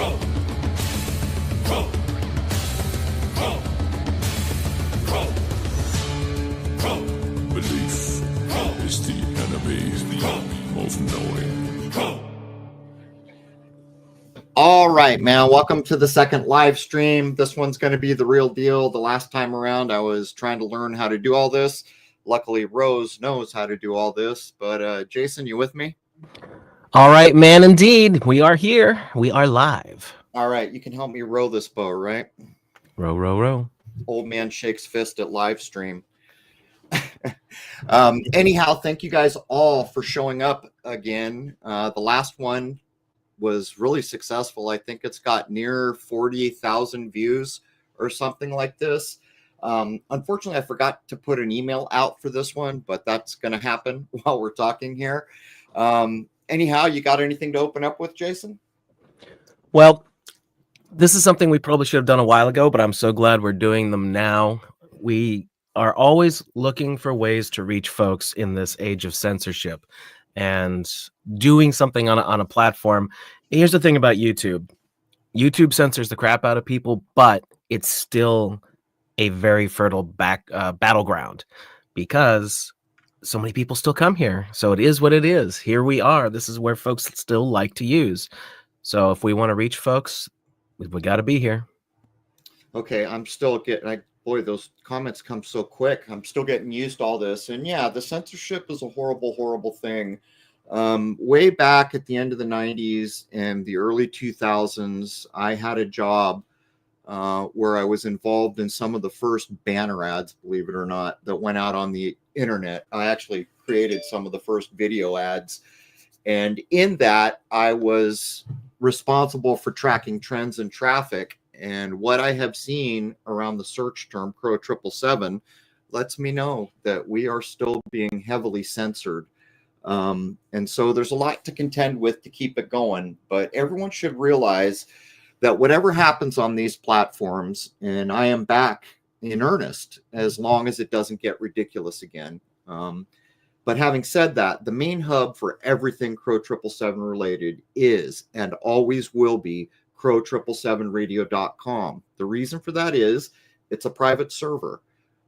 Crow. Crow. Crow. Crow. Crow. Belief is the enemy of knowing. Crow. All right, man. Welcome to the second live stream. This one's going to be the real deal. The last time around, I was trying to learn how to do all this. Luckily, Rose knows how to do all this. But Jason, you with me? All right, man. Indeed, we are here. We are live. All right, you can help me row this boat, right? Row, row, row. Old man shakes fist at live stream. Anyhow, thank you guys all for showing up again. The last one was really successful. I think it's got near 40,000 views or something like this. Unfortunately, I forgot to put an email out for this one, but that's going to happen while we're talking here. Anyhow, you got anything to open up with, Jason? Well, this is something we probably should have done a while ago, but I'm so glad we're doing them now. We are always looking for ways to reach folks in this age of censorship and doing something on a platform. Here's the thing about YouTube. YouTube censors the crap out of people, but it's still a very fertile battleground because so many people still come here. So it is what it is. Here we are. This is where folks still like to use. So if we want to reach folks, we got to be here. Okay, I'm still getting... Boy, those comments come so quick. I'm still getting used to all this. And yeah, the censorship is a horrible, horrible thing. Way back at the end of the 90s and the early 2000s, I had a job where I was involved in some of the first banner ads, believe it or not, that went out on the internet. I actually created some of the first video ads. And in that, I was responsible for tracking trends in traffic. And what I have seen around the search term Crrow777 lets me know that we are still being heavily censored. And so there's a lot to contend with to keep it going. But everyone should realize that whatever happens on these platforms, and I am back in earnest as long as it doesn't get ridiculous again. But having said that, the main hub for everything Crrow777 related is and always will be Crrow777radio.com. The reason for that is it's a private server.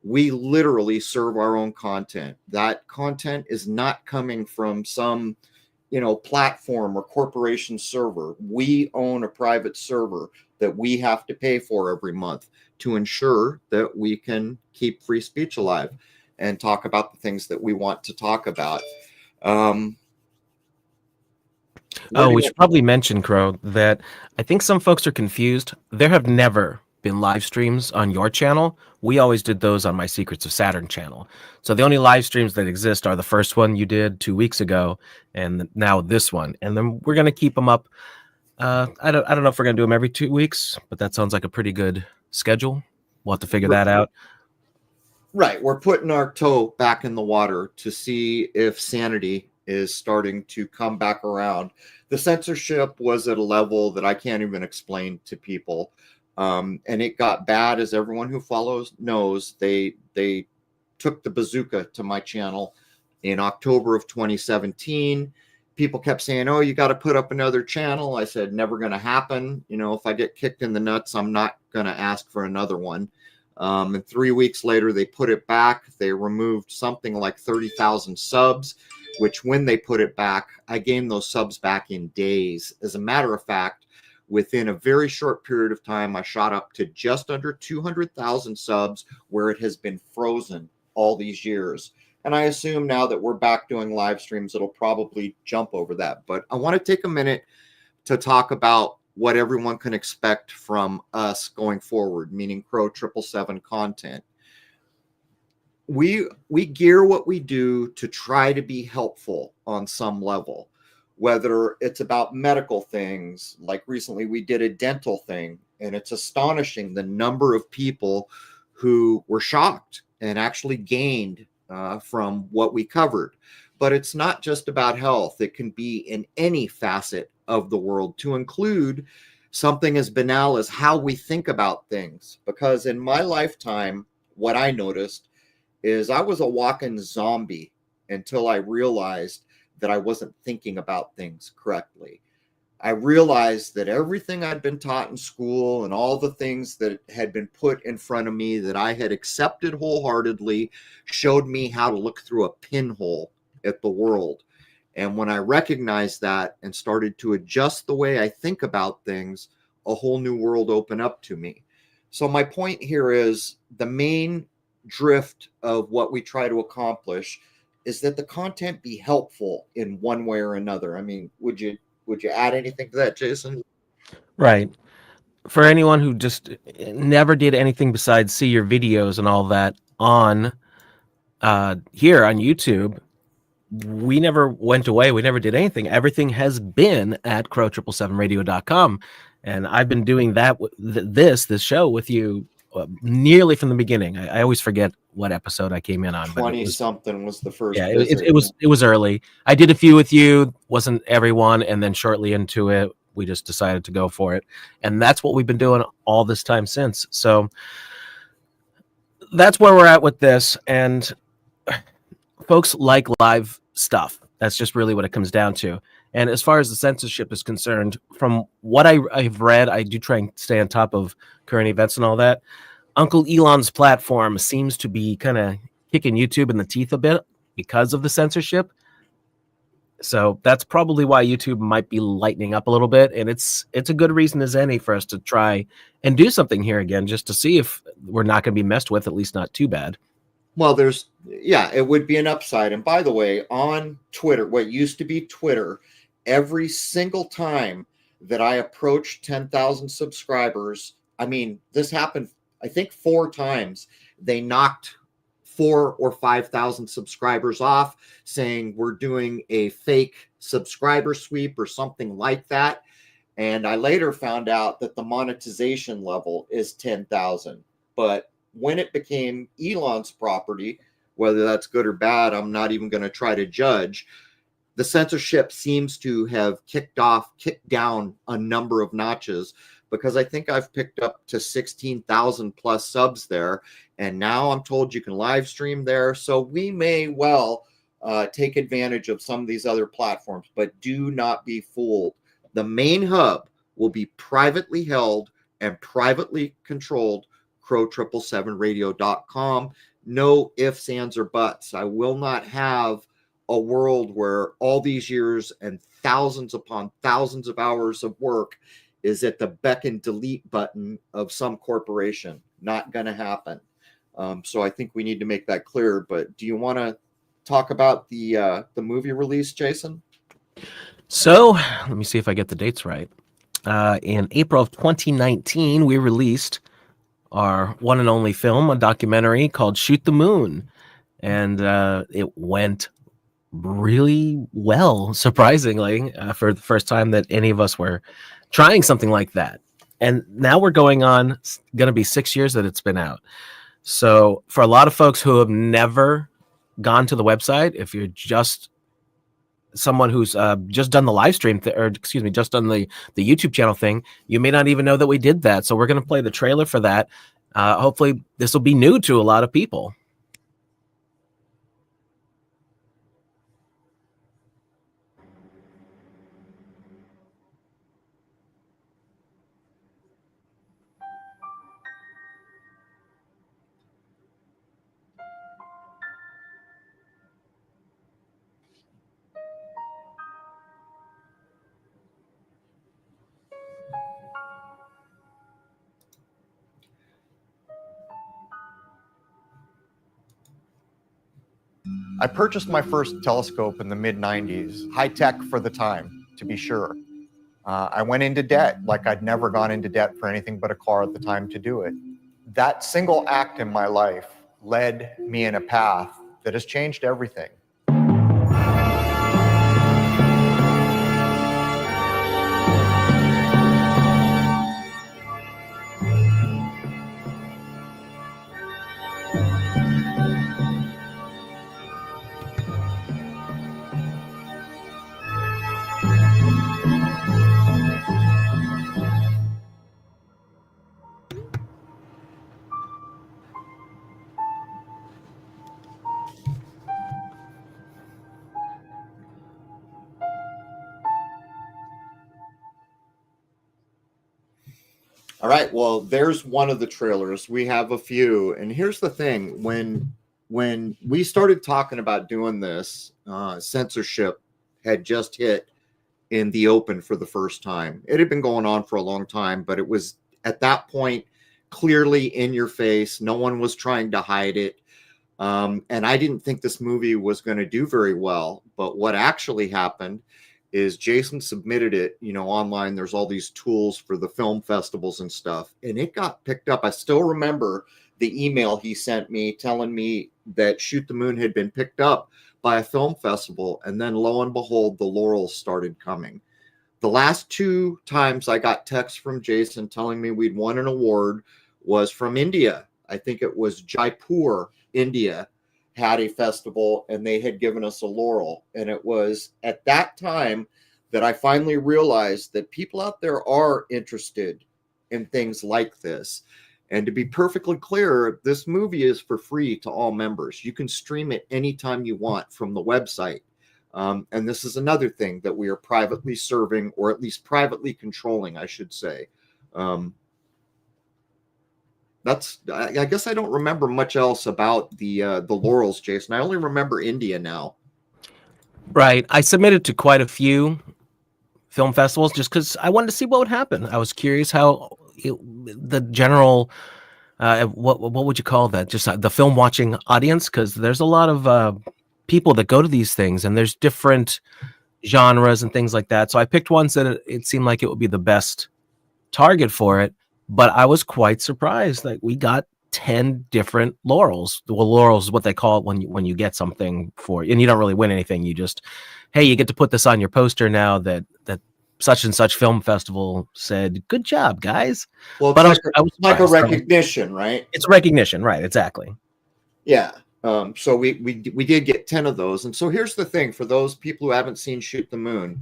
We literally serve our own content. That content is not coming from some, platform or corporation server. We own a private server that we have to pay for every month to ensure that we can keep free speech alive and talk about the things that we want to talk about. We should probably mention, Crow, that I think some folks are confused. There have never been live streams on your channel. We always did those on my Secrets of Saturn channel. So the only live streams that exist are the first one you did 2 weeks ago and now this one. And then we're going to keep them up. I don't know if we're going to do them every 2 weeks, but that sounds like a pretty good schedule. We'll have to figure that out. Right. We're putting our toe back in the water to see if sanity is starting to come back around. The censorship was at a level that I can't even explain to people. And it got bad, as everyone who follows knows. They took the bazooka to my channel in October of 2017. People kept saying, oh, you got to put up another channel. I said, never going to happen. If I get kicked in the nuts, I'm not going to ask for another one. And 3 weeks later, they put it back. They removed something like 30,000 subs, which when they put it back, I gained those subs back in days. As a matter of fact, within a very short period of time, I shot up to just under 200,000 subs, where it has been frozen all these years. And I assume now that we're back doing live streams, it'll probably jump over that. But I want to take a minute to talk about what everyone can expect from us going forward, meaning Crrow777 content. We gear what we do to try to be helpful on some level, whether it's about medical things. Like recently we did a dental thing, and it's astonishing the number of people who were shocked and actually gained from what we covered. But it's not just about health. It can be in any facet of the world, to include something as banal as how we think about things. Because in my lifetime, what I noticed is I was a walking zombie until I realized that I wasn't thinking about things correctly. I realized that everything I'd been taught in school and all the things that had been put in front of me that I had accepted wholeheartedly showed me how to look through a pinhole at the world. And when I recognized that and started to adjust the way I think about things, a whole new world opened up to me. So my point here is the main drift of what we try to accomplish is that the content be helpful in one way or another. I mean, would you add anything to that, Jason? Right. For anyone who just never did anything besides see your videos and all that on here on YouTube, we never went away. We never did anything. Everything has been at Crrow777radio.com. And I've been doing that, this show with you nearly from the beginning. I always forget what episode I came in on, but 20 something was the first yeah, visit. it was early. I did a few with you, wasn't everyone, and then shortly into it, we just decided to go for it, and that's what we've been doing all this time since. So that's where we're at with this, and folks like live stuff. That's just really what it comes down to. And as far as the censorship is concerned, from what I've read, I do try and stay on top of current events and all that. Uncle Elon's platform seems to be kind of kicking YouTube in the teeth a bit because of the censorship. So that's probably why YouTube might be lightening up a little bit. And it's a good reason as any for us to try and do something here again, just to see if we're not going to be messed with, at least not too bad. Well, it would be an upside. And by the way, on Twitter, what used to be Twitter, every single time that I approached 10,000 subscribers, I mean, this happened, I think 4 times. They knocked 4,000 or 5,000 subscribers off, saying we're doing a fake subscriber sweep or something like that. And I later found out that the monetization level is 10,000. But when it became Elon's property, whether that's good or bad, I'm not even going to try to judge. The censorship seems to have kicked down a number of notches, because I think I've picked up to 16,000 plus subs there. And now I'm told you can live stream there. So we may well take advantage of some of these other platforms, but do not be fooled. The main hub will be privately held and privately controlled, Crrow777radio.com. No ifs, ands, or buts. I will not have a world where all these years and thousands upon thousands of hours of work is at the beck and delete button of some corporation. Not going to happen. So I think we need to make that clear. But do you want to talk about the movie release, Jason? So let me see if I get the dates right. In April of 2019, we released our one and only film, a documentary called Shoot the Moon. And it went really well, surprisingly, for the first time that any of us were trying something like that. And now we're going to be 6 years that it's been out. So for a lot of folks who have never gone to the website, if you're just someone who's just done the live stream just done the YouTube channel thing, you may not even know that we did that. So we're going to play the trailer for that. Hopefully this will be new to a lot of people. I purchased my first telescope in the mid-90s, high-tech for the time, to be sure. I went into debt like I'd never gone into debt for anything but a car at the time to do it. That single act in my life led me in a path that has changed everything. All right. Well, there's one of the trailers. We have a few, and here's the thing: when we started talking about doing this, censorship had just hit in the open for the first time. It had been going on for a long time, but it was at that point clearly in your face. No one was trying to hide it. And I didn't think this movie was going to do very well. But what actually happened is Jason submitted it, online. There's all these tools for the film festivals and stuff, and it got picked up. I still remember the email he sent me telling me that Shoot the Moon had been picked up by a film festival. And then lo and behold, the laurels started coming. The last two times I got texts from Jason telling me we'd won an award was from India. I think it was Jaipur, India, had a festival, and they had given us a laurel. And it was at that time that I finally realized that people out there are interested in things like this. And to be perfectly clear, this movie is for free to all members. You can stream it anytime you want from the website. And this is another thing that we are privately serving, or at least privately controlling, I should say. I guess I don't remember much else about the laurels, Jason. I only remember India now. Right. I submitted to quite a few film festivals just because I wanted to see what would happen. I was curious how the general, what would you call that? Just the film watching audience, because there's a lot of people that go to these things, and there's different genres and things like that. So I picked ones that it seemed like it would be the best target for it. But I was quite surprised. Like, we got 10 different laurels. Well, laurels is what they call it when you get something for, and you don't really win anything. You just, hey, you get to put this on your poster now that such and such film festival said, good job, guys. Well, but I was like a recognition, right? It's a recognition, right? Exactly. Yeah. So we did get 10 of those. And so here's the thing for those people who haven't seen Shoot the Moon.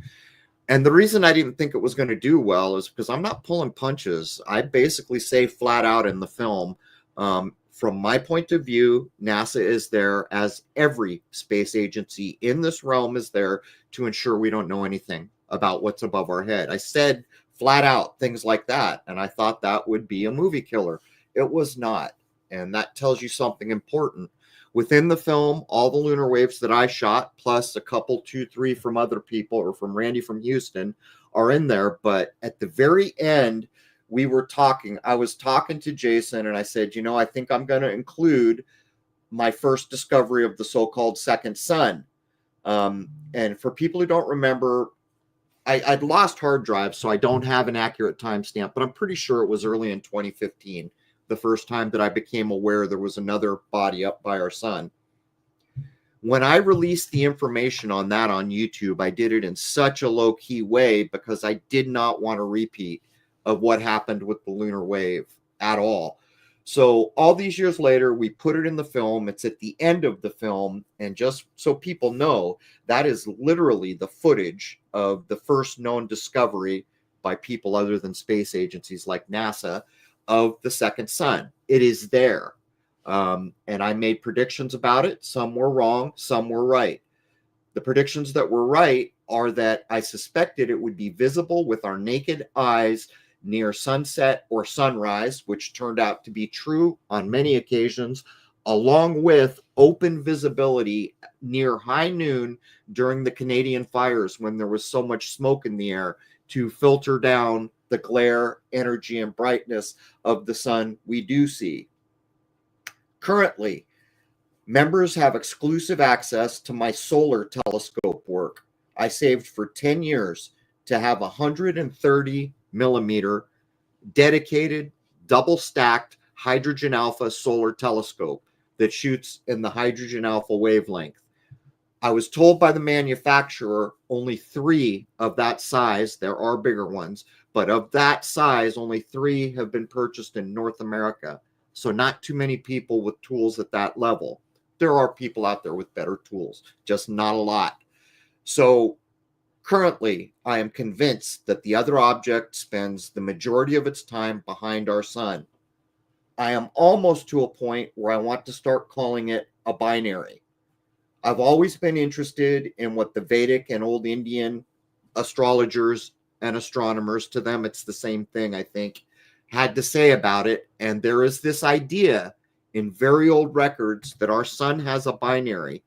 And the reason I didn't think it was going to do well is because I'm not pulling punches. I basically say flat out in the film, from my point of view, NASA is there, as every space agency in this realm is there, to ensure we don't know anything about what's above our head. I said flat out things like that, and I thought that would be a movie killer. It was not. And that tells you something important. Within the film, all the lunar waves that I shot, plus a couple, 2, 3 from other people, or from Randy from Houston, are in there. But at the very end, I was talking to Jason, and I said, I think I'm going to include my first discovery of the so-called second sun. And for people who don't remember, I'd lost hard drives, so I don't have an accurate timestamp, but I'm pretty sure it was early in 2015, the first time that I became aware there was another body up by our sun. When I released the information on that on YouTube, I did it in such a low-key way because I did not want a repeat of what happened with the lunar wave at all. So all these years later, we put it in the film. It's at the end of the film. And just so people know, that is literally the footage of the first known discovery by people other than space agencies like NASA of the second sun. It is there. And I made predictions about it. Some were wrong, some were right. The predictions that were right are that I suspected it would be visible with our naked eyes near sunset or sunrise, which turned out to be true on many occasions, along with open visibility near high noon during the Canadian fires when there was so much smoke in the air to filter down the glare, energy, and brightness of the sun we do see. Currently, members have exclusive access to my solar telescope work. I saved for 10 years to have a 130 millimeter dedicated, double stacked hydrogen alpha solar telescope that shoots in the hydrogen alpha wavelength. I was told by the manufacturer only 3 of that size, there are bigger ones, but of that size, only 3 have been purchased in North America. So not too many people with tools at that level. There are people out there with better tools, just not a lot. So currently, I am convinced that the other object spends the majority of its time behind our sun. I am almost to a point where I want to start calling it a binary. I've always been interested in what the Vedic and old Indian astrologers and astronomers, to them it's the same thing, I think, had to say about it. And there is this idea in very old records that our sun has a binary.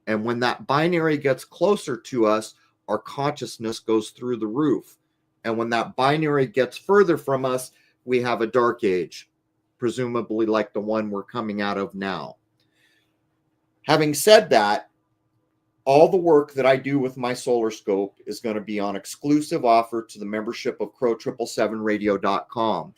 And when that binary gets closer to us, our consciousness goes through the roof. And when that binary gets further from us, we have a dark age, presumably like the one we're coming out of now. Having said that, all the work that I do with my solar scope is going to be on exclusive offer to the membership of Crrow777radio.com.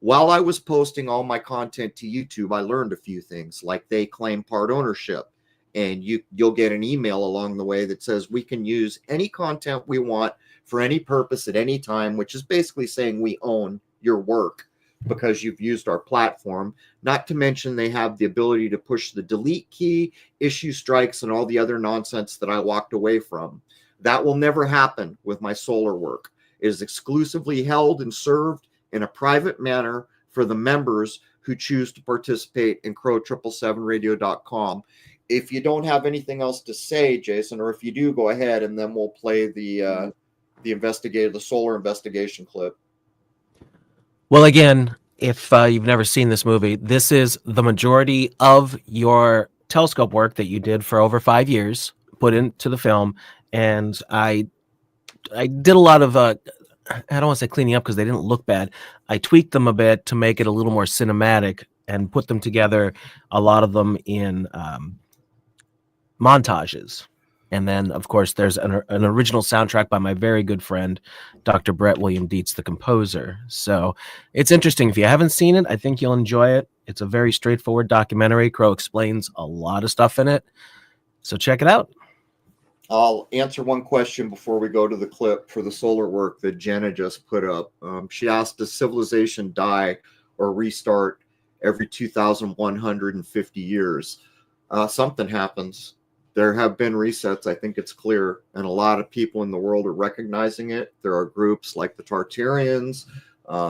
While I was posting all my content to YouTube, I learned a few things, like they claim part ownership. And you'll get an email along the way that says we can use any content we want for any purpose at any time, which is basically saying we own your work because you've used our platform. Not to mention they have the ability to push the delete key, issue strikes, and all the other nonsense that I walked away from. That will never happen with my solar work. It is exclusively held and served in a private manner for the members who choose to participate in Crrow777radio.com. If you don't have anything else to say, Jason, or if you do, go ahead, and then we'll play the solar investigation clip. Well, again, if you've never seen this movie, this is the majority of your telescope work that you did for over 5 years put into the film, and I did a lot of I don't want to say cleaning up because they didn't look bad. I tweaked them a bit to make it a little more cinematic and put them together, a lot of them in montages. And then, of course, there's an original soundtrack by my very good friend, Dr. Brett William Dietz, the composer. So it's interesting. If you haven't seen it, I think you'll enjoy it. It's a very straightforward documentary. Crow explains a lot of stuff in it. So check it out. I'll answer one question before we go to the clip for the solar work that Jenna just put up. She asked, does civilization die or restart every 2,150 years? Something happens. There have been resets. I think it's clear. And a lot of people in the world are recognizing it. There are groups like the Tartarians,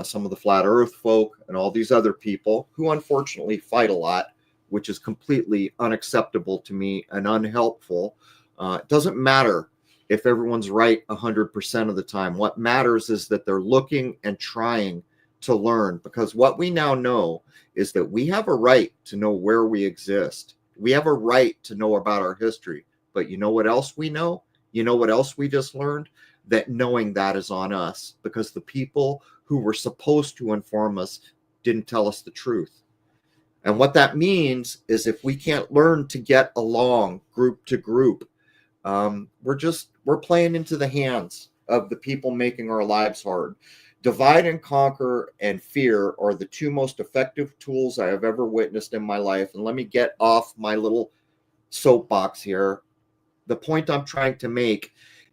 some of the flat earth folk, and all these other people who unfortunately fight a lot, which is completely unacceptable to me and unhelpful. It doesn't matter if everyone's right 100% of the time. What matters is that they're looking and trying to learn, because what we now know is that we have a right to know where we exist. We have a right to know about our history. But you know what else we know? You know what else we just learned? That knowing that is on us, because the people who were supposed to inform us didn't tell us the truth. And what that means is if we can't learn to get along group to group, we're playing into the hands of the people making our lives hard. Divide and conquer and fear are the two most effective tools I have ever witnessed in my life. And let me get off my little soapbox here. The point I'm trying to make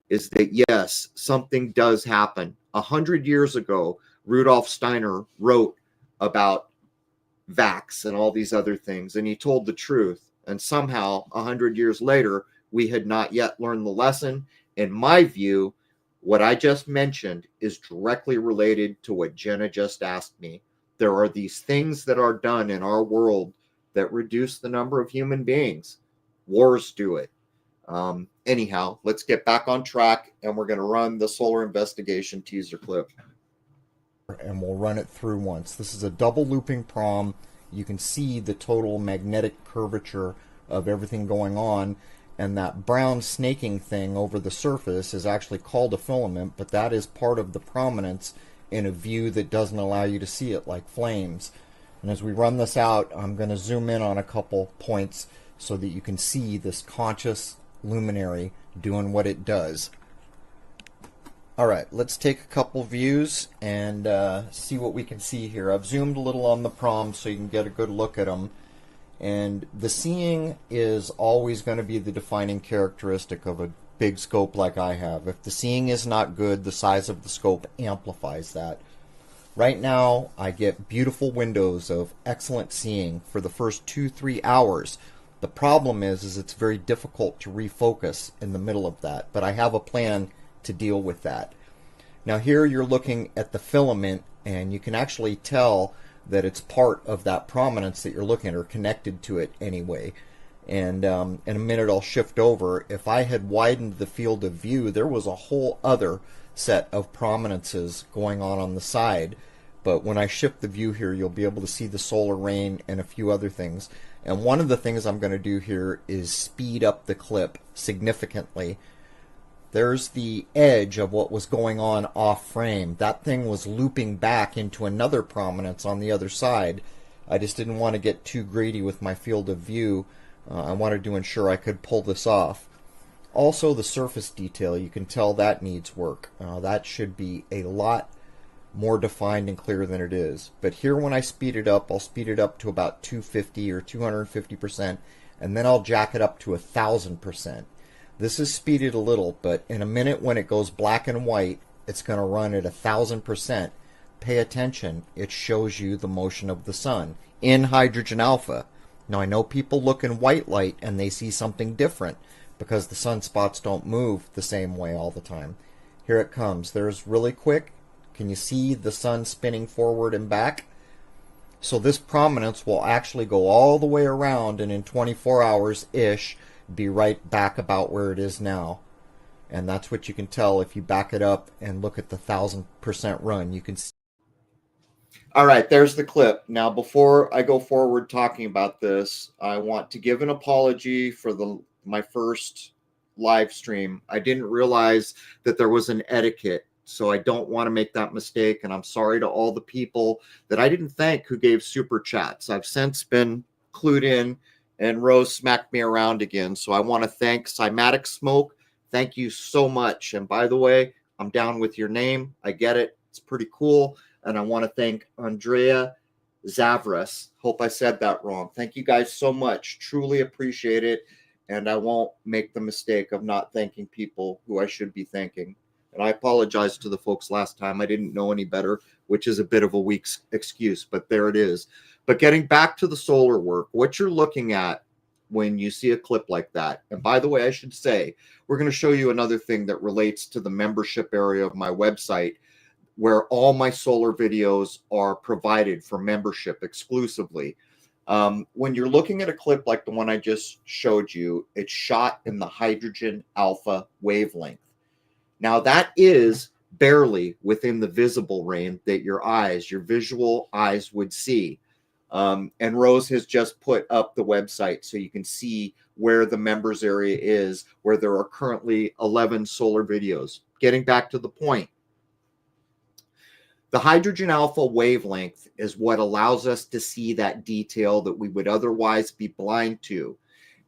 is that, yes, something does happen. 100 years ago, Rudolf Steiner wrote about vax and all these other things, and he told the truth. And somehow, 100 years later, we had not yet learned the lesson. In my view, what I just mentioned is directly related to what Jenna just asked me. There are these things that are done in our world that reduce the number of human beings. Wars do it. Anyhow, let's get back on track, and we're going to run the solar investigation teaser clip. And we'll run it through once. This is a double looping prom. You can see the total magnetic curvature of everything going on. And that brown snaking thing over the surface is actually called a filament, but that is part of the prominence in a view that doesn't allow you to see it, like flames. And as we run this out, I'm going to zoom in on a couple points so that you can see this conscious luminary doing what it does. Alright, let's take a couple views and see what we can see here. I've zoomed a little on the prom so you can get a good look at them. And the seeing is always going to be the defining characteristic of a big scope like I have. If the seeing is not good, the size of the scope amplifies that. Right now, I get beautiful windows of excellent seeing for the first 2-3 hours. The problem is it's very difficult to refocus in the middle of that, but I have a plan to deal with that. Now here you're looking at the filament, and you can actually tell that it's part of that prominence that you're looking at, or connected to it anyway. And in a minute I'll shift over. If I had widened the field of view, there was a whole other set of prominences going on the side. but when I shift the view here, you'll be able to see the solar rain and a few other things. And one of the things I'm going to do here is speed up the clip significantly. There's the edge of what was going on off frame. That thing was looping back into another prominence on the other side. I just didn't want to get too greedy with my field of view. I wanted to ensure I could pull this off. Also, the surface detail, you can tell that needs work. That should be a lot more defined and clear than it is. But here when I speed it up, I'll speed it up to about 250 or 250%, and then I'll jack it up to 1,000%. This is speeded a little, but in a minute when it goes black and white, it's going to run at 1,000%. Pay attention, it shows you the motion of the sun in hydrogen alpha. Now I know people look in white light and they see something different because the sunspots don't move the same way all the time. Here it comes. There's really quick. Can you see the sun spinning forward and back? So this prominence will actually go all the way around, and in 24 hours-ish, be right back about where it is now. And that's what you can tell if you back it up and look at the 1,000% run. You can see. All right, there's the clip. Now, before I go forward talking about this, I want to give an apology for my first live stream. I didn't realize that there was an etiquette, so I don't want to make that mistake, and I'm sorry to all the people that I didn't thank who gave super chats. I've since been clued in, and Rose smacked me around again, so I want to thank Cymatic Smoke. Thank you so much. And by the way, I'm down with your name. I get it. It's pretty cool. And I want to thank Andrea Zavras. Hope I said that wrong. Thank you guys so much. Truly appreciate it. And I won't make the mistake of not thanking people who I should be thanking. And I apologize to the folks last time. I didn't know any better, which is a bit of a weak excuse, but there it is. But getting back to the solar work, what you're looking at when you see a clip like that, and by the way, I should say, we're going to show you another thing that relates to the membership area of my website, where all my solar videos are provided for membership exclusively. When you're looking at a clip like the one I just showed you, it's shot in the hydrogen alpha wavelength. Now that is barely within the visible range that your visual eyes would see. And Rose has just put up the website so you can see where the members area is, where there are currently 11 solar videos. Getting back to the point, the hydrogen alpha wavelength is what allows us to see that detail that we would otherwise be blind to.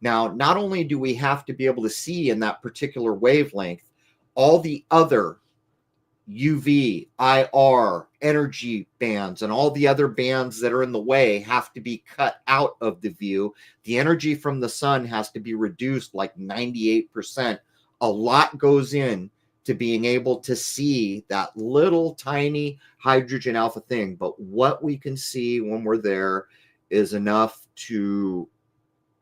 Now, not only do we have to be able to see in that particular wavelength, all the other UV, IR, energy bands, and all the other bands that are in the way have to be cut out of the view. The energy from the sun has to be reduced like 98%. A lot goes in to being able to see that little tiny hydrogen alpha thing. But what we can see when we're there is enough to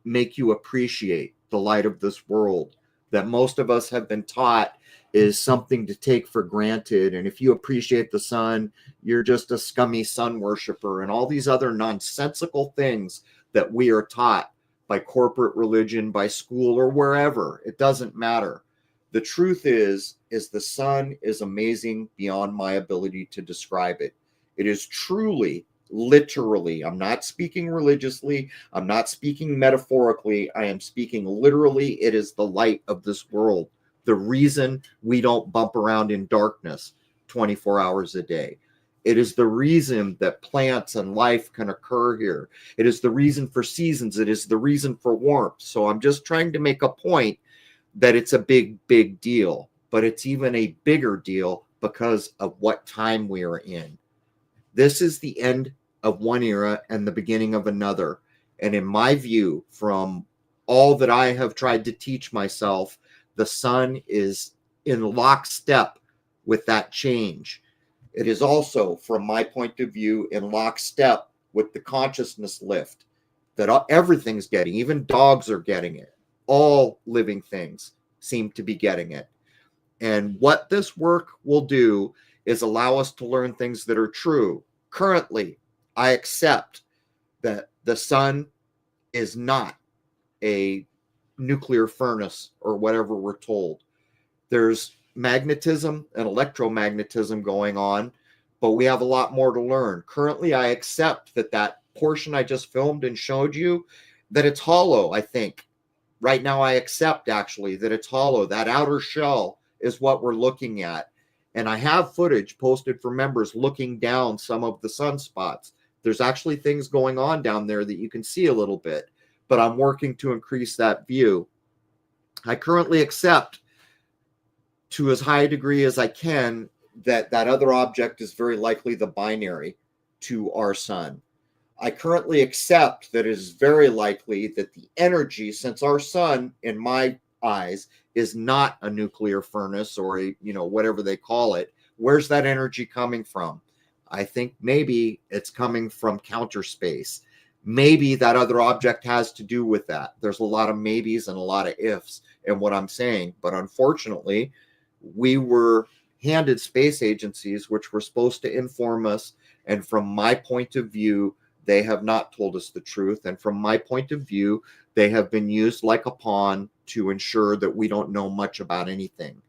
make you appreciate the light of this world that most of us have been taught is something to take for granted. And if you appreciate the sun, you're just a scummy sun worshiper, and all these other nonsensical things that we are taught by corporate religion, by school, or wherever. It doesn't matter. The truth is the sun is amazing beyond my ability to describe it. It is truly, literally, I'm not speaking religiously, I'm not speaking metaphorically, I am speaking literally. It is the light of this world. The reason we don't bump around in darkness 24 hours a day. It is the reason that plants and life can occur here. It is the reason for seasons. It is the reason for warmth. So I'm just trying to make a point that it's a big, big deal, but it's even a bigger deal because of what time we are in. This is the end of one era and the beginning of another. And in my view, from all that I have tried to teach myself, the sun is in lockstep with that change. It is also, from my point of view, in lockstep with the consciousness lift that everything's getting. Even dogs are getting it. All living things seem to be getting it. And what this work will do is allow us to learn things that are true. Currently, I accept that the sun is not a nuclear furnace or whatever we're told. There's magnetism and electromagnetism going on, but we have a lot more to learn. Currently, I accept that portion I just filmed and showed you, that it's hollow, I think. Right now, I accept, actually, that it's hollow. That outer shell is what we're looking at. And I have footage posted for members looking down some of the sunspots. There's actually things going on down there that you can see a little bit, but I'm working to increase that view. I currently accept, to as high a degree as I can, that other object is very likely the binary to our sun. I currently accept that it is very likely that the energy, since our sun, in my eyes, is not a nuclear furnace or a, whatever they call it, where's that energy coming from? I think maybe it's coming from counter space. Maybe that other object has to do with that. There's a lot of maybes and a lot of ifs in what I'm saying, but unfortunately, we were handed space agencies which were supposed to inform us, and from my point of view, they have not told us the truth, and from my point of view, they have been used like a pawn to ensure that we don't know much about anything.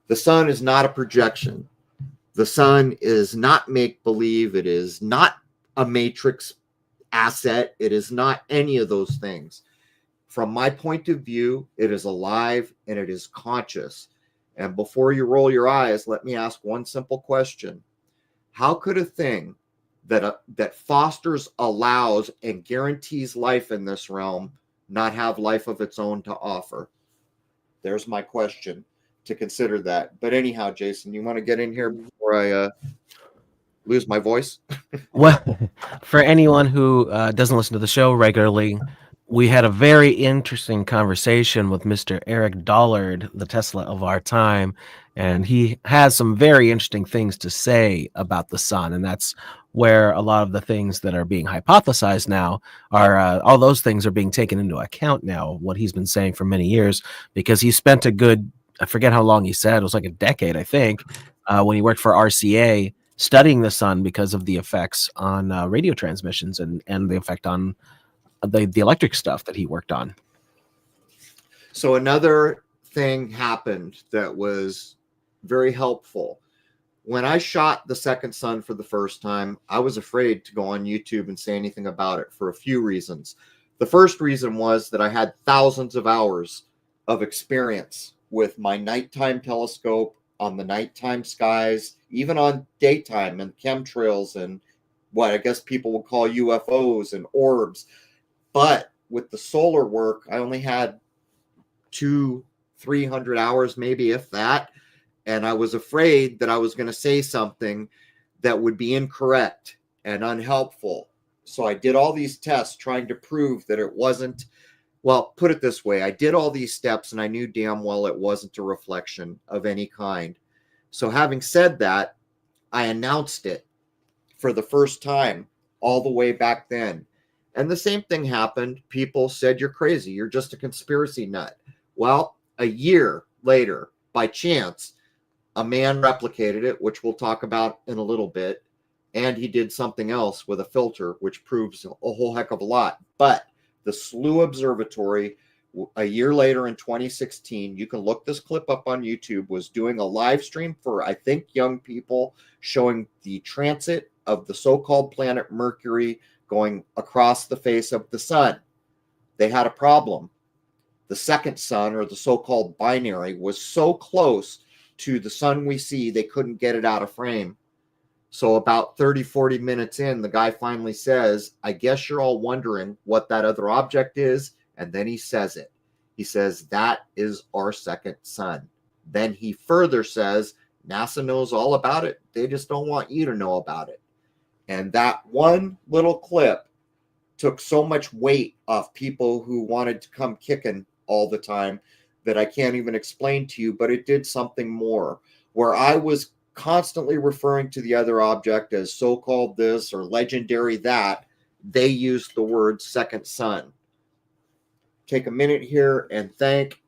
The sun is not a projection. The sun is not make-believe. It is not a matrix asset. It is not any of those things. From my point of view, it is alive and it is conscious. And before you roll your eyes, let me ask one simple question. How could a thing that fosters, allows, and guarantees life in this realm not have life of its own to offer? There's my question to consider that. But anyhow, Jason, you want to get in here before I lose my voice? Well, for anyone who doesn't listen to the show regularly, we had a very interesting conversation with Mr. Eric Dollard, the Tesla of our time, and he has some very interesting things to say about the sun, and that's where a lot of the things that are being hypothesized now are, all those things are being taken into account now, what he's been saying for many years, because he spent a good, I forget how long he said, it was like a decade, I think, when he worked for RCA, studying the sun because of the effects on radio transmissions and the effect on the electric stuff that he worked on. So another thing happened that was very helpful. When I shot the second sun for the first time, I was afraid to go on YouTube and say anything about it for a few reasons. The first reason was that I had thousands of hours of experience with my nighttime telescope on the nighttime skies, even on daytime and chemtrails and what I guess people would call UFOs and orbs. But with the solar work, I only had 200-300 hours, maybe if that. And I was afraid that I was going to say something that would be incorrect and unhelpful. So I did all these tests trying to prove that it wasn't, well, put it this way. I did all these steps and I knew damn well it wasn't a reflection of any kind. So having said that, I announced it for the first time all the way back then. And the same thing happened. People said, you're crazy. You're just a conspiracy nut. Well, a year later, by chance, a man replicated it, which we'll talk about in a little bit. And he did something else with a filter, which proves a whole heck of a lot. But the SLU Observatory, a year later in 2016, you can look this clip up on YouTube, was doing a live stream for, I think, young people, showing the transit of the so-called planet Mercury going across the face of the sun. They had a problem. The second sun, or the so-called binary, was so close to the sun we see, they couldn't get it out of frame. So about 30-40 minutes in, the guy finally says, I guess you're all wondering what that other object is. And then he says it. He says, that is our second sun. Then he further says, NASA knows all about it. They just don't want you to know about it. And that one little clip took so much weight off people who wanted to come kicking all the time that I can't even explain to you, but it did something more, where I was constantly referring to the other object as so-called this or legendary that. They used the word second sun. Take a minute here and thank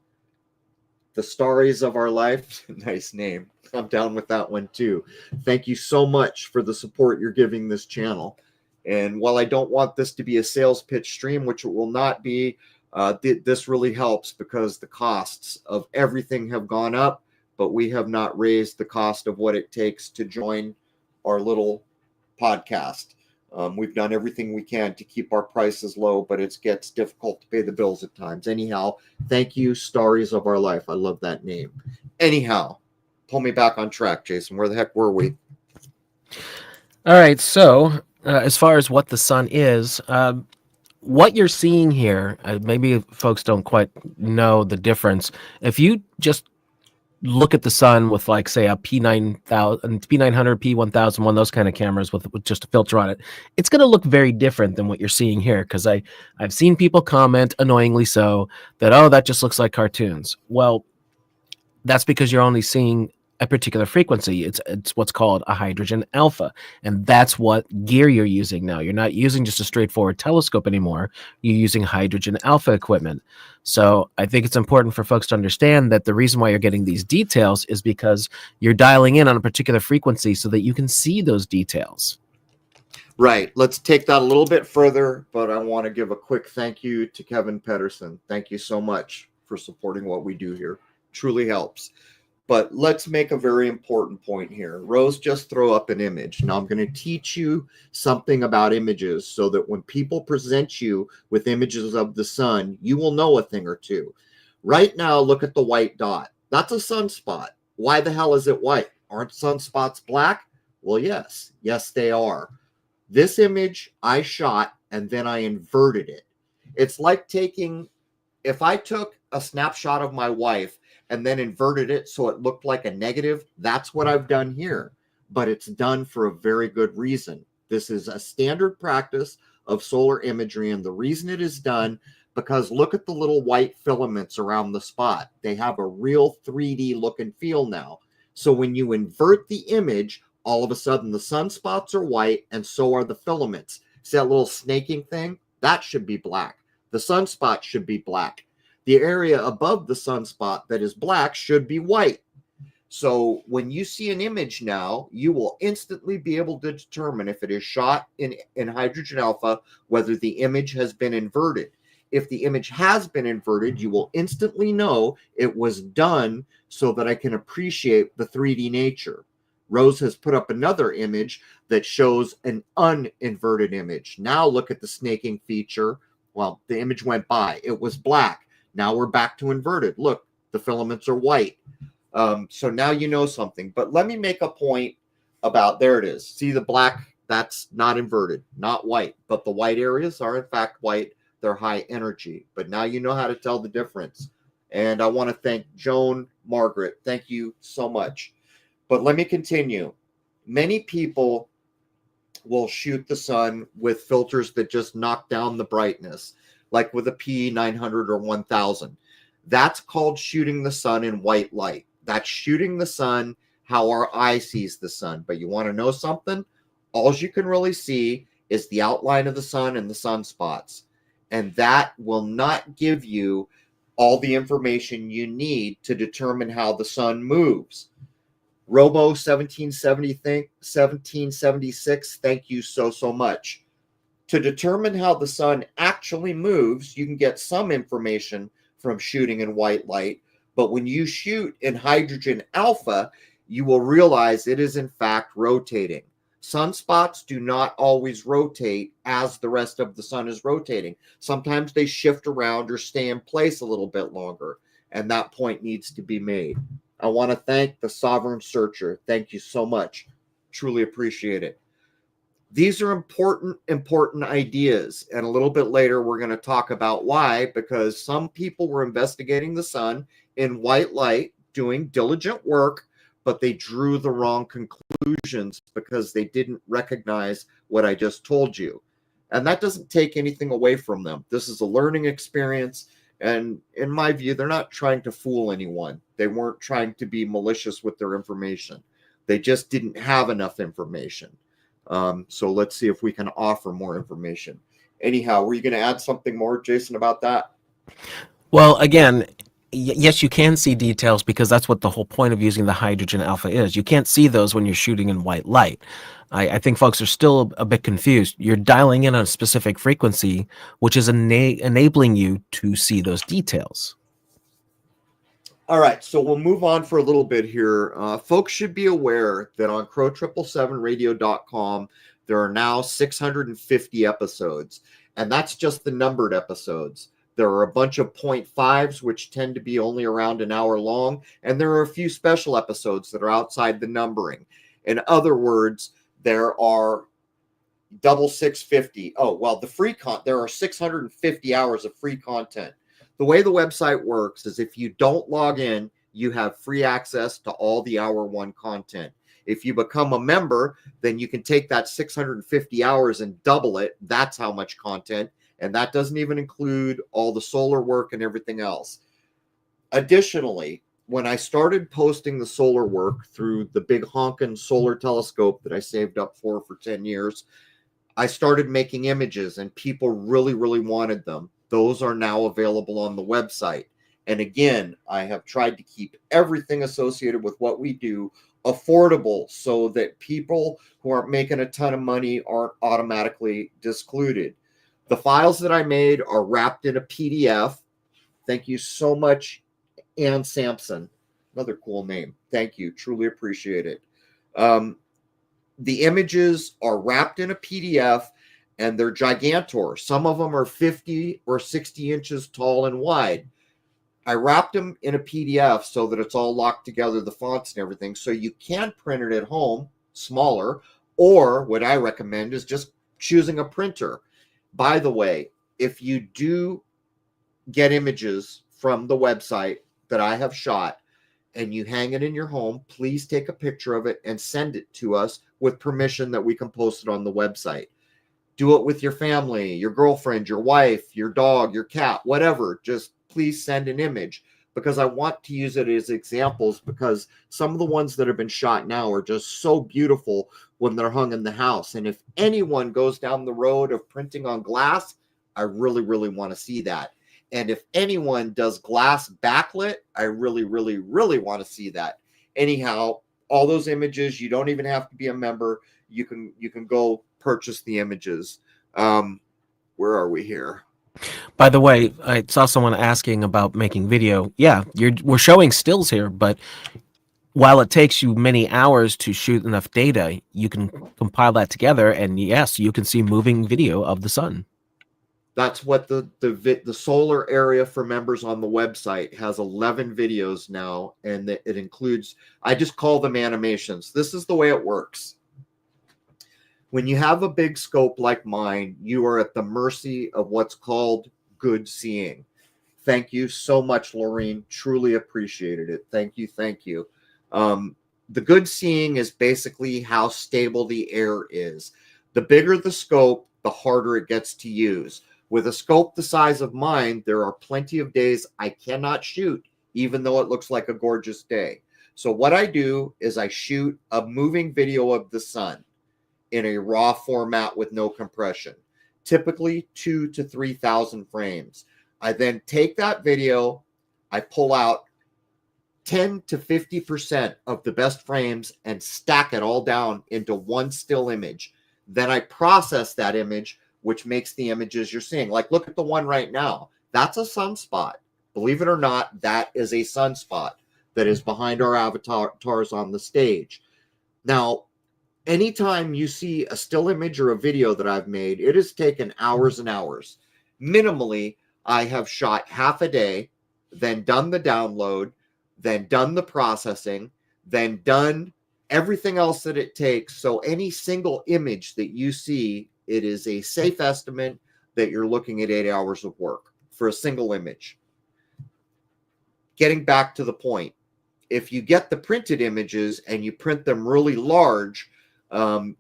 the Starries of Our Life. Nice name. I'm down with that one too. Thank you so much for the support you're giving this channel. And while I don't want this to be a sales pitch stream, which it will not be, this really helps because the costs of everything have gone up, but we have not raised the cost of what it takes to join our little podcast. We've done everything we can to keep our prices low, but it gets difficult to pay the bills at times. Anyhow, thank you, Stories of Our Life. I love that name. Anyhow, pull me back on track, Jason. Where the heck were we? All right. So, as far as what the sun is, what you're seeing here, maybe folks don't quite know the difference. If you just look at the sun with, like, say, a P900, P1000, one of those kind of cameras with just a filter on it, it's going to look very different than what you're seeing here. Because I've seen people comment, annoyingly so, that, oh, that just looks like cartoons. Well, that's because you're only seeing a particular frequency. It's what's called a hydrogen alpha, and that's what gear you're using now. You're not using just a straightforward telescope anymore. You're using hydrogen alpha equipment. So I think it's important for folks to understand that the reason why you're getting these details is because you're dialing in on a particular frequency so that you can see those details. Right. Let's take that a little bit further, but I want to give a quick thank you to Kevin Pedersen. Thank you so much for supporting what we do here. Truly helps. But let's make a very important point here. Rose just throw up an image. Now I'm going to teach you something about images so that when people present you with images of the sun, you will know a thing or two. Right now, look at the white dot. That's a sunspot. Why the hell is it white? Aren't sunspots black? Well, yes. Yes, they are. This image I shot and then I inverted it. It's like if I took a snapshot of my wife and then inverted it so it looked like a negative, that's what I've done here. But it's done for a very good reason. This is a standard practice of solar imagery, and the reason it is done, because look at the little white filaments around the spot. They have a real 3D look and feel now. So when you invert the image, all of a sudden the sunspots are white, and so are the filaments. See that little snaking thing? That should be black. The sunspot should be black. The area above the sunspot that is black should be white. So when you see an image now, you will instantly be able to determine if it is shot in hydrogen alpha, whether the image has been inverted. If the image has been inverted, you will instantly know it was done so that I can appreciate the 3D nature. Rose has put up another image that shows an uninverted image. Now look at the snaking feature. Well, the image went by. It was black. Now we're back to inverted. Look, the filaments are white. So now you know something. But let me make a point about, there it is. See the black? That's not inverted, not white. But the white areas are in fact white. They're high energy. But now you know how to tell the difference. And I want to thank Joan Margaret. Thank you so much. But let me continue. Many people will shoot the sun with filters that just knock down the brightness, like with a P900 or 1000. That's called shooting the sun in white light. That's shooting the sun how our eye sees the sun. But you want to know something? All you can really see is the outline of the sun and the sunspots. And that will not give you all the information you need to determine how the sun moves. Robo1776, thank you so much. To determine how the sun actually moves, you can get some information from shooting in white light, but when you shoot in hydrogen alpha, you will realize it is in fact rotating. Sunspots do not always rotate as the rest of the sun is rotating. Sometimes they shift around or stay in place a little bit longer, and that point needs to be made. I want to thank the Sovereign Searcher. Thank you so much. Truly appreciate it. These are important ideas. And a little bit later, we're going to talk about why, because some people were investigating the sun in white light, doing diligent work, but they drew the wrong conclusions because they didn't recognize what I just told you. And that doesn't take anything away from them. This is a learning experience. And in my view, they're not trying to fool anyone. They weren't trying to be malicious with their information. They just didn't have enough information. So let's see if we can offer more information. Anyhow, were you going to add something more, Jason, about that? Well, again, yes, you can see details because that's what the whole point of using the hydrogen alpha is. You can't see those when you're shooting in white light. I think folks are still a bit confused. You're dialing in on a specific frequency, which is enabling you to see those details. All right, so we'll move on for a little bit here. Folks should be aware that on Crrow777radio.com, there are now 650 episodes, and that's just the numbered episodes. There are a bunch of 0.5s, which tend to be only around an hour long, and there are a few special episodes that are outside the numbering. In other words, there are double 650. Oh, well, there are 650 hours of free content. The way the website works is if you don't log in, you have free access to all the hour one content. If you become a member, then you can take that 650 hours and double it. That's how much content. And that doesn't even include all the solar work and everything else. Additionally, when I started posting the solar work through the big honkin' solar telescope that I saved up for 10 years, I started making images and people really, really wanted them. Those are now available on the website. And again, I have tried to keep everything associated with what we do affordable so that people who aren't making a ton of money aren't automatically discluded. The files that I made are wrapped in a PDF. Thank you so much, Ann Sampson. Another cool name. Thank you. Truly appreciate it. The images are wrapped in a PDF and they're gigantor. Some of them are 50 or 60 inches tall and wide. I wrapped them in a PDF so that it's all locked together, the fonts and everything, so you can print it at home, smaller, or what I recommend is just choosing a printer. By the way, if you do get images from the website that I have shot and you hang it in your home, please take a picture of it and send it to us with permission that we can post it on the website. Do it with your family, your girlfriend, your wife, your dog, your cat, whatever. Just please send an image because I want to use it as examples because some of the ones that have been shot now are just so beautiful when they're hung in the house. And if anyone goes down the road of printing on glass, I really, really want to see that. And if anyone does glass backlit, I really, really, really want to see that. Anyhow, all those images, you don't even have to be a member. You can go purchase the images. Where are we here? By the way, I saw someone asking about making video. Yeah, we're showing stills here, but while it takes you many hours to shoot enough data, you can compile that together, and yes, you can see moving video of the sun. That's what the solar area for members on the website has 11 videos now, and it includes, I just call them animations. This is the way it works. When you have a big scope like mine, you are at the mercy of what's called good seeing. Thank you so much, Laureen. Truly appreciated it. Thank you. Thank you. The good seeing is basically how stable the air is. The bigger the scope, the harder it gets to use. With a scope the size of mine, there are plenty of days I cannot shoot, even though it looks like a gorgeous day. So what I do is I shoot a moving video of the sun in a raw format with no compression, typically 2,000 to 3,000 frames. I then take that video, I pull out 10 to 50% of the best frames and stack it all down into one still image. Then I process that image, which makes the images you're seeing. Like, look at the one right now. That's a sunspot. Believe it or not, that is a sunspot that is behind our avatars on the stage. Now, anytime you see a still image or a video that I've made, it has taken hours and hours. Minimally, I have shot half a day, then done the download, then done the processing, then done everything else that it takes. So any single image that you see, it is a safe estimate that you're looking at 8 hours of work for a single image. Getting back to the point, if you get the printed images and you print them really large,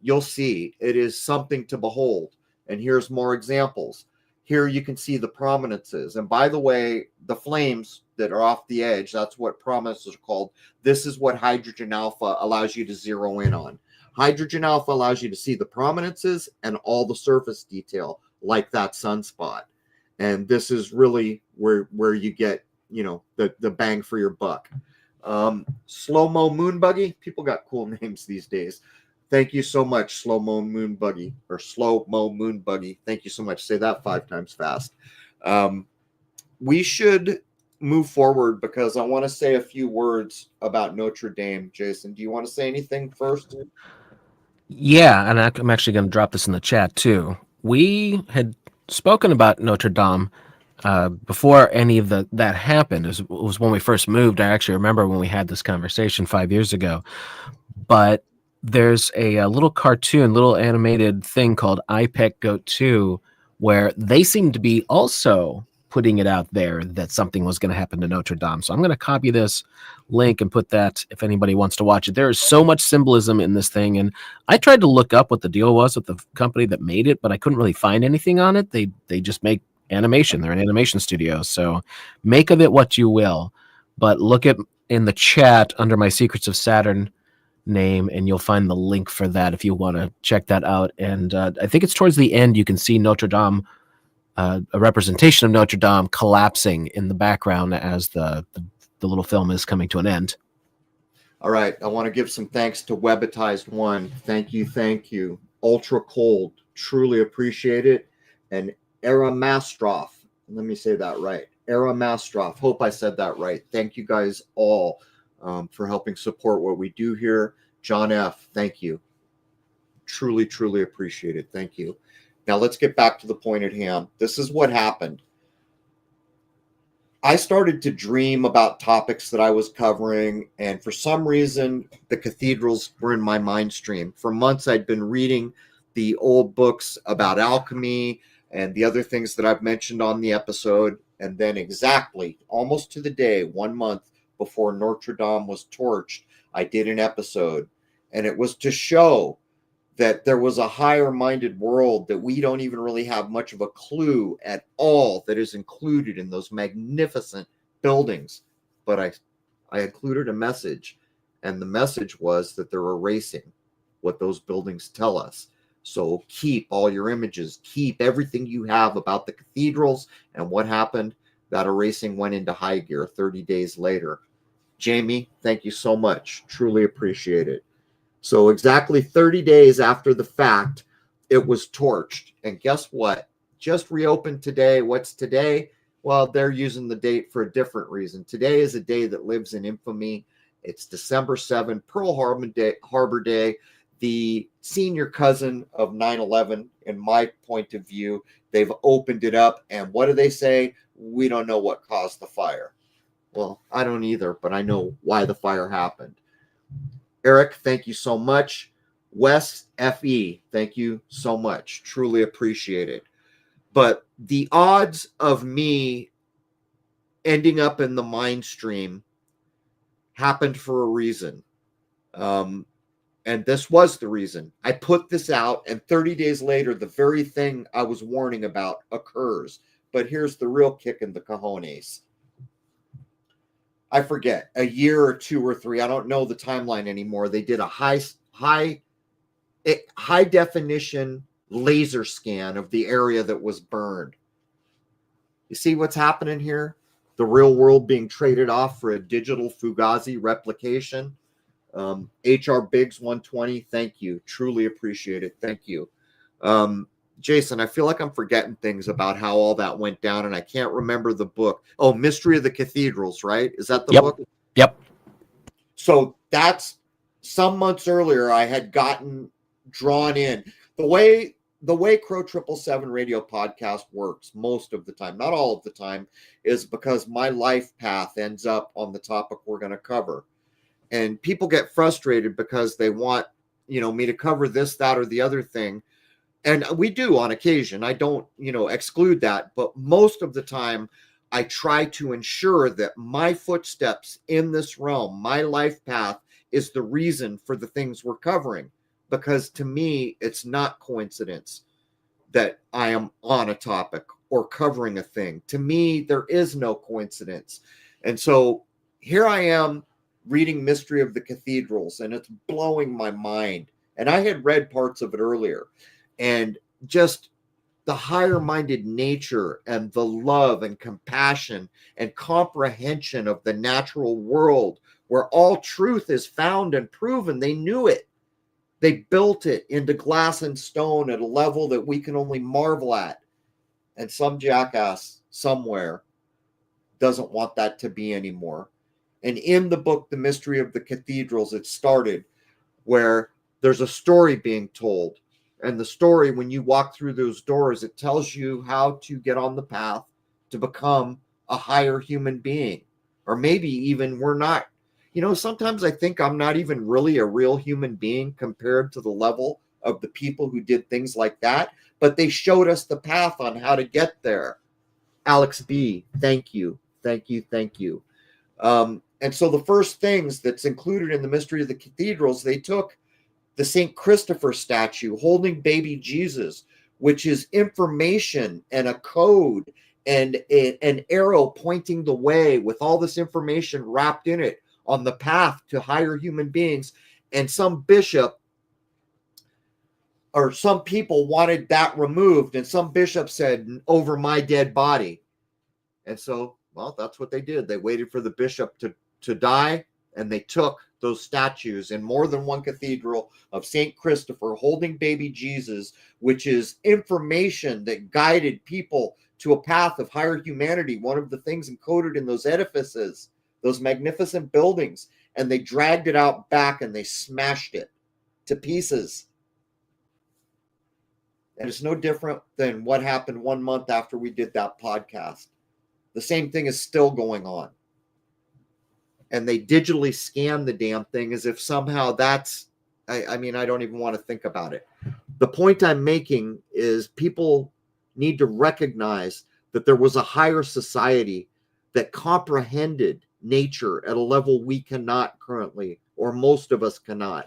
you'll see it is something to behold. And here's more examples. Here you can see the prominences. And by the way, the flames that are off the edge, that's what prominences are called. This is what hydrogen alpha allows you to zero in on. Hydrogen alpha allows you to see the prominences and all the surface detail, like that sunspot. And this is really where you get, you know, the bang for your buck. Slow-mo moon buggy. People got cool names these days. Thank you so much, Slow-mo moon buggy, or Slow-mo moon buggy. Thank you so much. Say that 5 times fast. We should move forward because I want to say a few words about Notre Dame. Jason, do you want to say anything first? Yeah, and I'm actually going to drop this in the chat too. We had spoken about Notre Dame before any of that happened. It was when we first moved. I actually remember when we had this conversation 5 years ago. But there's a little cartoon, little animated thing called iPet Goat 2, where they seem to be also putting it out there that something was going to happen to Notre Dame. So I'm going to copy this link and put that if anybody wants to watch it. There is so much symbolism in this thing. And I tried to look up what the deal was with the company that made it, but I couldn't really find anything on it. They just make animation. They're an animation studio. So make of it what you will. But look at in the chat under my Secrets of Saturn name, and you'll find the link for that if you want to check that out. And I think it's towards the end you can see Notre Dame, a representation of Notre Dame collapsing in the background as the little film is coming to an end. All right, I want to give some thanks to Webitized One. Thank you. Ultra Cold, truly appreciate it. And Era Mastroff, let me say that right. Era Mastroff, hope I said that right. Thank you guys all for helping support what we do here. John F., thank you. Truly appreciate it. Thank you. Now let's get back to the point at hand. This is what happened. I started to dream about topics that I was covering, and for some reason, the cathedrals were in my mind stream. For months, I'd been reading the old books about alchemy and the other things that I've mentioned on the episode, and then exactly, almost to the day, 1 month before Notre Dame was torched, I did an episode, and it was to show that there was a higher-minded world that we don't even really have much of a clue at all that is included in those magnificent buildings. But I included a message, and the message was that they're erasing what those buildings tell us. So keep all your images, keep everything you have about the cathedrals. And what happened? That erasing went into high gear 30 days later. Jamie, thank you so much. Truly appreciate it. So exactly 30 days after the fact, it was torched. And guess what? Just reopened today. What's today? Well, they're using the date for a different reason. Today is a day that lives in infamy. It's December 7th, Pearl Harbor Day, the senior cousin of 9/11, in my point of view. They've opened it up. And what do they say? We don't know what caused the fire. Well, I don't either, but I know why the fire happened. Eric, thank you so much. Wes F.E., thank you so much. Truly appreciate it. But the odds of me ending up in the mind stream happened for a reason. And this was the reason. I put this out, and 30 days later, the very thing I was warning about occurs. But here's the real kick in the cojones. I forget, a year or 2 or 3, I don't know the timeline anymore. They did a high definition laser scan of the area that was burned. You see what's happening here? The real world being traded off for a digital Fugazi replication. HR Biggs 120, thank you. Truly appreciate it. Thank you. Jason, I feel like I'm forgetting things about how all that went down, and I can't remember the book. Oh, Mystery of the Cathedrals, right? Is that the book? Yep. So that's some months earlier I had gotten drawn in. The way Crrow777 radio podcast works most of the time, not all of the time, is because my life path ends up on the topic we're going to cover. And people get frustrated because they want, me to cover this, that, or the other thing. And we do on occasion. I don't, exclude that. But most of the time, I try to ensure that my footsteps in this realm, my life path, is the reason for the things we're covering. Because to me, it's not coincidence that I am on a topic or covering a thing. To me, there is no coincidence. And so here I am reading Mystery of the Cathedrals, and it's blowing my mind. And I had read parts of it earlier. And just the higher-minded nature and the love and compassion and comprehension of the natural world where all truth is found and proven. They knew it. They built it into glass and stone at a level that we can only marvel at. And some jackass somewhere doesn't want that to be anymore. And in the book, The Mystery of the Cathedrals, it started where there's a story being told. And the story, when you walk through those doors, it tells you how to get on the path to become a higher human being. Or maybe even we're not. You know, sometimes I think I'm not even really a real human being compared to the level of the people who did things like that. But they showed us the path on how to get there. Alex B., thank you. Thank you. Thank you. And so the first things that's included in the Mystery of the Cathedrals, they took the St. Christopher statue holding baby Jesus, which is information and a code and an arrow pointing the way with all this information wrapped in it on the path to higher human beings. And some bishop or some people wanted that removed, and some bishop said, over my dead body. And so, well, that's what they did. They waited for the bishop to die, and they took those statues in more than one cathedral of St. Christopher holding baby Jesus, which is information that guided people to a path of higher humanity. One of the things encoded in those edifices, those magnificent buildings, and they dragged it out back and they smashed it to pieces. And it's no different than what happened 1 month after we did that podcast. The same thing is still going on. And they digitally scan the damn thing as if somehow that's, I mean, I don't even want to think about it. The point I'm making is people need to recognize that there was a higher society that comprehended nature at a level we cannot currently, or most of us cannot.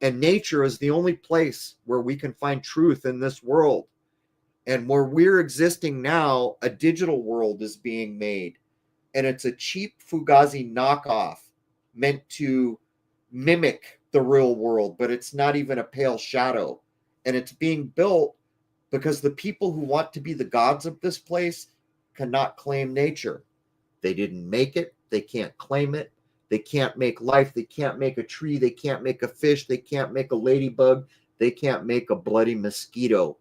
And nature is the only place where we can find truth in this world. And where we're existing now, a digital world is being made. And it's a cheap Fugazi knockoff meant to mimic the real world, but it's not even a pale shadow. And it's being built because the people who want to be the gods of this place cannot claim nature. They didn't make it. They can't claim it. They can't make life. They can't make a tree. They can't make a fish. They can't make a ladybug. They can't make a bloody mosquito.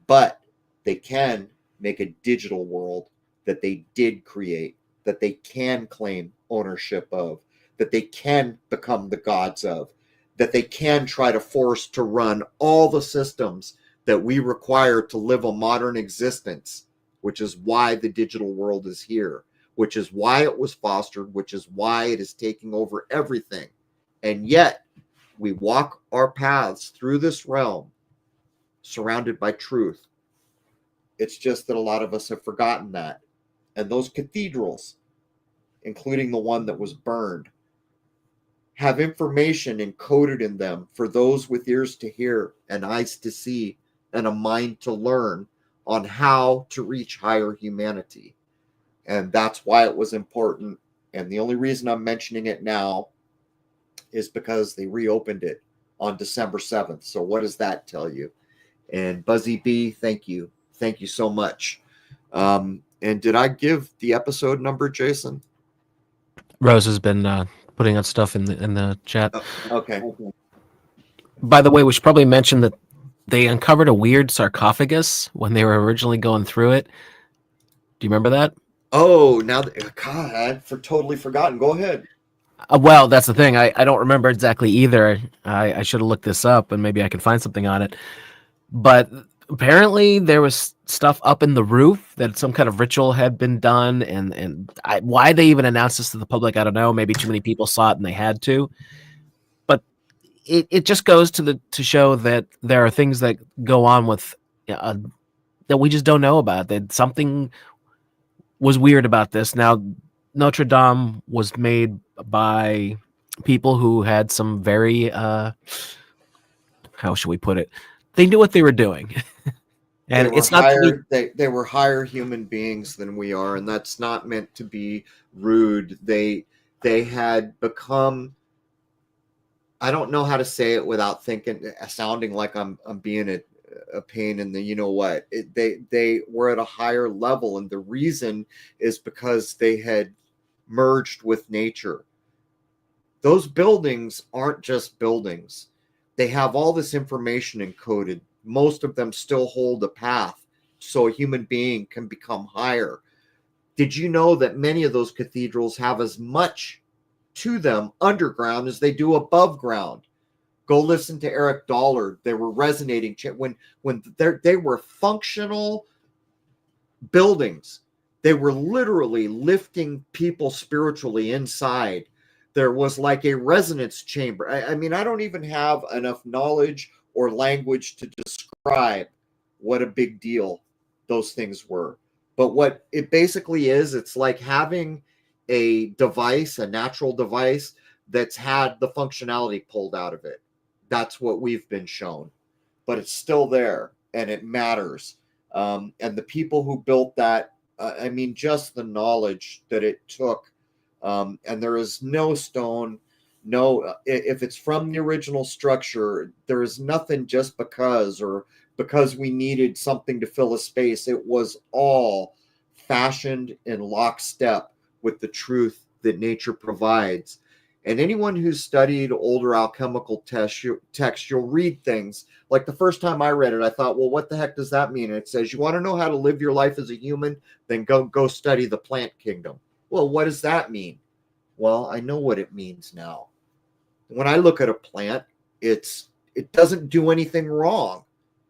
But they can make a digital world that they did create, that they can claim ownership of, that they can become the gods of, that they can try to force to run all the systems that we require to live a modern existence, which is why the digital world is here, which is why it was fostered, which is why it is taking over everything. And yet we walk our paths through this realm surrounded by truth. It's just that a lot of us have forgotten that. And those cathedrals, including the one that was burned, have information encoded in them for those with ears to hear and eyes to see and a mind to learn on how to reach higher humanity. And that's why it was important. And the only reason I'm mentioning it now is because they reopened it on December 7th. So what does that tell you? And Buzzy B, thank you. Thank you so much. And did I give the episode number, Jason? Rose has been putting out stuff in the chat. Okay. By the way, we should probably mention that they uncovered a weird sarcophagus when they were originally going through it. Do you remember that? Oh, now, God, I'd totally forgotten. Go ahead. Well, that's the thing. I don't remember exactly either. I should have looked this up, and maybe I can find something on it. But apparently there was stuff up in the roof that some kind of ritual had been done, and why they even announced this to the public, I don't know. Maybe too many people saw it and they had to. But it just goes to show that there are things that go on with that we just don't know about. That something was weird about this. Now, Notre Dame was made by people who had some very how should we put it? They knew what they were doing. And it's not they were higher human beings than we are, and that's not meant to be rude. They had become, I don't know how to say it without sounding like I'm being a pain in the you know what. They were at a higher level, and the reason is because they had merged with nature. Those buildings aren't just buildings. They have all this information encoded. Most of them still hold a path so a human being can become higher. Did you know that many of those cathedrals have as much to them underground as they do above ground? Go listen to Eric Dollard. They were resonating when they were functional buildings. They were literally lifting people spiritually inside. There was like a resonance chamber. I mean, I don't even have enough knowledge or language to describe what a big deal those things were. But what it basically is, it's like having a device, a natural device that's had the functionality pulled out of it. That's what we've been shown. But it's still there, and it matters. And the people who built that, I mean, just the knowledge that it took. And there is no stone, if it's from the original structure, there is nothing just because we needed something to fill a space. It was all fashioned in lockstep with the truth that nature provides. And anyone who's studied older alchemical texts, you'll read things. Like the first time I read it, I thought, well, what the heck does that mean? And it says, you want to know how to live your life as a human? Then go study the plant kingdom. Well, what does that mean? Well, I know what it means now. When I look at a plant, it doesn't do anything wrong.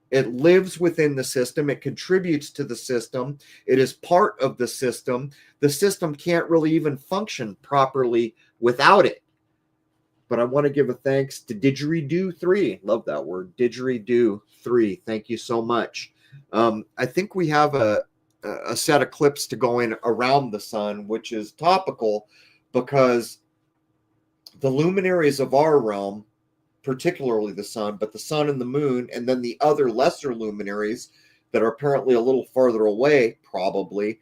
It lives within the system. It contributes to the system. It is part of the system. The system can't really even function properly without it. But I want to give a thanks to Didgeridoo 3. Love that word, Didgeridoo 3. Thank you so much. I think we have a set of clips to go in around the sun, which is topical because the luminaries of our realm, particularly the sun, but the sun and the moon, and then the other lesser luminaries that are apparently a little farther away, probably,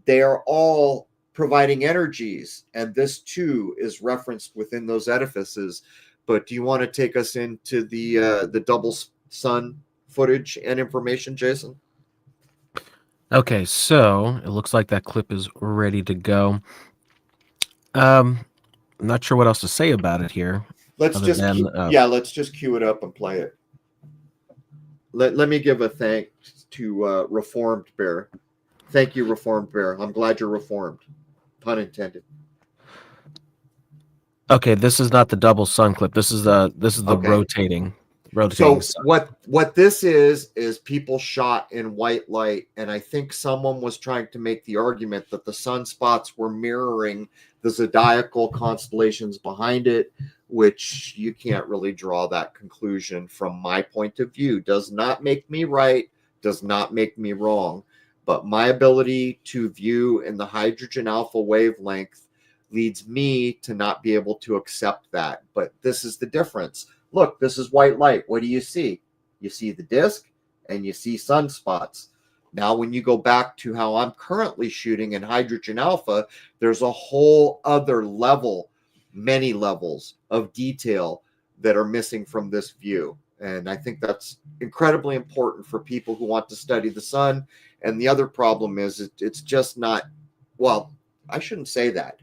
they are all providing energies, and this too is referenced within those edifices. But do you want to take us into the double sun footage and information, Jason? Okay, so it looks like that clip is ready to go. I'm not sure what else to say about it here. Let's just cue it up and play it. Let me give a thanks to Reformed Bear. Thank you, Reformed Bear. I'm glad you're reformed. Pun intended. Okay, this is not the double sun clip. This is the Okay. rotating. So sun. what this is people shot in white light, and I think someone was trying to make the argument that the sunspots were mirroring the zodiacal constellations behind it, which you can't really draw that conclusion from my point of view. Does not make me right, does not make me wrong, but my ability to view in the hydrogen alpha wavelength leads me to not be able to accept that. But this is the difference. Look, this is white light. What do you see? You see the disk and you see sunspots. Now, when you go back to how I'm currently shooting in hydrogen alpha, there's a whole other level, many levels of detail that are missing from this view. And I think that's incredibly important for people who want to study the sun. And the other problem is it's just not, well, I shouldn't say that.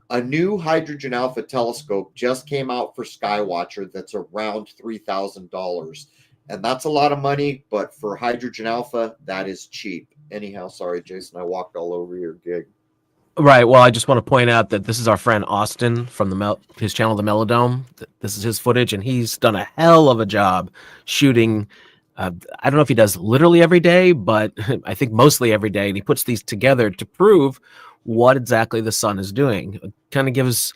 A new hydrogen alpha telescope just came out for Skywatcher that's around $3,000. And that's a lot of money, but for hydrogen alpha, that is cheap. Anyhow, sorry, Jason, I walked all over your gig. Right. Well, I just want to point out that this is our friend Austin from his channel, The Melodome. This is his footage, and he's done a hell of a job shooting. I don't know if he does literally every day, but I think mostly every day. And he puts these together to prove what exactly the sun is doing. It kind of gives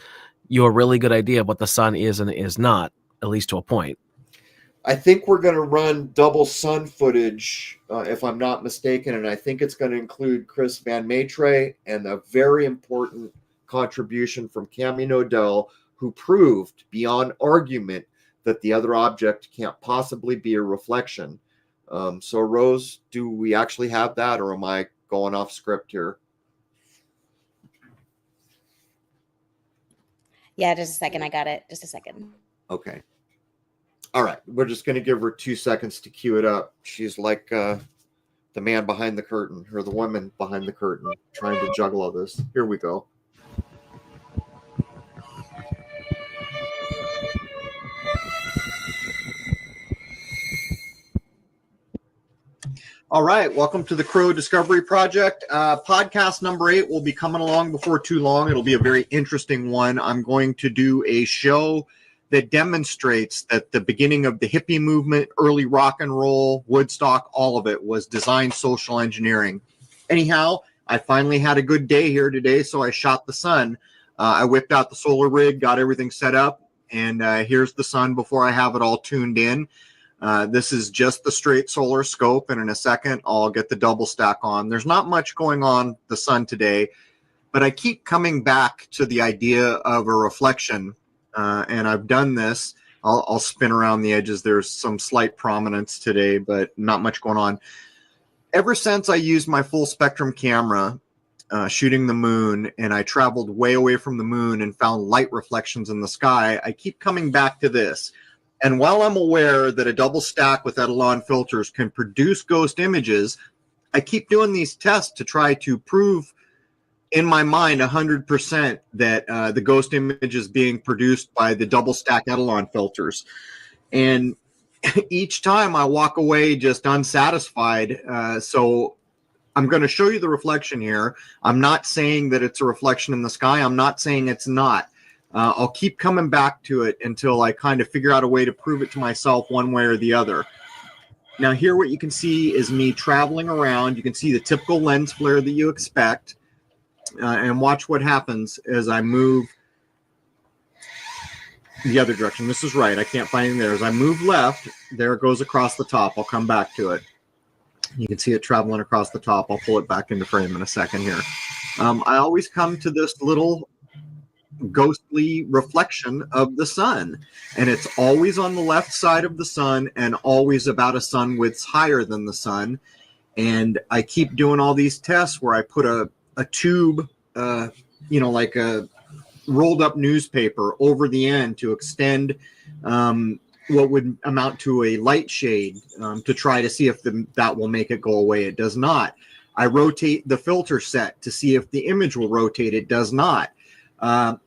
you a really good idea of what the sun is and is not, at least to a point. I think we're going to run double sun footage, if I'm not mistaken, and I think it's going to include Chris Van Maitre and a very important contribution from Cami Nodell, who proved beyond argument that the other object can't possibly be a reflection. So, Rose, do we actually have that, or am I going off script here? Yeah, just a second. I got it. Just a second. Okay. All right. We're just going to give her 2 seconds to cue it up. She's like the man behind the curtain, or the woman behind the curtain, trying to juggle all this. Here we go. All right, welcome to the Crow Discovery Project. Podcast number 8 will be coming along before too long. It'll be a very interesting one. I'm going to do a show that demonstrates that the beginning of the hippie movement, early rock and roll, Woodstock, all of it was design social engineering. Anyhow, I finally had a good day here today, so I shot the sun. I whipped out the solar rig, got everything set up, and here's the sun before I have it all tuned in. This is just the straight solar scope, and in a second I'll get the double stack on. There's not much going on the sun today, but I keep coming back to the idea of a reflection, and I've done this. I'll spin around the edges. There's some slight prominence today, but not much going on. Ever since I used my full spectrum camera shooting the moon, and I traveled way away from the moon and found light reflections in the sky, I keep coming back to this. And while I'm aware that a double stack with Etalon filters can produce ghost images, I keep doing these tests to try to prove in my mind 100% that the ghost image is being produced by the double stack Etalon filters. And each time I walk away just unsatisfied. So I'm going to show you the reflection here. I'm not saying that it's a reflection in the sky. I'm not saying it's not. I'll keep coming back to it until I kind of figure out a way to prove it to myself one way or the other. Now here what you can see is me traveling around. You can see the typical lens flare that you expect. And watch what happens as I move the other direction. This is right. I can't find anything there. As I move left, there it goes across the top. I'll come back to it. You can see it traveling across the top. I'll pull it back into frame in a second here. I always come to this little ghostly reflection of the sun, and it's always on the left side of the sun and always about a sun width higher than the sun. And I keep doing all these tests where I put a tube, like a rolled up newspaper over the end to extend what would amount to a light shade to try to see if that will make it go away. It does not. I rotate the filter set to see if the image will rotate. It does not.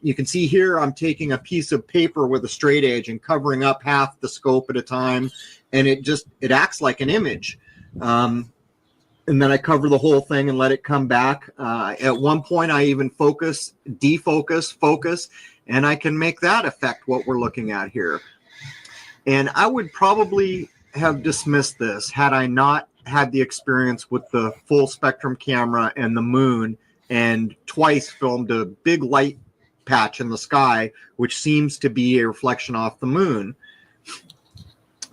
You can see here I'm taking a piece of paper with a straight edge and covering up half the scope at a time, and it acts like an image. And then I cover the whole thing and let it come back. At one point I even focus, defocus, focus, and I can make that affect what we're looking at here. And I would probably have dismissed this had I not had the experience with the full spectrum camera and the moon, and twice filmed a big light patch in the sky, which seems to be a reflection off the moon.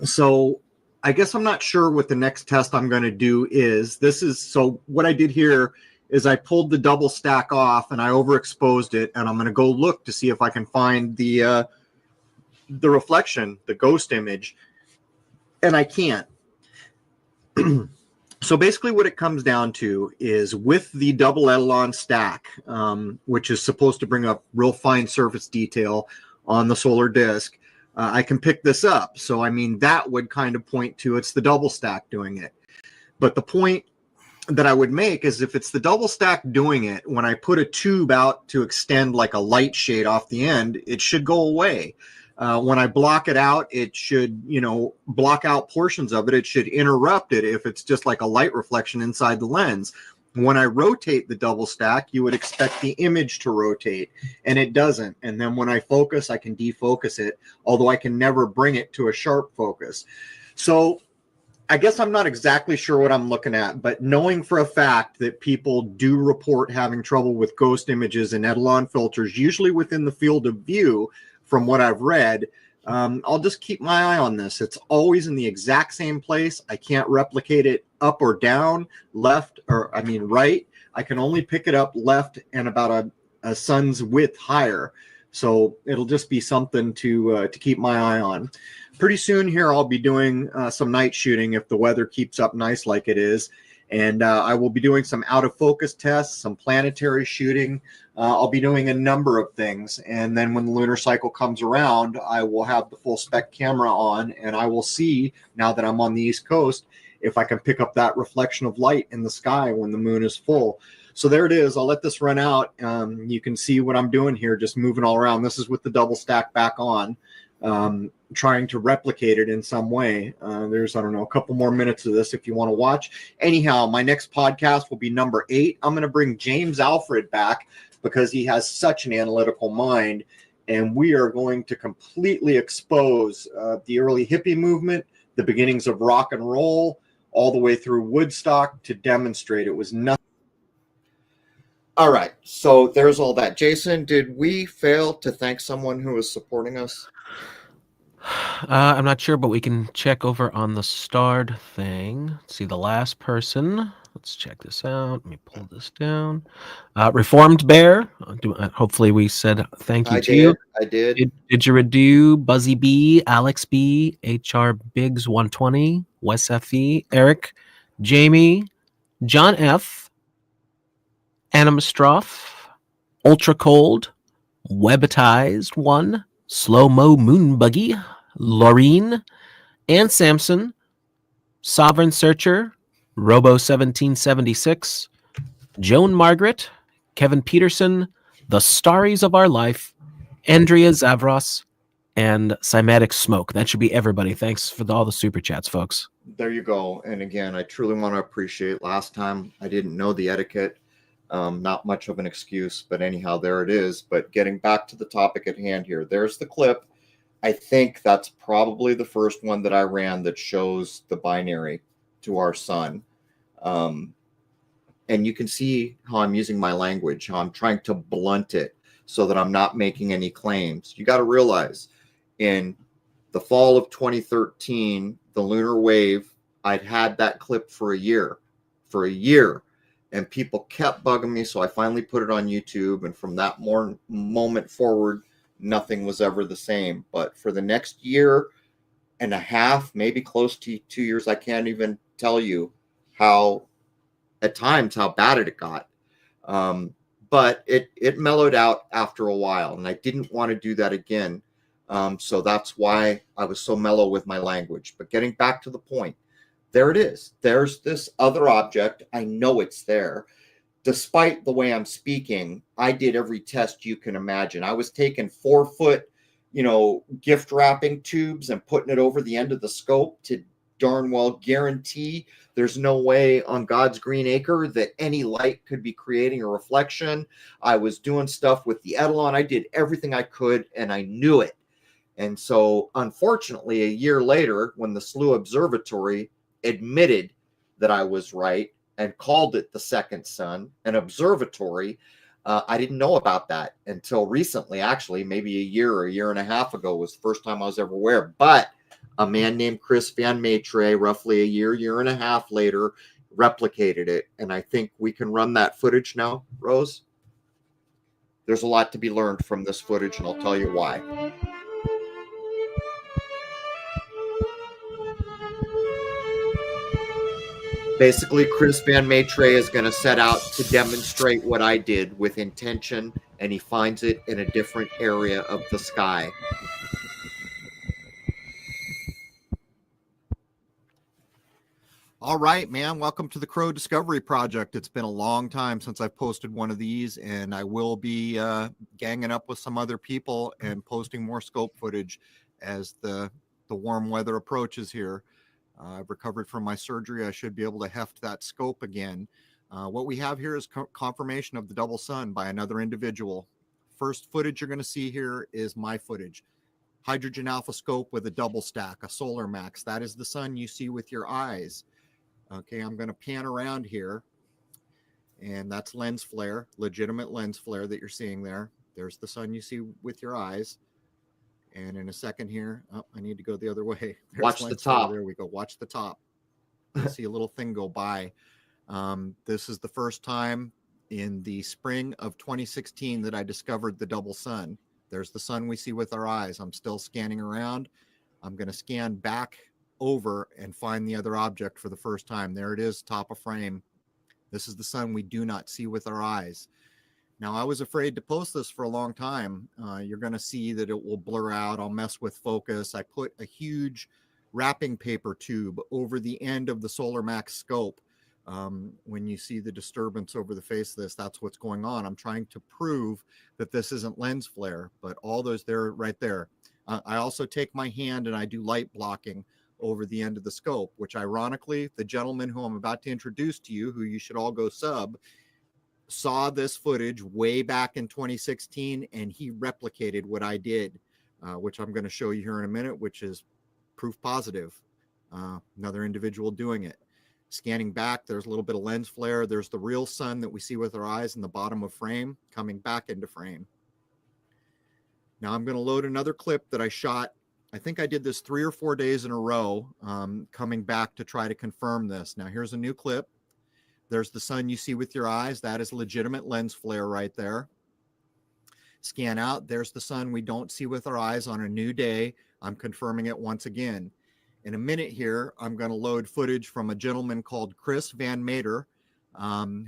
So I guess I'm not sure what the next test I'm going to do is. So what I did here is I pulled the double stack off and I overexposed it, and I'm going to go look to see if I can find the reflection, the ghost image, and I can't. So basically what it comes down to is with the double Etalon stack, which is supposed to bring up real fine surface detail on the solar disk, I can pick this up. So, I mean, that would kind of point to it's the double stack doing it. But the point that I would make is if it's the double stack doing it, when I put a tube out to extend like a light shade off the end, it should go away. When I block it out, it should, block out portions of it. It should interrupt it if it's just like a light reflection inside the lens. When I rotate the double stack, you would expect the image to rotate, and it doesn't. And then when I focus, I can defocus it, although I can never bring it to a sharp focus. So I guess I'm not exactly sure what I'm looking at, but knowing for a fact that people do report having trouble with ghost images and Etalon filters, usually within the field of view, from what I've read, I'll just keep my eye on this. It's always in the exact same place. I can't replicate it up or down, left, right. I can only pick it up left and about a sun's width higher. So it'll just be something to keep my eye on. Pretty soon here, I'll be doing some night shooting if the weather keeps up nice like it is. And I will be doing some out of focus tests, some planetary shooting. I'll be doing a number of things. And then when the lunar cycle comes around, I will have the full spec camera on, and I will see, now that I'm on the East Coast, if I can pick up that reflection of light in the sky when the moon is full. So there it is. I'll let this run out. You can see what I'm doing here, just moving all around. This is with the double stack back on. trying to replicate it in some way. There's, I don't know, a couple more minutes of this if you want to watch. Anyhow, my next podcast will be number 8. I'm going to bring James Alfred back because he has such an analytical mind, and we are going to completely expose the early hippie movement, the beginnings of rock and roll, all the way through Woodstock to demonstrate it was nothing. All right, so there's all that. Jason, did we fail to thank someone who was supporting us? I'm not sure, but we can check over on the starred thing. Let's see the last person. Let's check this out. Let me pull this down. Reformed Bear. Hopefully we said thank you to you. I did. Didgeridoo, Buzzy B, Alex B, HR Biggs 120, Wes FE, Eric, Jamie, John F, Animastroff, Ultra Cold, Webitized 1, Slow Mo Moon Buggy, Laureen, Ann Sampson, Sovereign Searcher, Robo1776, Joan Margaret, Kevin Peterson, The Starries of Our Life, Andrea Zavros, and Cymatic Smoke. That should be everybody. Thanks for all the super chats, folks. There you go. And again, I truly want to appreciate last time I didn't know the etiquette. Not much of an excuse, but anyhow, there it is. But getting back to the topic at hand here, there's the clip. I think that's probably the first one that I ran that shows the binary to our sun. And you can see how I'm using my language, how I'm trying to blunt it so that I'm not making any claims. You got to realize in the fall of 2013, the lunar wave, I'd had that clip for a year, and people kept bugging me. So I finally put it on YouTube. And from that moment forward, nothing was ever the same. But for the next year and a half, maybe close to 2 years, I can't even tell you how, at times, how bad it got. But it mellowed out after a while, and I didn't want to do that again. So that's why I was so mellow with my language. But getting back to the point, there it is. There's this other object. I know it's there. Despite the way I'm speaking, I did every test you can imagine. I was taking 4-foot, gift wrapping tubes and putting it over the end of the scope to darn well guarantee there's no way on God's green acre that any light could be creating a reflection. I was doing stuff with the Etalon. I did everything I could, and I knew it. And so, unfortunately, a year later, when the SLU Observatory admitted that I was right and called it the second sun, an observatory, I didn't know about that until recently. Actually, maybe a year and a half ago was the first time I was ever aware. But a man named Chris Van Maitre, roughly a year and a half later, replicated it. And I think we can run that footage now, Rose. There's a lot to be learned from this footage, and I'll tell you why. Basically, Chris Van Maitre is going to set out to demonstrate what I did with intention, and he finds it in a different area of the sky. All right, man. Welcome to the Crow Discovery Project. It's been a long time since I've posted one of these, and I will be ganging up with some other people and posting more scope footage as the warm weather approaches here. I've recovered from my surgery. I should be able to heft that scope again. What we have here is confirmation of the double sun by another individual. First footage you're going to see here is my footage. Hydrogen alpha scope with a double stack, a solar max. That is the sun you see with your eyes. Okay, I'm going to pan around here. And that's lens flare, legitimate lens flare that you're seeing there. There's the sun you see with your eyes. And in a second here, I need to go the other way. There's watch the top. There we go. Watch the top. You see a little thing go by. This is the first time in the spring of 2016 that I discovered the double sun. There's the sun we see with our eyes. I'm still scanning around. I'm going to scan back over and find the other object for the first time. There it is, top of frame. This is the sun we do not see with our eyes. Now, I was afraid to post this for a long time. You're going to see that it will blur out. I'll mess with focus. I put a huge wrapping paper tube over the end of the Solar Max scope. When you see the disturbance over the face of this, that's what's going on. I'm trying to prove that this isn't lens flare, but all those there, right there. I also take my hand and I do light blocking over the end of the scope, which ironically, the gentleman who I'm about to introduce to you, who you should all go sub, saw this footage way back in 2016, and he replicated what I did, which I'm going to show you here in a minute, which is proof positive. Another individual doing it. Scanning back, there's a little bit of lens flare. There's the real sun that we see with our eyes in the bottom of frame coming back into frame. Now I'm going to load another clip that I shot. I think I did this 3 or 4 days in a row, coming back to try to confirm this. Now here's a new clip. There's the sun you see with your eyes. That is legitimate lens flare right there. Scan out. There's the sun we don't see with our eyes on a new day. I'm confirming it once again. In a minute here, I'm going to load footage from a gentleman called Chris Van Meter,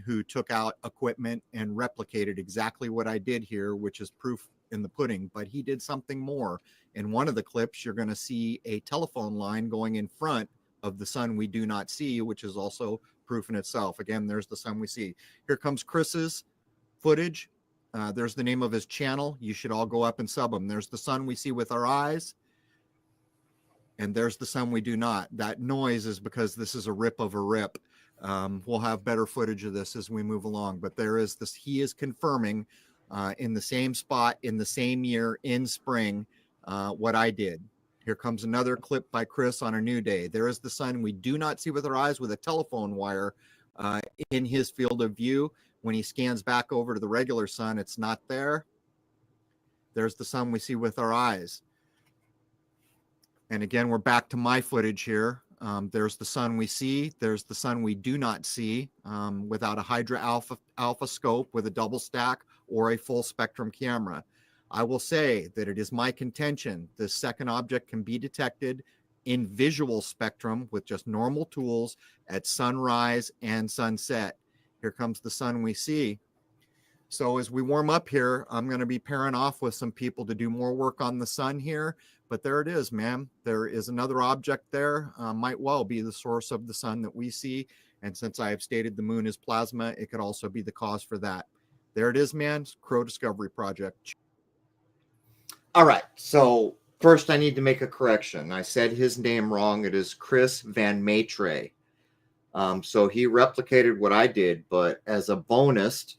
who took out equipment and replicated exactly what I did here, which is proof in the pudding. But he did something more. In one of the clips, you're going to see a telephone line going in front of the sun we do not see, which is also proof in itself. Again, there's the sun we see. Here comes Chris's footage. There's the name of his channel. You should all go up and sub him. There's the sun we see with our eyes. And there's the sun we do not. That noise is because this is a rip of a rip. We'll have better footage of this as we move along. But there is this, he is confirming in the same spot, in the same year, in spring, what I did. Here comes another clip by Chris on a new day. There is the sun we do not see with our eyes with a telephone wire in his field of view. When he scans back over to the regular sun, it's not there. There's the sun we see with our eyes. And again, we're back to my footage here. There's the sun we see. There's the sun we do not see without a Hydra alpha scope with a double stack or a full spectrum camera. I will say that it is my contention this second object can be detected in visual spectrum with just normal tools at sunrise and sunset. Here comes the sun we see. So as we warm up here, I'm going to be pairing off with some people to do more work on the sun here. But there it is, man. There is another object there. Might well be the source of the sun that we see. And since I have stated the moon is plasma, it could also be the cause for that. There it is, man. Crow Discovery Project. All right. So first I need to make a correction. I said his name wrong. It is Chris Van Meter. So he replicated what I did, but as a bonus,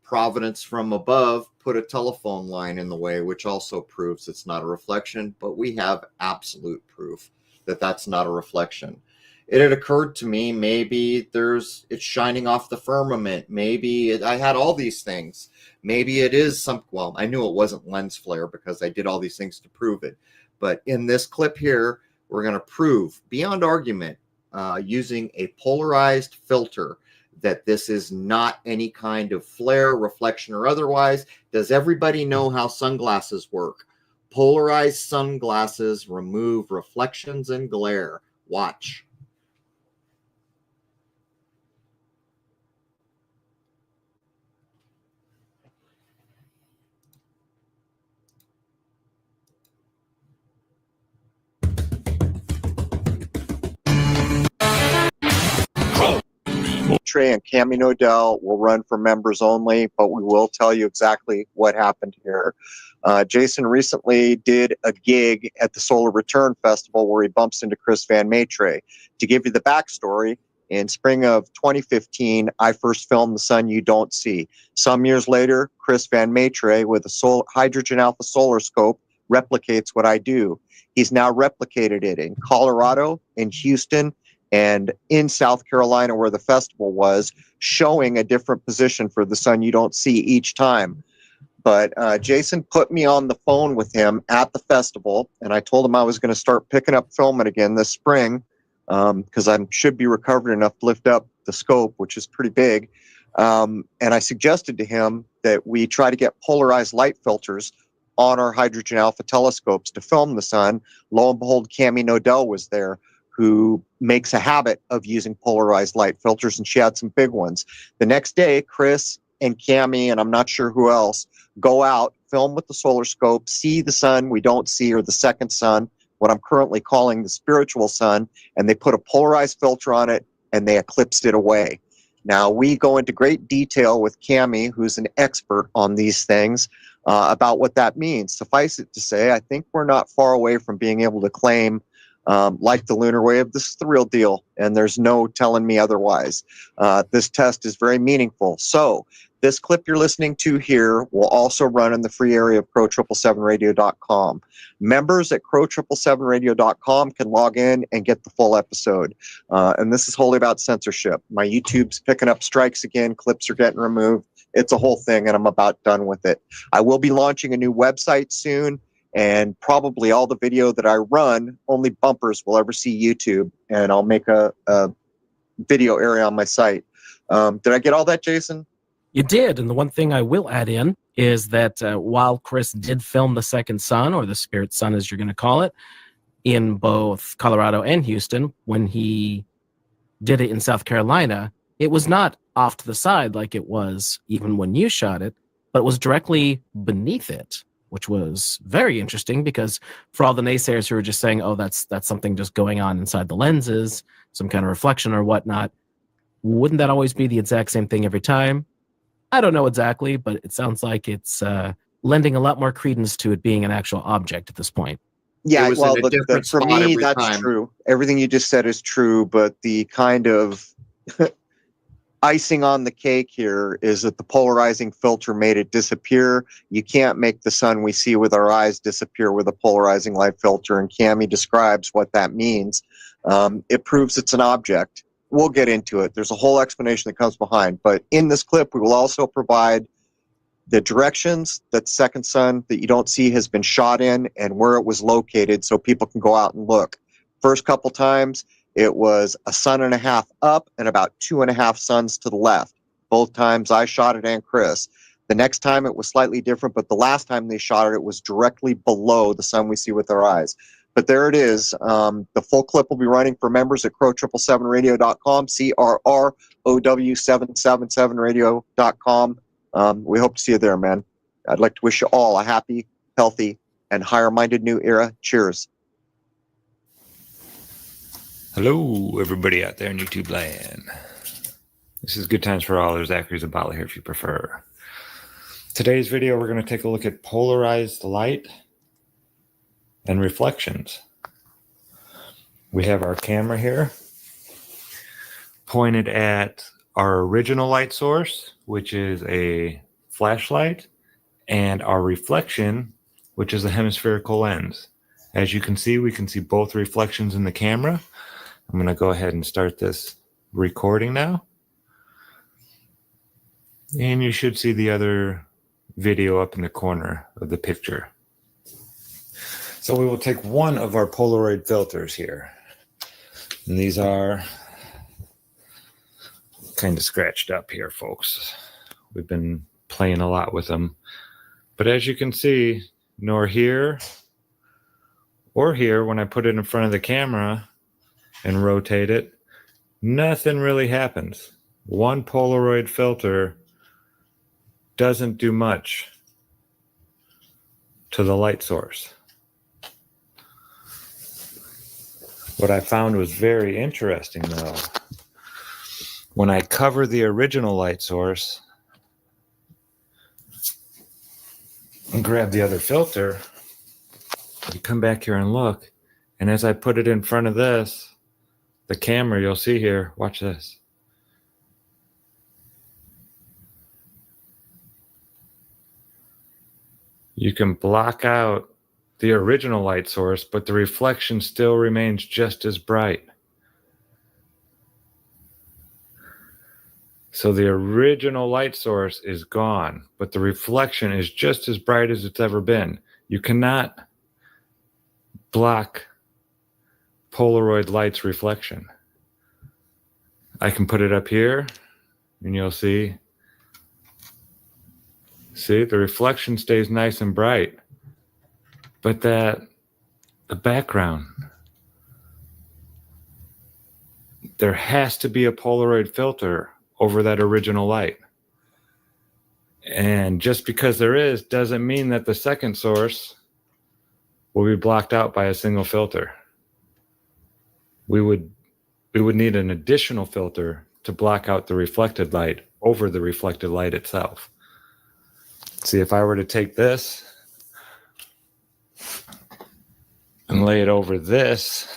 Providence from above put a telephone line in the way, which also proves it's not a reflection, but we have absolute proof that that's not a reflection. It had occurred to me, maybe it's shining off the firmament. Maybe I had all these things. Maybe it is well, I knew it wasn't lens flare because I did all these things to prove it. But in this clip here, we're going to prove beyond argument using a polarized filter that this is not any kind of flare, reflection, or otherwise. Does everybody know how sunglasses work? Polarized sunglasses remove reflections and glare. Watch. Trey and Cami Nodell will run for members only, but we will tell you exactly what happened here. Jason recently did a gig at the Solar Return Festival where he bumps into Chris Van Meter. To give you the backstory, in spring of 2015, I first filmed The Sun You Don't See. Some years later, Chris Van Meter with a hydrogen alpha solar scope replicates what I do. He's now replicated it in Colorado, in Houston, and in South Carolina where the festival was, showing a different position for the sun you don't see each time. But Jason put me on the phone with him at the festival, and I told him I was going to start picking up filming again this spring because I should be recovered enough to lift up the scope, which is pretty big. And I suggested to him that we try to get polarized light filters on our hydrogen alpha telescopes to film the sun. Lo and behold, Cami Nodell was there, who makes a habit of using polarized light filters, and she had some big ones. The next day, Chris and Cami, and I'm not sure who else, go out, film with the solar scope, see the sun we don't see, or the second sun, what I'm currently calling the spiritual sun, and they put a polarized filter on it, and they eclipsed it away. Now, we go into great detail with Cami, who's an expert on these things, about what that means. Suffice it to say, I think we're not far away from being able to claim, like the lunar wave, this is the real deal, and there's no telling me otherwise. This test is very meaningful. So this clip you're listening to here will also run in the free area of Crrow777radio.com. Members at Crrow777radio.com can log in and get the full episode. And this is wholly about censorship. My YouTube's picking up strikes again. Clips are getting removed. It's a whole thing, and I'm about done with it. I will be launching a new website soon, and probably all the video that I run, only bumpers will ever see YouTube, and I'll make a video area on my site. Did I get all that, Jason? You did, and the one thing I will add in is that while Chris did film the second sun, or the spirit sun as you're going to call it, in both Colorado and Houston, when he did it in South Carolina, it was not off to the side like it was even when you shot it, but it was directly beneath it, which was very interesting because for all the naysayers who were just saying, oh, that's something just going on inside the lenses, some kind of reflection or whatnot, wouldn't that always be the exact same thing every time? I don't know exactly, but it sounds like it's lending a lot more credence to it being an actual object at this point. Yeah, well, for me, that's true. Everything you just said is true, but the kind of icing on the cake here is that the polarizing filter made it disappear. You can't make the sun we see with our eyes disappear with a polarizing light filter, and Cami describes what that means. It proves it's an object. We'll get into it. There's a whole explanation that comes behind, but in this clip, we will also provide the directions that the second sun that you don't see has been shot in and where it was located so people can go out and look. First couple times, it was a sun and a half up and about 2.5 suns to the left. Both times I shot it and Chris. The next time it was slightly different, but the last time they shot it, it was directly below the sun we see with our eyes. But there it is. The full clip will be running for members at Crrow777radio.com, Crrow777radio.com. We hope to see you there, man. I'd like to wish you all a happy, healthy, and higher-minded new era. Cheers. Hello, everybody out there in YouTube land. This is Good Times for All. There's Zachary Zabala here if you prefer. Today's video, we're going to take a look at polarized light and reflections. We have our camera here pointed at our original light source, which is a flashlight, and our reflection, which is a hemispherical lens. As you can see, we can see both reflections in the camera. I'm going to go ahead and start this recording now. And you should see the other video up in the corner of the picture. So we will take one of our Polaroid filters here. And these are kind of scratched up here, folks. We've been playing a lot with them. But as you can see, nor here or here, when I put it in front of the camera and rotate it, nothing really happens. One Polaroid filter doesn't do much to the light source. What I found was very interesting, though, when I cover the original light source and grab the other filter, you come back here and look, and as I put it in front of this, the camera, you'll see here, watch this. You can block out the original light source, but the reflection still remains just as bright. So the original light source is gone, but the reflection is just as bright as it's ever been. You cannot block Polaroid light's reflection. I can put it up here, and you'll see the reflection stays nice and bright. But the background, there has to be a Polaroid filter over that original light. And just because there is, doesn't mean that the second source will be blocked out by a single filter. We would need an additional filter to block out the reflected light over the reflected light itself. See, if I were to take this and lay it over this,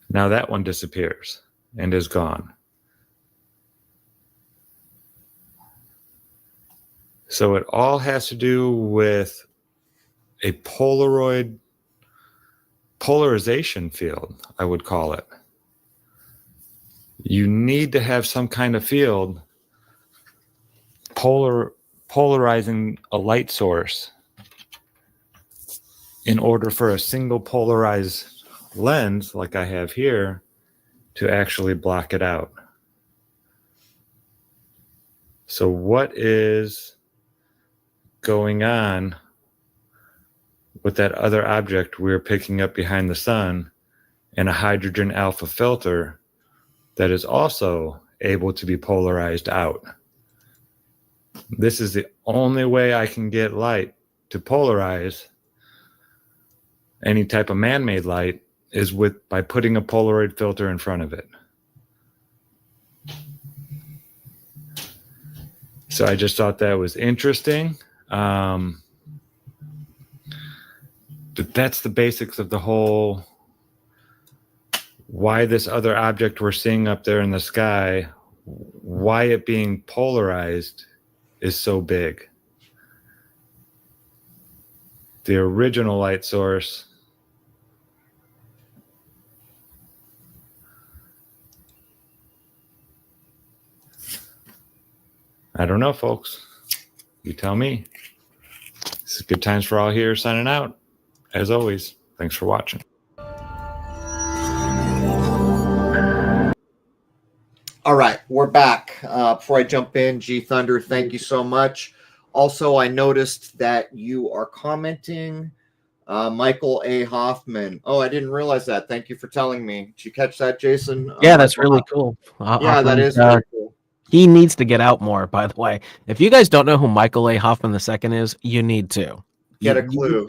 now that one disappears and is gone. So it all has to do with a polarization field, I would call it. You need to have some kind of field polarizing a light source in order for a single polarized lens, like I have here, to actually block it out. So what is going on with that other object we're picking up behind the sun and a hydrogen alpha filter that is also able to be polarized out? This is the only way I can get light to polarize any type of man-made light is by putting a Polaroid filter in front of it. So I just thought that was interesting. But that's the basics of the whole, why this other object we're seeing up there in the sky, why it being polarized is so big. The original light source I don't know, folks. You tell me. This is good times for all here signing out. As always, thanks for watching. All right, we're back. Before I jump in, G Thunder, thank you so much. Also, I noticed that you are commenting. Michael A. Hoffman. Oh, I didn't realize that. Thank you for telling me. Did you catch that, Jason? Yeah, that's really cool. Yeah, that is very cool. He needs to get out more, by the way. If you guys don't know who Michael A. Hoffman II is, you need to. Get a clue.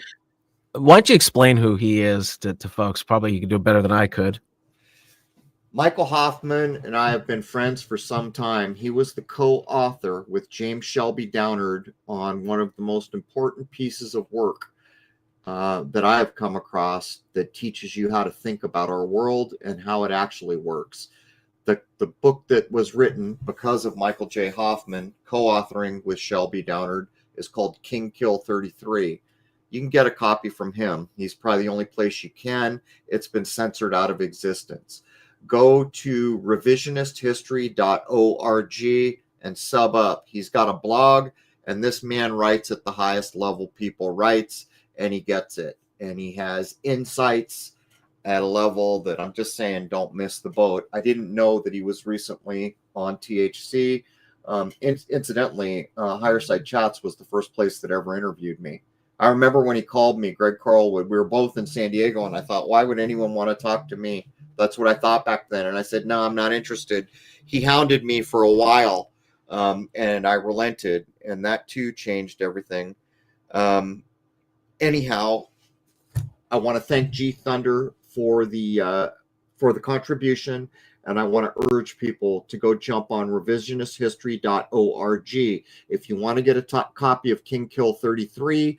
Why don't you explain who he is to folks? Probably you could do it better than I could. Michael Hoffman and I have been friends for some time. He was the co-author with James Shelby Downard on one of the most important pieces of work that I have come across that teaches you how to think about our world and how it actually works. The book that was written because of Michael J. Hoffman, co-authoring with Shelby Downard, is called King Kill 33. You can get a copy from him. He's probably the only place you can. It's been censored out of existence. Go to revisionisthistory.org and sub up. He's got a blog, and this man writes at the highest level people writes, and he gets it. And he has insights at a level that I'm just saying, don't miss the boat. I didn't know that he was recently on THC. Incidentally, Higher Side Chats was the first place that ever interviewed me. I remember when he called me, Greg Carlwood, we were both in San Diego, and I thought, why would anyone want to talk to me? That's what I thought back then. And I said, no, I'm not interested. He hounded me for a while, and I relented, and that too changed everything. Anyhow, I want to thank G Thunder for the contribution, and I want to urge people to go jump on revisionisthistory.org. If you want to get a copy of King Kill 33,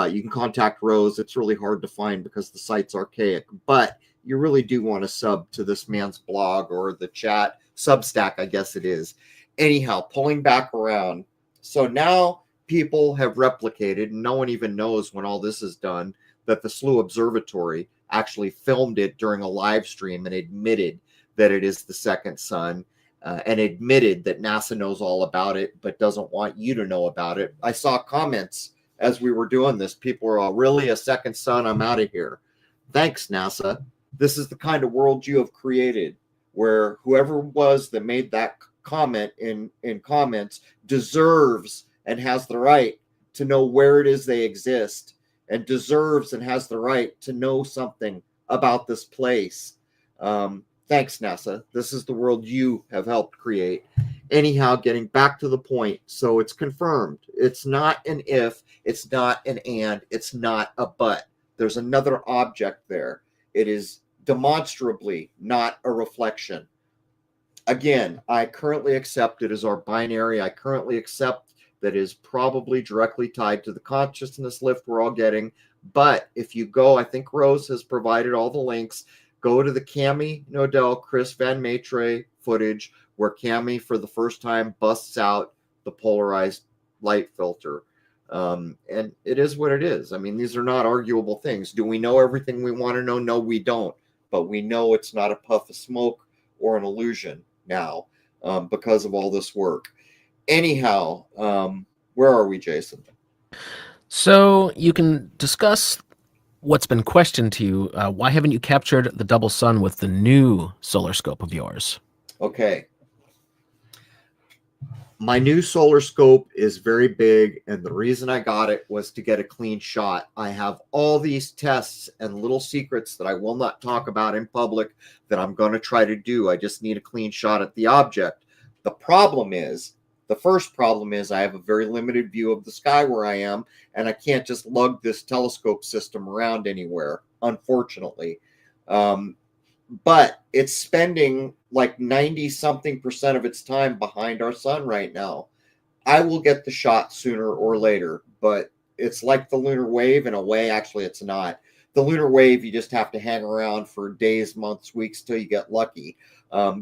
you can contact Rose. It's really hard to find because the site's archaic, but you really do want to sub to this man's blog or the chat, Substack, I guess it is. Anyhow, pulling back around. So now people have replicated, and no one even knows when all this is done, that the SLU Observatory actually filmed it during a live stream and admitted that it is the second sun, and admitted that NASA knows all about it but doesn't want you to know about it. I saw comments as we were doing this. People were all, really, a second sun? I'm out of here. Thanks, NASA. This is the kind of world you have created, where whoever was that made that comment in comments deserves and has the right to know where it is they exist, and deserves and has the right to know something about this place. Thanks, NASA. This is the world you have helped create. Anyhow, getting back to the point. So it's confirmed. It's not an if, it's not an and, it's not a but. There's another object there. It is demonstrably not a reflection. Again, I currently accept it as our binary. I currently accept that is probably directly tied to the consciousness lift we're all getting. But if you go, I think Rose has provided all the links. Go to the Cami Nodell, Chris Van Maitre footage where Cami, for the first time, busts out the polarized light filter. And it is what it is. I mean, these are not arguable things. Do we know everything we want to know? No, we don't. But we know it's not a puff of smoke or an illusion now, because of all this work. Anyhow, where are we, Jason? So you can discuss what's been questioned to you. Why haven't you captured the double sun with the new solar scope of yours? Okay. My new solar scope is very big, and the reason I got it was to get a clean shot. I have all these tests and little secrets that I will not talk about in public that I'm going to try to do. I just need a clean shot at the object. The first problem is I have a very limited view of the sky where I am, and I can't just lug this telescope system around anywhere, unfortunately. But it's spending like 90-something% of its time behind our sun right now. I will get the shot sooner or later, but it's like the lunar wave in a way. Actually, it's not. The lunar wave, you just have to hang around for days, months, weeks till you get lucky.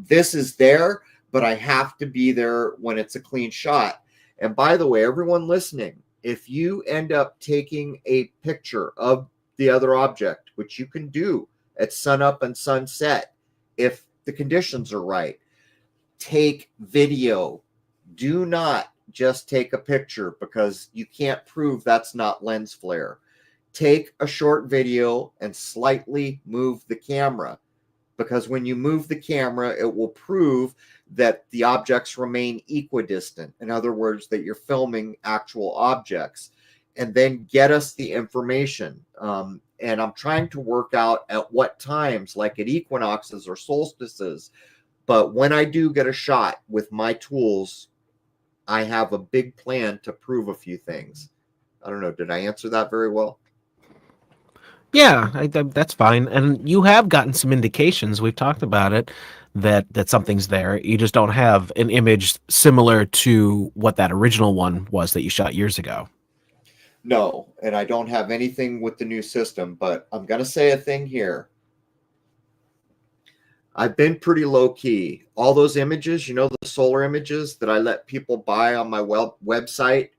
This is there, but I have to be there when it's a clean shot. And by the way, everyone listening, if you end up taking a picture of the other object, which you can do at sunup and sunset, if the conditions are right, take video. Do not just take a picture, because you can't prove that's not lens flare. Take a short video and slightly move the camera, because when you move the camera, it will prove that the objects remain equidistant. In other words, that you're filming actual objects, and then get us the information. And I'm trying to work out at what times, like at equinoxes or solstices. But when I do get a shot with my tools, I have a big plan to prove a few things. I don't know. Did I answer that very well? Yeah, that's fine. And you have gotten some indications. We've talked about it, that something's there. You just don't have an image similar to what that original one was that you shot years ago. No, and I don't have anything with the new system, but I'm going to say a thing here. I've been pretty low key. All those images, the solar images that I let people buy on my website,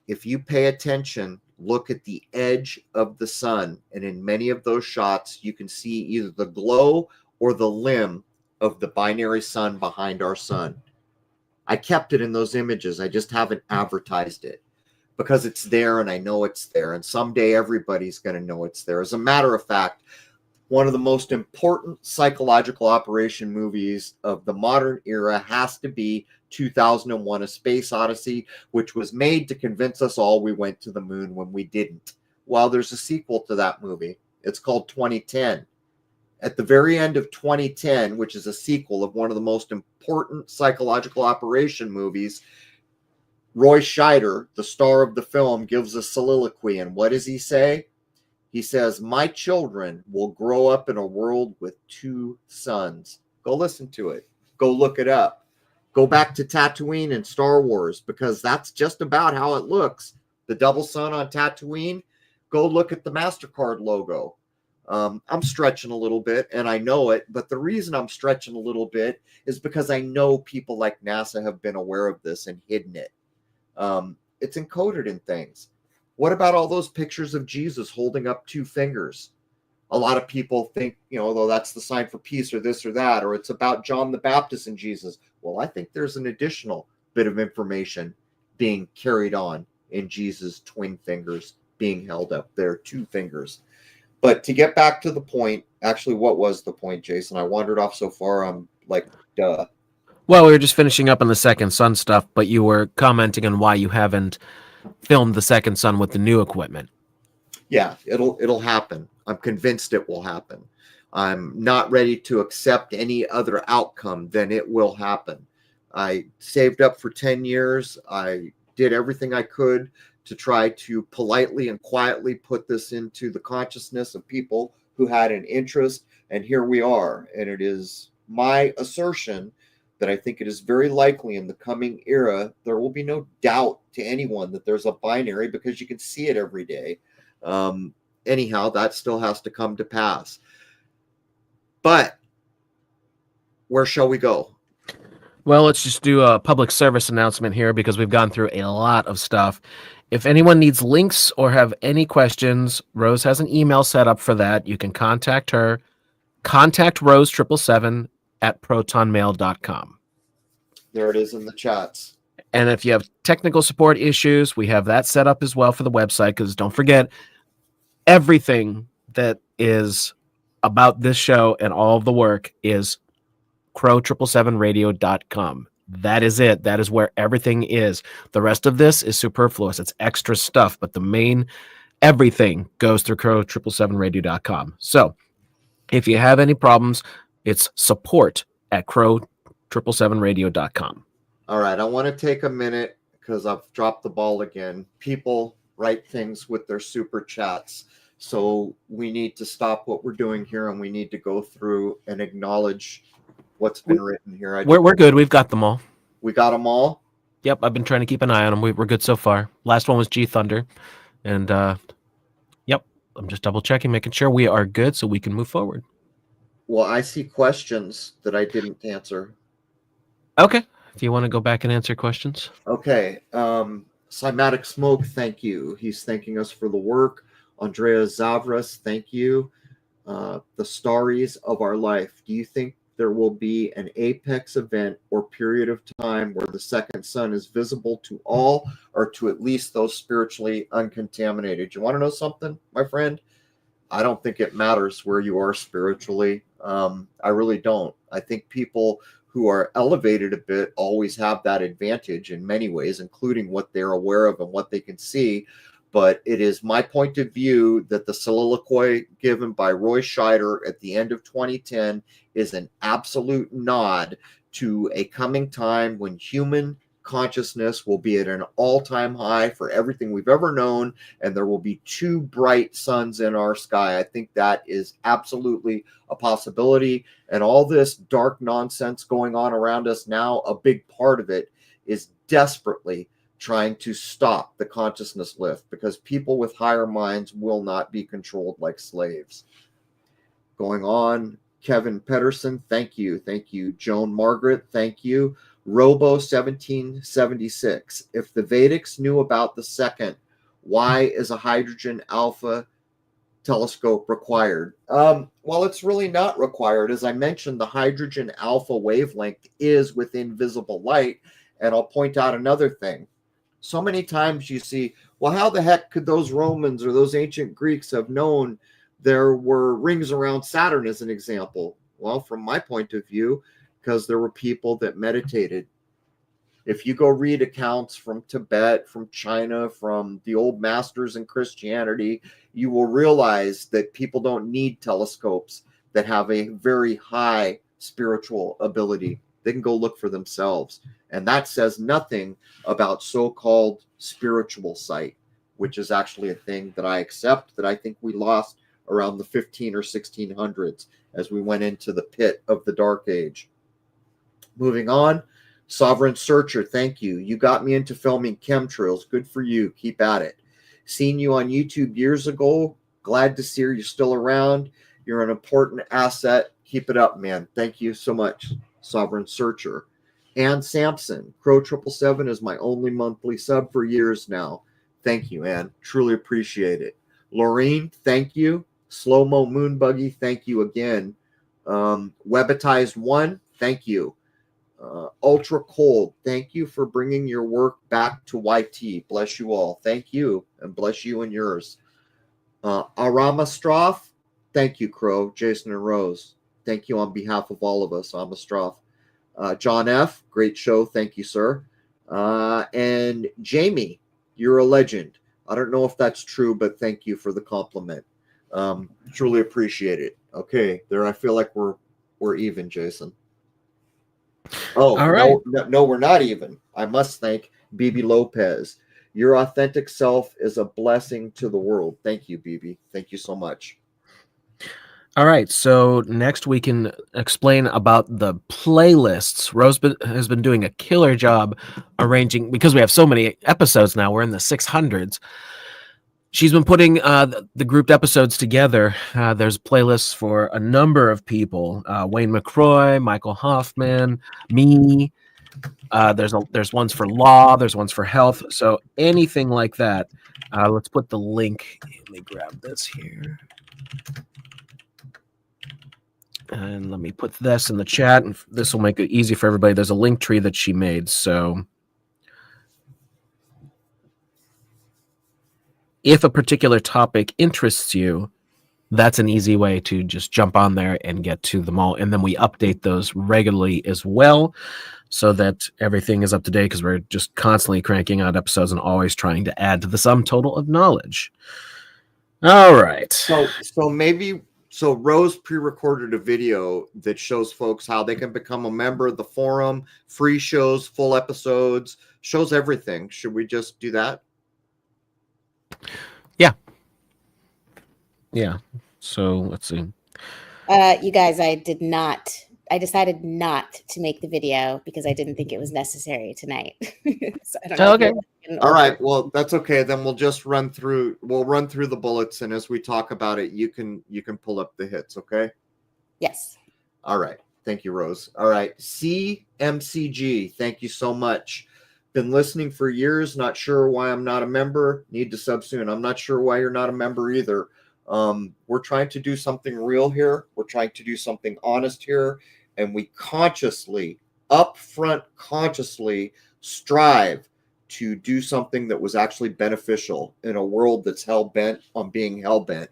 if you pay attention, look at the edge of the sun. And in many of those shots, you can see either the glow or the limb of the binary sun behind our sun. I kept it in those images. I just haven't advertised it, because it's there and I know it's there. And someday everybody's going to know it's there. As a matter of fact, one of the most important psychological operation movies of the modern era has to be 2001: A Space Odyssey, which was made to convince us all we went to the moon when we didn't. Well, there's a sequel to that movie. It's called 2010. At the very end of 2010, which is a sequel of one of the most important psychological operation movies, Roy Scheider, the star of the film, gives a soliloquy. And what does he say? He says, "My children will grow up in a world with two suns." Go listen to it. Go look it up. Go back to Tatooine in Star Wars, because that's just about how it looks. The double sun on Tatooine. Go look at the MasterCard logo. I'm stretching a little bit, and I know it, but the reason I'm stretching a little bit is because I know people like NASA have been aware of this and hidden it. It's encoded in things. What about all those pictures of Jesus holding up two fingers? A lot of people think, though, that's the sign for peace or this or that, or it's about John the Baptist and Jesus. Well, I think there's an additional bit of information being carried on in Jesus' twin fingers being held up there, two fingers. But to get back to the point, actually, what was the point, Jason? I wandered off so far, I'm like, duh. Well, we were just finishing up on the second sun stuff, but you were commenting on why you haven't filmed the second sun with the new equipment. Yeah, it'll happen. I'm convinced it will happen. I'm not ready to accept any other outcome than it will happen. I saved up for 10 years. I did everything I could to try to politely and quietly put this into the consciousness of people who had an interest. And here we are. And it is my assertion that I think it is very likely in the coming era, there will be no doubt to anyone that there's a binary because you can see it every day. Anyhow, that still has to come to pass. But where shall we go? Well, let's just do a public service announcement here because we've gone through a lot of stuff. If anyone needs links or have any questions, Rose has an email set up for that. You can contact her. Contact Rose777 at protonmail.com. There it is in the chats. And if you have technical support issues, we have that set up as well for the website, because don't forget, everything that is about this show and all of the work is Crrow777radio.com. That is it. That is where everything is. The rest of this is superfluous. It's extra stuff, but the main everything goes through Crrow777radio.com. So if you have any problems, it's support at Crrow777radio.com. All right, I want to take a minute because I've dropped the ball again. People write things with their super chats. So we need to stop what we're doing here and we need to go through and acknowledge what's been written here. We're good. We've got them all. We got them all? Yep, I've been trying to keep an eye on them. We're good so far. Last one was G Thunder. And yep, I'm just double checking, making sure we are good so we can move forward. Well, I see questions that I didn't answer. Okay. If you want to go back and answer questions. Okay. Cymatic Smoke, thank you. He's thanking us for the work. Andrea Zavras, thank you. The Starries of Our Life. Do you think there will be an apex event or period of time where the second sun is visible to all, or to at least those spiritually uncontaminated? You want to know something, my friend? I don't think it matters where you are spiritually. I really don't. I think people who are elevated a bit always have that advantage in many ways, including what they're aware of and what they can see. But it is my point of view that the soliloquy given by Roy Scheider at the end of 2010 is an absolute nod to a coming time when human consciousness will be at an all-time high for everything we've ever known, and there will be two bright suns in our sky. I think that is absolutely a possibility, and all this dark nonsense going on around us now, a big part of it is desperately trying to stop the consciousness lift, because people with higher minds will not be controlled like slaves. Going on, Kevin Pedersen, thank you. Thank you. Joan Margaret, thank you. Robo1776, if the Vedics knew about the second, why is a hydrogen alpha telescope required? Well, it's really not required. As I mentioned, the hydrogen alpha wavelength is within visible light. And I'll point out another thing. So many times you see, well, how the heck could those Romans or those ancient Greeks have known there were rings around Saturn, as an example? Well, from my point of view, because there were people that meditated. If you go read accounts from Tibet, from China, from the old masters in Christianity, you will realize that people don't need telescopes that have a very high spiritual ability. They can go look for themselves. And that says nothing about so-called spiritual sight, which is actually a thing that I accept, that I think we lost around the 15 or 1600s as we went into the pit of the Dark Age. Moving on, Sovereign Searcher, thank you. You got me into filming chemtrails. Good for you. Keep at it. Seen you on YouTube years ago. Glad to see you're still around. You're an important asset. Keep it up, man. Thank you so much, Sovereign Searcher. Ann Sampson, Crrow777 is my only monthly sub for years now. Thank you, Ann. Truly appreciate it. Laureen, thank you. Slow-Mo Moonbuggy, thank you again. Webitized One, thank you. Ultra Cold, thank you for bringing your work back to YT. Bless you all. Thank you, and bless you and yours. Arama Stroff, thank you, Crow, Jason, and Rose. Thank you on behalf of all of us, Arama Stroff. John F., great show. Thank you, sir. And Jamie, you're a legend. I don't know if that's true, but thank you for the compliment. Truly appreciate it. Okay, there I feel like we're even, Jason. Oh, all right. No, we're not even. I must thank Bibi Lopez. Your authentic self is a blessing to the world. Thank you, Bibi. Thank you so much. All right, so next we can explain about the playlists. Rose has been doing a killer job arranging, because we have so many episodes now, we're in the 600s. She's been putting the grouped episodes together. There's playlists for a number of people: Wayne McCroy, Michael Hoffman, me. There's ones for law. There's ones for health. So anything like that. Let's put the link. Let me grab this here. And let me put this in the chat, and this will make it easy for everybody. There's a link tree that she made. So if a particular topic interests you, that's an easy way to just jump on there and get to them all. And then we update those regularly as well, so that everything is up to date, because we're just constantly cranking out episodes and always trying to add to the sum total of knowledge. All right. So Rose pre-recorded a video that shows folks how they can become a member of the forum, free shows, full episodes, shows everything. Should we just do that? Yeah. So let's see. You guys, I decided not to make the video because I didn't think it was necessary tonight. So I don't know. Okay. All right. Well, that's okay. Then we'll just run through the bullets, and as we talk about it, you can pull up the hits, okay? Yes. All right. Thank you, Rose. All right. CMCG, thank you so much. Been listening for years, not sure why I'm not a member. Need to sub soon. I'm not sure why you're not a member either. We're trying to do something real here. We're trying to do something honest here. And we consciously strive to do something that was actually beneficial in a world that's hell-bent on being hell-bent.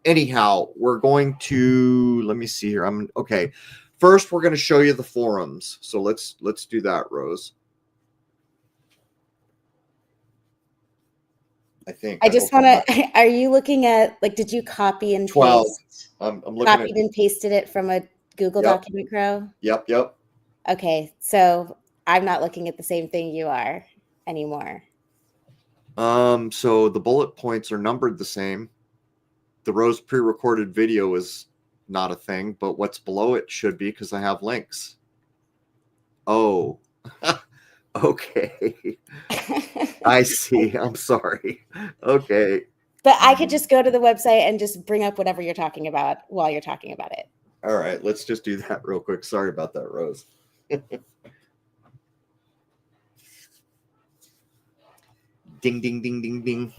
Anyhow, we're going to, let me see here. Okay. First, we're going to show you the forums. So let's do that, Rose. I think. I just want to, are you looking at, like, did you copy and 12. paste? I'm looking Copied and pasted it from a Google Yep. document, Crow? Yep. Okay, so I'm not looking at the same thing you are anymore. So the bullet points are numbered the same. The Rose pre-recorded video is not a thing, but what's below it should be, because I have links. Oh, okay. I see. I'm sorry. Okay. But I could just go to the website and just bring up whatever you're talking about while you're talking about it. All right. Let's just do that real quick. Sorry about that, Rose. Ding, ding, ding, ding, ding.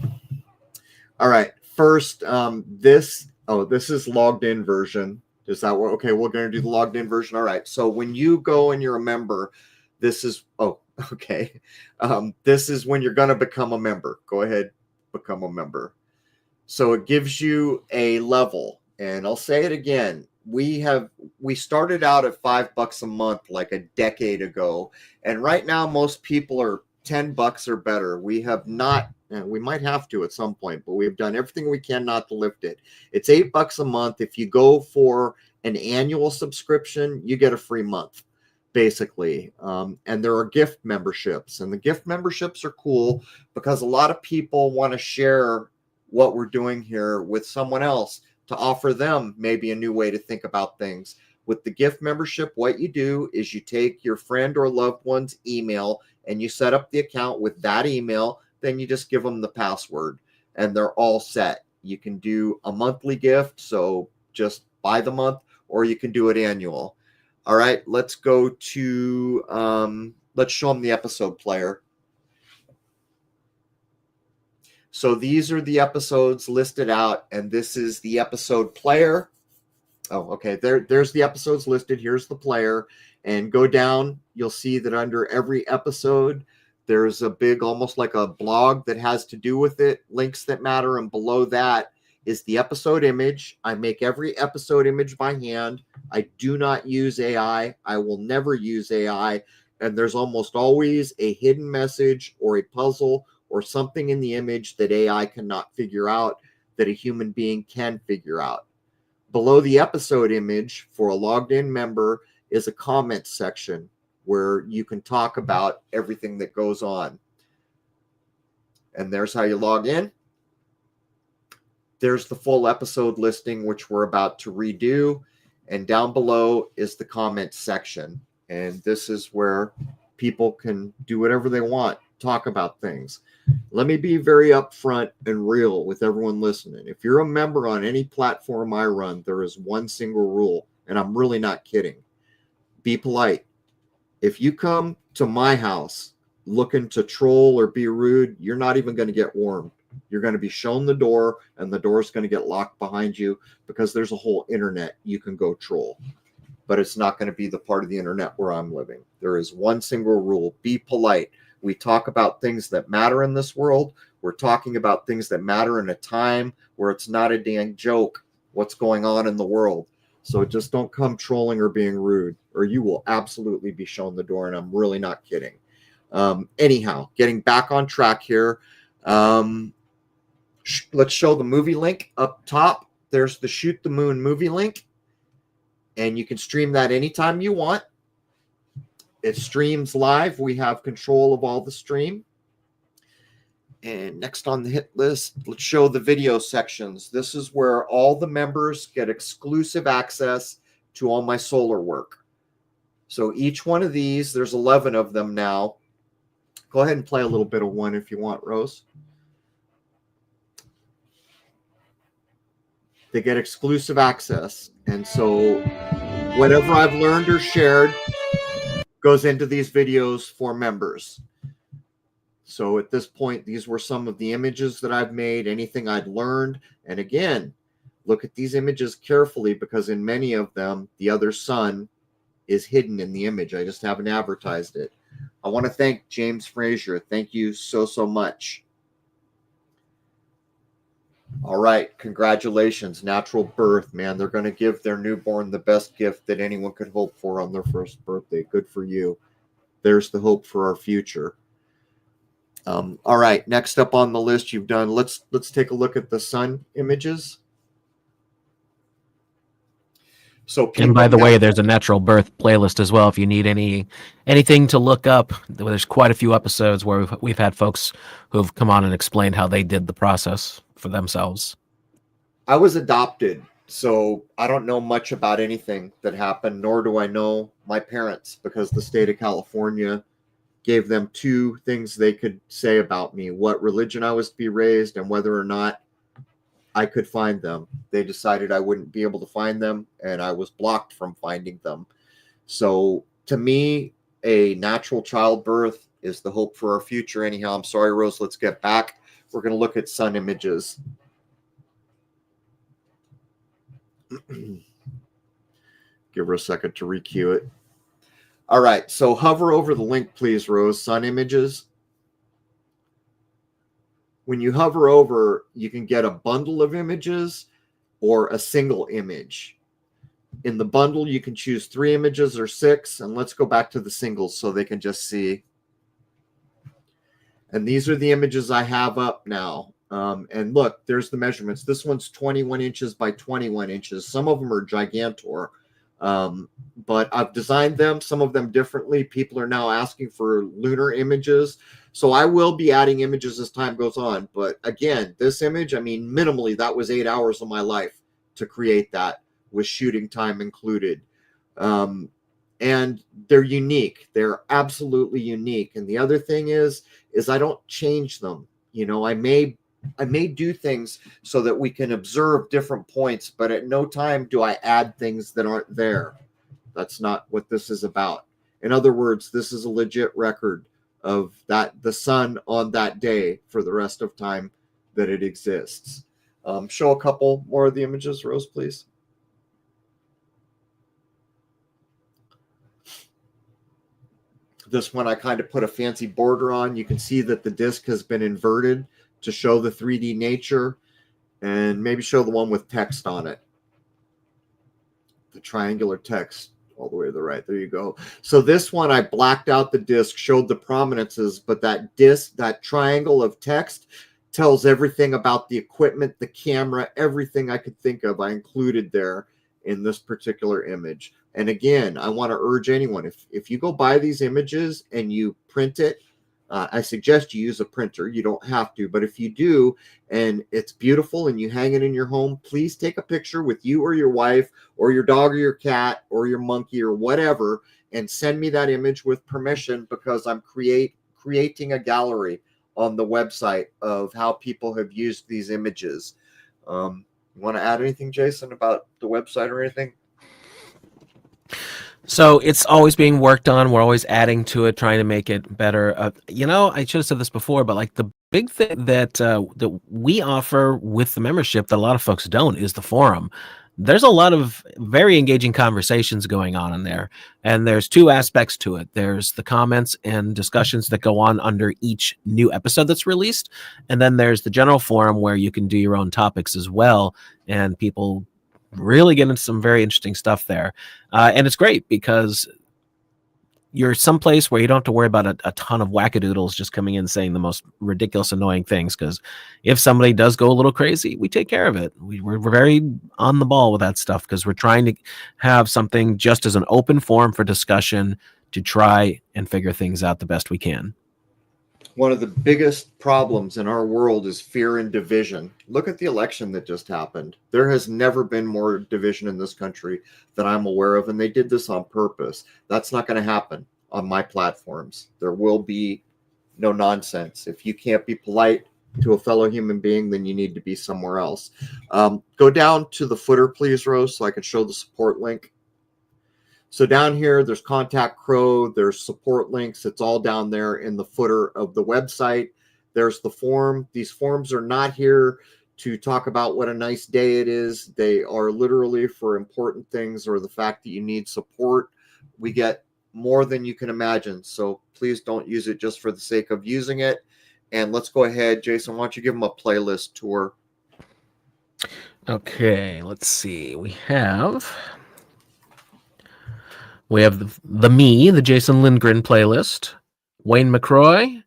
All right. First, this is logged in version. Is that what? Okay, we're going to do the logged in version. All right. So when you go and you're a member, this is, okay. This is when you're going to become a member. Go ahead, become a member. So it gives you a level, and I'll say it again. We started out at $5 a month like a decade ago, and right now most people are $10 or better. We have not, and we might have to at some point, but we've done everything we can not to lift it. It's $8 a month. If you go for an annual subscription, you get a free month, basically. And there are gift memberships, and the gift memberships are cool because a lot of people want to share what we're doing here with someone else to offer them maybe a new way to think about things. With the gift membership, what you do is you take your friend or loved one's email and you set up the account with that email. Then you just give them the password and they're all set. You can do a monthly gift, so just by the month, or you can do it annual. All right, let's go to, let's show them the episode player. So these are the episodes listed out, and this is the episode player. Oh, okay. There's the episodes listed. Here's the player. And go down, you'll see that under every episode, there's a big, almost like a blog that has to do with it, links that matter. And below that is the episode image. I make every episode image by hand. I do not use AI. I will never use AI. And there's almost always a hidden message or a puzzle or something in the image that AI cannot figure out that a human being can figure out. Below the episode image for a logged in member is a comment section where you can talk about everything that goes on. And there's how you log in. there's the full episode listing, which we're about to redo. And down below is the comments section. And this is where people can do whatever they want, talk about things. Let me be very upfront and real with everyone listening. If you're a member on any platform I run, there is one single rule, and I'm really not kidding. Be polite. If you come to my house looking to troll or be rude, you're not even going to get warmed. You're going to be shown the door, and the door is going to get locked behind you because there's a whole internet you can go troll. But it's not going to be the part of the internet where I'm living. There is one single rule. Be polite. We talk about things that matter in this world. We're talking about things that matter in a time where it's not a dang joke what's going on in the world. So just don't come trolling or being rude, or you will absolutely be shown the door, and I'm really not kidding. Anyhow, getting back on track here. Let's show the movie link up top. There's the Shoot the Moon movie link, and you can stream that anytime you want. It streams live. We have control of all the stream. And next on the hit list, let's show the video sections. This is where all the members get exclusive access to all my solar work. So each one of these, there's 11 of them now. Go ahead and play a little bit of one if you want, Rose. They get exclusive access. And so whatever I've learned or shared goes into these videos for members. So at this point, these were some of the images that I've made, anything I'd learned. And again, look at these images carefully, because in many of them, the other sun is hidden in the image. I just haven't advertised it. I want to thank James Frazier. Thank you so, so much. All right. Congratulations. Natural birth, man. They're going to give their newborn the best gift that anyone could hope for on their first birthday. Good for you. There's the hope for our future. All right. Next up on the list you've done. Let's take a look at the sun images. So, and by the way, there's a natural birth playlist as well. If you need anything to look up, there's quite a few episodes where we've had folks who've come on and explained how they did the process for themselves. I was adopted, so I don't know much about anything that happened, nor do I know my parents, because the state of California gave them two things they could say about me: what religion I was to be raised and whether or not I could find them. They decided I wouldn't be able to find them, and I was blocked from finding them. So to me, a natural childbirth is the hope for our future. Anyhow, I'm sorry, Rose, let's get back. We're going to look at sun images. Give her a second to requeue it. All right, so hover over the link, please, Rose. Sun images. When you hover over, you can get a bundle of images or a single image. In the bundle, you can choose 3 images or 6. And let's go back to the singles so they can just see. And these are the images I have up now. And look, there's the measurements. This one's 21 inches by 21 inches. Some of them are gigantor. But I've designed them, some of them differently. People are now asking for lunar images. So I will be adding images as time goes on. But again, this image, I mean, minimally, that was 8 hours of my life to create that, with shooting time included. And they're unique. They're absolutely unique. And the other thing is I don't change them. You know, I may do things so that we can observe different points, but at no time do I add things that aren't there. That's not what this is about. In other words, this is a legit record of the sun on that day for the rest of time that it exists. Show a couple more of the images, Rose, please. This one I kind of put a fancy border on. You can see that the disc has been inverted to show the 3D nature, and maybe show the one with text on it. The triangular text all the way to the right. There you go. So this one, I blacked out the disc, showed the prominences, but that disc, that triangle of text, tells everything about the equipment, the camera, everything I could think of, I included there in this particular image. And again, I want to urge anyone, if you go buy these images and you print it, I suggest you use a printer. You don't have to, but if you do and it's beautiful and you hang it in your home, please take a picture with you or your wife or your dog or your cat or your monkey or whatever and send me that image with permission, because I'm creating a gallery on the website of how people have used these images. You want to add anything, Jason, about the website or anything? So it's always being worked on. We're always adding to it, trying to make it better. I should have said this before, but like the big thing that that we offer with the membership that a lot of folks don't is the forum. There's a lot of very engaging conversations going on in there, and there's two aspects to it. There's the comments and discussions that go on under each new episode that's released, and then there's the general forum where you can do your own topics as well, and people really get into some very interesting stuff there. And it's great because you're someplace where you don't have to worry about a ton of wackadoodles just coming in saying the most ridiculous, annoying things. Because if somebody does go a little crazy, we take care of it. We're very on the ball with that stuff because we're trying to have something just as an open forum for discussion to try and figure things out the best we can. One of the biggest problems in our world is fear and division. Look at the election that just happened. There has never been more division in this country that I'm aware of, and they did this on purpose. That's not going to happen on my platforms. There will be no nonsense. If you can't be polite to a fellow human being, then you need to be somewhere else. Go down to the footer, please, Rose, so I can show the support link. So down here, there's Contact Crow, there's support links. It's all down there in the footer of the website. There's the form. These forms are not here to talk about what a nice day it is. They are literally for important things or the fact that you need support. We get more than you can imagine. So please don't use it just for the sake of using it. And let's go ahead. Jason, why don't you give them a playlist tour? Okay, let's see. We have the Jason Lindgren playlist, Wayne McCroy,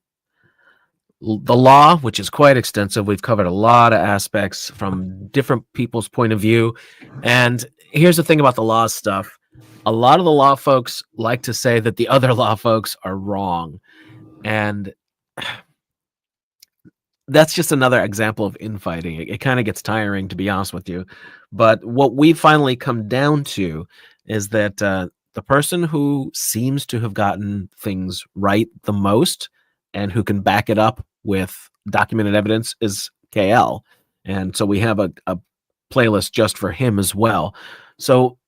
the law, which is quite extensive. We've covered a lot of aspects from different people's point of view. And here's the thing about the law stuff. A lot of the law folks like to say that the other law folks are wrong. And that's just another example of infighting. It kind of gets tiring, to be honest with you. But what we finally come down to is that the person who seems to have gotten things right the most and who can back it up with documented evidence is KL. And so we have a playlist just for him as well. So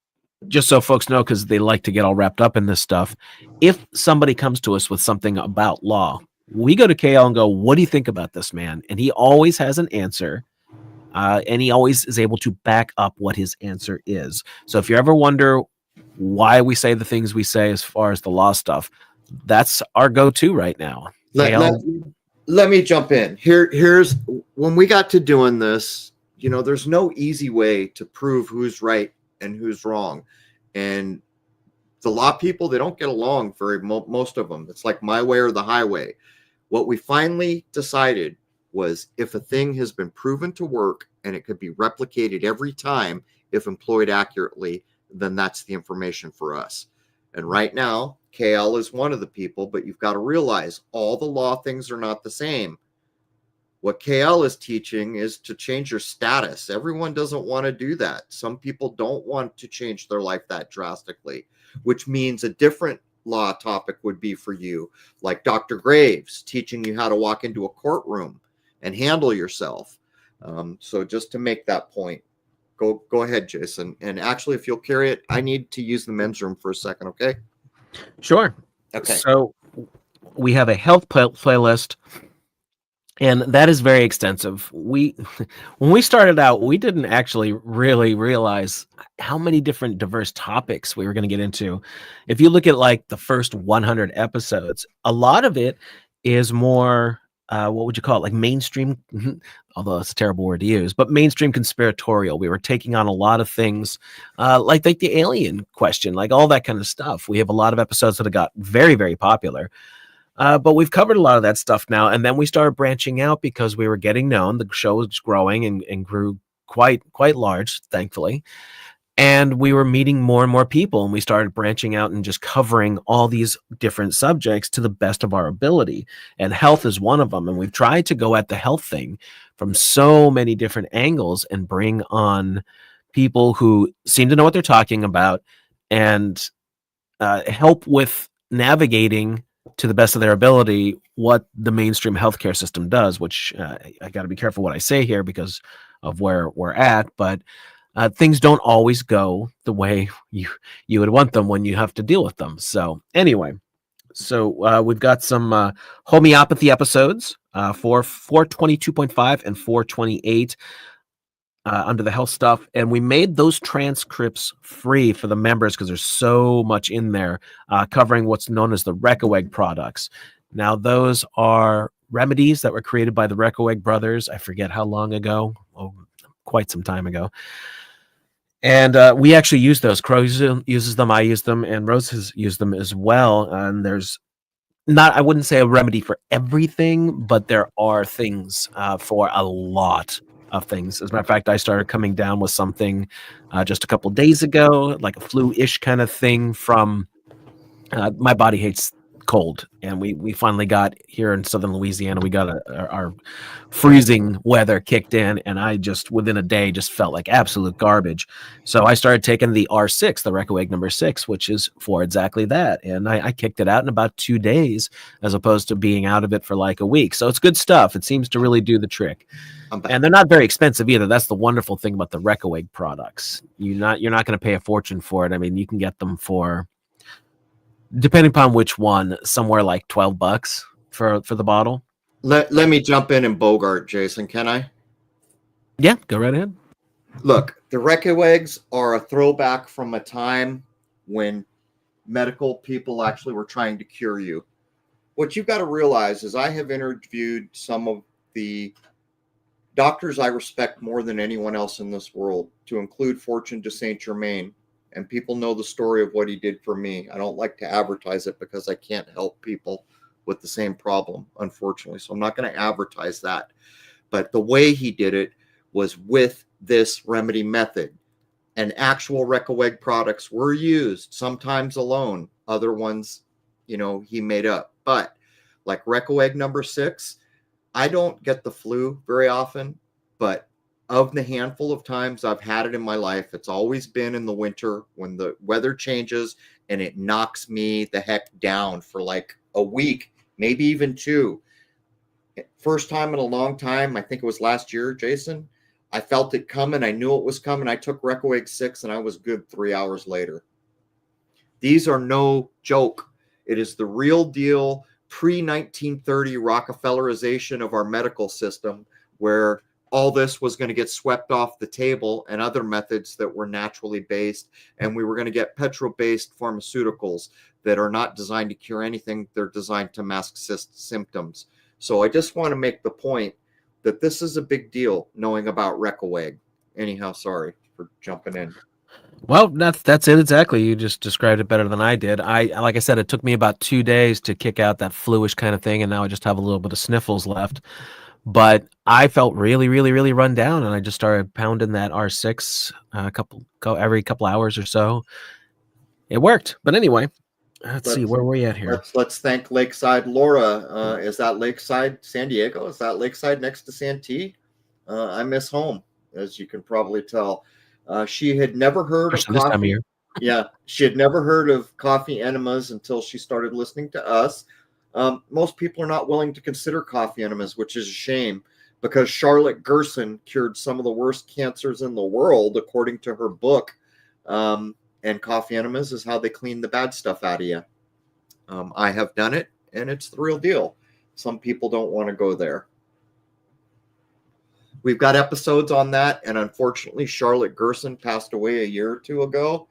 just so folks know, because they like to get all wrapped up in this stuff, if somebody comes to us with something about law, we go to KL and go, what do you think about this, man? And he always has an answer. And he always is able to back up what his answer is. So if you ever wonder why we say the things we say as far as the law stuff, that's our go-to right now. Let me jump in. Here's when we got to doing this, there's no easy way to prove who's right and who's wrong. And the law people, they don't get along most of them. It's like my way or the highway. What we finally decided was if a thing has been proven to work and it could be replicated every time if employed accurately, then that's the information for us. And right now, KL is one of the people, but you've got to realize all the law things are not the same. What KL is teaching is to change your status. Everyone doesn't want to do that. Some people don't want to change their life that drastically, which means a different law topic would be for you, like Dr. Graves teaching you how to walk into a courtroom and handle yourself. So just to make that point. Go ahead, Jason. And actually, if you'll carry it, I need to use the men's room for a second, okay? Sure. Okay. So we have a health playlist, and that is very extensive. When we started out, we didn't actually really realize how many different diverse topics we were going to get into. If you look at like the first 100 episodes, a lot of it is more what would you call it? Like mainstream, although it's a terrible word to use, but mainstream conspiratorial. We were taking on a lot of things like the alien question, like all that kind of stuff. We have a lot of episodes that have got very, very popular. But we've covered a lot of that stuff now. And then we started branching out because we were getting known. The show was growing and grew quite large, thankfully. And we were meeting more and more people, and we started branching out and just covering all these different subjects to the best of our ability. And health is one of them. And we've tried to go at the health thing from so many different angles and bring on people who seem to know what they're talking about and help with navigating to the best of their ability what the mainstream healthcare system does, which I got to be careful what I say here because of where we're at. But things don't always go the way you would want them when you have to deal with them. So anyway, we've got some homeopathy episodes for 422.5 and 428 under the health stuff, and we made those transcripts free for the members because there's so much in there covering what's known as the Reckoegg products. Now, those are remedies that were created by the Reckoegg brothers. I forget how long ago. Quite some time ago. And we actually use those. Crow uses them, I use them, and Rose has used them as well. And there's I wouldn't say a remedy for everything, but there are things for a lot of things. As a matter of fact, I started coming down with something just a couple days ago, like a flu-ish kind of thing from my body hates cold, and we finally got here in southern Louisiana, we got our freezing weather kicked in, and I just within a day just felt like absolute garbage. So I started taking the R6, the Reckoegg number 6, which is for exactly that, and I kicked it out in about 2 days as opposed to being out of it for like a week. So it's good stuff. It seems to really do the trick. And they're not very expensive either. That's the wonderful thing about the Reckoegg products. You're not going to pay a fortune for it. I mean, you can get them for, depending upon which one, somewhere like $12 for the bottle. Let me jump in and Bogart, Jason. Can I? Yeah, go right ahead. Look, the Reckoeggs are a throwback from a time when medical people actually were trying to cure you. What you've got to realize is I have interviewed some of the doctors I respect more than anyone else in this world, to include Fortune de Saint Germain. And people know the story of what he did for me. I don't like to advertise it because I can't help people with the same problem, unfortunately. So I'm not going to advertise that. But the way he did it was with this remedy method. And actual Reckoegg products were used, sometimes alone. Other ones, he made up. But like Reckoegg number 6, I don't get the flu very often, but of the handful of times I've had it in my life, it's always been in the winter when the weather changes and it knocks me the heck down for like a week, maybe even 2. First time in a long time, I think it was last year, Jason, I felt it coming. I knew it was coming. I took Reckoegg 6 and I was good 3 hours later. These are no joke. It is the real deal. Pre-1930 Rockefellerization of our medical system, where all this was going to get swept off the table and other methods that were naturally based, and we were going to get petro-based pharmaceuticals that are not designed to cure anything. They're designed to mask symptoms. So I just want to make the point that this is a big deal, knowing about Reckoegg. Anyhow, sorry for jumping in. Well, that's it exactly. You just described it better than I did. Like I said, it took me about 2 days to kick out that fluish kind of thing, and now I just have a little bit of sniffles left. But I felt really, really, really run down, and I just started pounding that R6 every couple hours or so. It worked. But anyway, let's see, where were we at here? Let's thank Lakeside. Laura, is that Lakeside San Diego? Is that Lakeside next to Santee? I miss home, as you can probably tell. She had never heard of coffee. Yeah, she had never heard of coffee enemas until she started listening to us. Most people are not willing to consider coffee enemas, which is a shame, because Charlotte Gerson cured some of the worst cancers in the world, according to her book. And coffee enemas is how they clean the bad stuff out of you. I have done it, and it's the real deal. Some people don't want to go there. We've got episodes on that, and unfortunately, Charlotte Gerson passed away a year or 2 ago.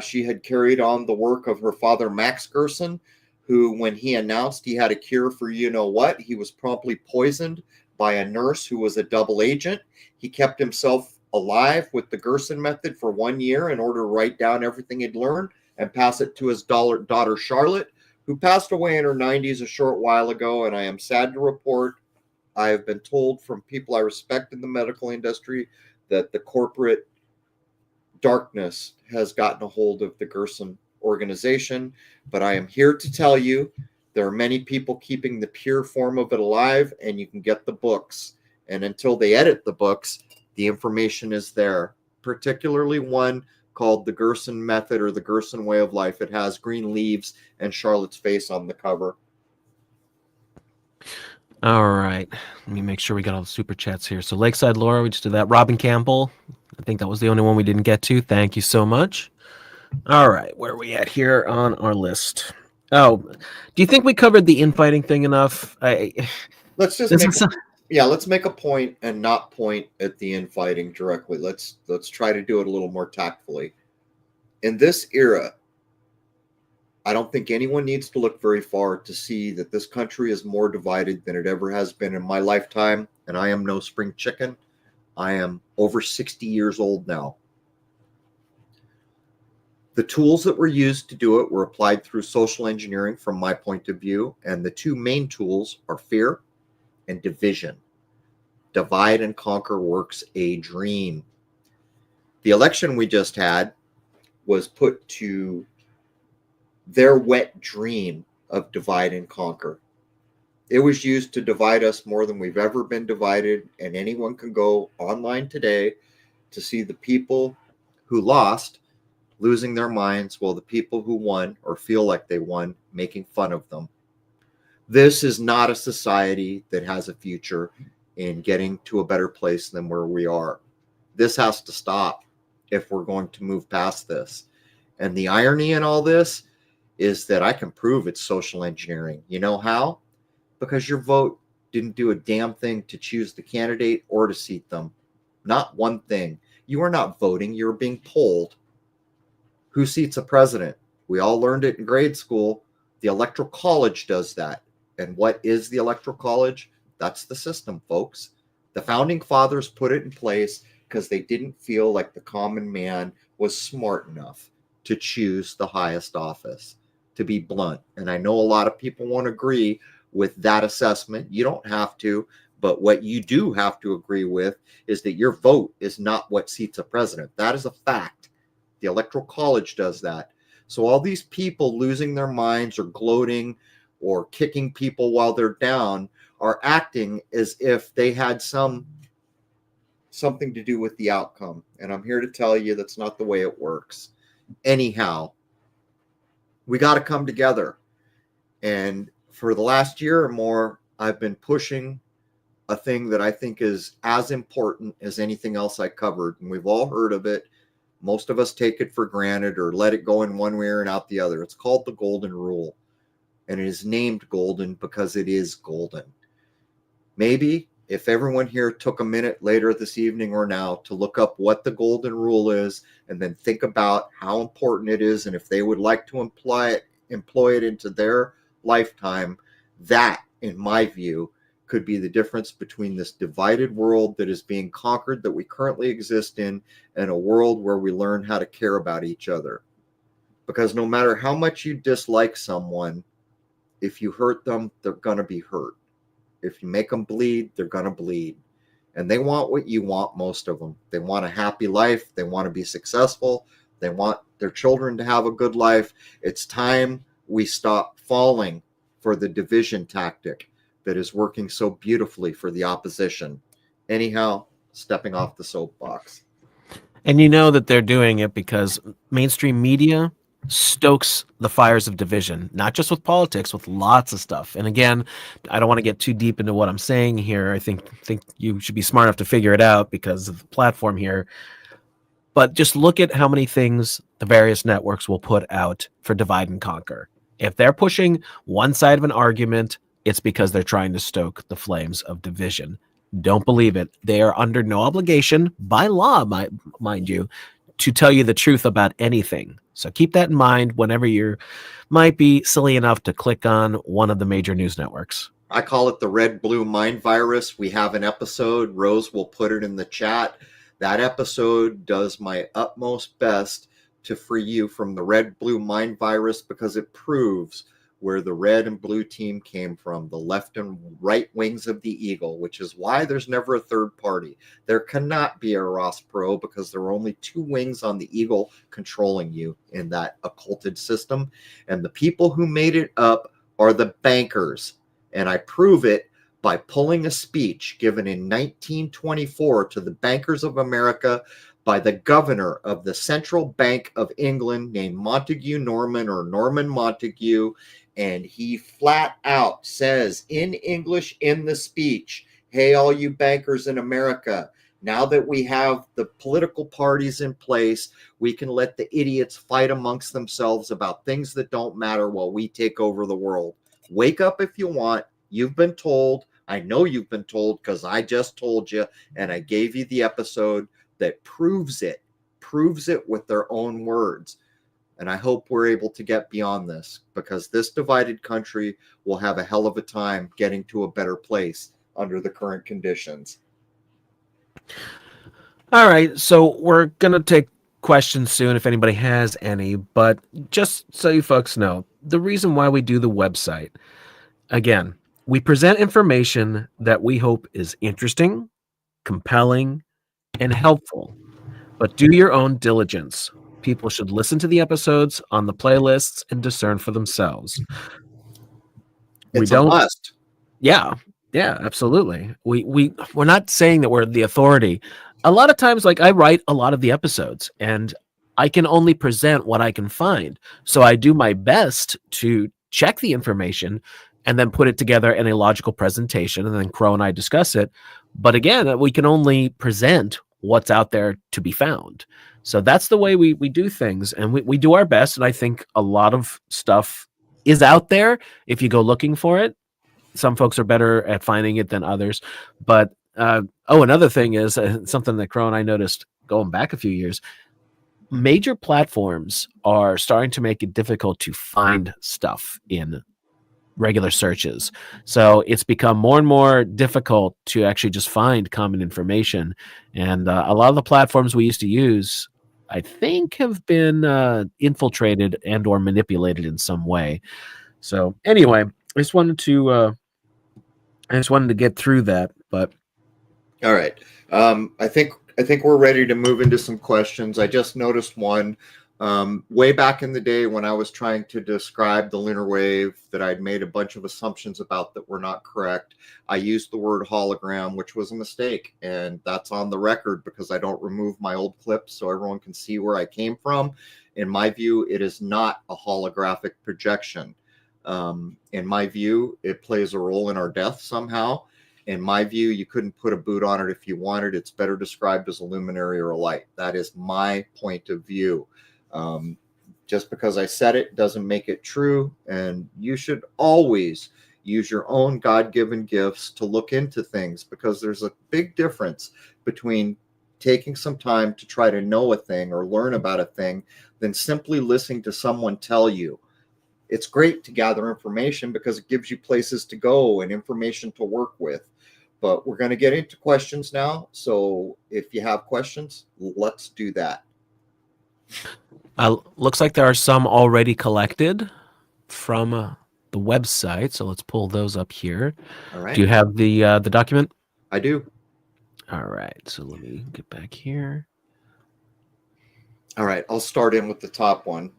She had carried on the work of her father, Max Gerson, who, when he announced he had a cure for you-know-what, he was promptly poisoned by a nurse who was a double agent. He kept himself alive with the Gerson method for 1 year in order to write down everything he'd learned and pass it to his daughter, Charlotte, who passed away in her 90s a short while ago, and I am sad to report I have been told from people I respect in the medical industry that the corporate darkness has gotten a hold of the Gerson organization, but I am here to tell you there are many people keeping the pure form of it alive, and you can get the books. And until they edit the books, the information is there, particularly one called The Gerson Method or The Gerson Way of Life. It has green leaves and Charlotte's face on the cover. All right. Let me make sure we got all the super chats here. So Lakeside Laura, we just did that. Robin Campbell, I think that was the only one we didn't get to. Thank you so much. All right. Where are we at here on our list? Oh, do you think we covered the infighting thing enough? Let's just let's make a point and not point at the infighting directly. Let's try to do it a little more tactfully. In this era, I don't think anyone needs to look very far to see that this country is more divided than it ever has been in my lifetime. And I am no spring chicken. I am over 60 years old now. The tools that were used to do it were applied through social engineering from my point of view. And the two main tools are fear and division. Divide and conquer works a dream. The election we just had was put to their wet dream of divide and conquer. It was used to divide us more than we've ever been divided, and anyone can go online today to see the people who lost losing their minds while the people who won or feel like they won making fun of them. This is not a society that has a future in getting to a better place than where we are. This has to stop if we're going to move past this. And the irony in all this is that I can prove it's social engineering. You know how? Because your vote didn't do a damn thing to choose the candidate or to seat them. Not one thing. You are not voting. You're being polled. Who seats a president? We all learned it in grade school. The Electoral College does that. And what is the Electoral College? That's the system, folks. The Founding Fathers put it in place because they didn't feel like the common man was smart enough to choose the highest office, to be blunt. And I know a lot of people won't agree with that assessment. You don't have to, but what you do have to agree with is that your vote is not what seats a president. That is a fact. The Electoral College does that. So all these people losing their minds or gloating or kicking people while they're down are acting as if they had something to do with the outcome. And I'm here to tell you that's not the way it works. Anyhow, we got to come together. And for the last year or more, I've been pushing a thing that I think is as important as anything else I covered. And we've all heard of it. Most of us take it for granted or let it go in one way and out the other. It's called the Golden Rule. And it is named golden because it is golden. Maybe if everyone here took a minute later this evening or now to look up what the Golden Rule is and then think about how important it is and if they would like to employ it into their lifetime, that, in my view, could be the difference between this divided world that is being conquered that we currently exist in and a world where we learn how to care about each other. Because no matter how much you dislike someone, if you hurt them, they're going to be hurt. If you make them bleed, they're going to bleed. And they want what you want, most of them. They want a happy life. They want to be successful. They want their children to have a good life. It's time we stop falling for the division tactic that is working so beautifully for the opposition. Anyhow, stepping off the soapbox. And you know that they're doing it because mainstream media stokes the fires of division, not just with politics, with lots of stuff. And again, I don't want to get too deep into what I'm saying here. I think you should be smart enough to figure it out because of the platform here. But just look at how many things the various networks will put out for divide and conquer. If they're pushing one side of an argument, it's because they're trying to stoke the flames of division. Don't believe it. They are under no obligation, by law, mind you, to tell you the truth about anything. So keep that in mind whenever you might be silly enough to click on one of the major news networks. I call it the red-blue mind virus. We have an episode. Rose will put it in the chat. That episode does my utmost best to free you from the red-blue mind virus because it proves where the red and blue team came from, the left and right wings of the eagle, which is why there's never a third party. There cannot be a Ross Perot because there are only two wings on the eagle controlling you in that occulted system. And the people who made it up are the bankers. And I prove it by pulling a speech given in 1924 to the bankers of America by the governor of the Central Bank of England named Montague Norman, or Norman Montague. And he flat out says in English in the speech, hey, all you bankers in America, now that we have the political parties in place, we can let the idiots fight amongst themselves about things that don't matter while we take over the world. Wake up if you want. You've been told. I know you've been told because I just told you, and I gave you the episode that proves it with their own words. And I hope we're able to get beyond this, because this divided country will have a hell of a time getting to a better place under the current conditions. All right, so we're going to take questions soon if anybody has any, but just so you folks know, the reason why we do the website, again, we present information that we hope is interesting, compelling, and helpful, but do your own diligence. People should listen to the episodes on the playlists and discern for themselves. It's a must. Yeah, absolutely. We're not saying that we're the authority. A lot of times, like, I write a lot of the episodes, and I can only present what I can find. So I do my best to check the information and then put it together in a logical presentation, and then Crow and I discuss it. But again, we can only present what's out there to be found. So that's the way we do things, and we do our best. And I think a lot of stuff is out there if you go looking for it. Some folks are better at finding it than others. But another thing is something that Crow and I noticed going back a few years. Major platforms are starting to make it difficult to find stuff in regular searches. So it's become more and more difficult to actually just find common information. And a lot of the platforms we used to use, I think, have been infiltrated and or manipulated in some way. So anyway, I just wanted to get through that. But all right, I think we're ready to move into some questions. I just noticed one. Way back in the day when I was trying to describe the lunar wave that I'd made a bunch of assumptions about that were not correct, I used the word hologram, which was a mistake. And that's on the record because I don't remove my old clips so everyone can see where I came from. In my view, it is not a holographic projection. In my view, it plays a role in our death somehow. In my view, you couldn't put a boot on it if you wanted. It's better described as a luminary or a light. That is my point of view. Just because I said it doesn't make it true, and you should always use your own God-given gifts to look into things, because there's a big difference between taking some time to try to know a thing or learn about a thing than simply listening to someone tell you. It's great to gather information because it gives you places to go and information to work with, but we're going to get into questions now. So if you have questions, let's do that. Looks like there are some already collected from the website, so let's pull those up here. All right. Do you have the document? I do. All right, so let me get back here. All right, I'll start in with the top one.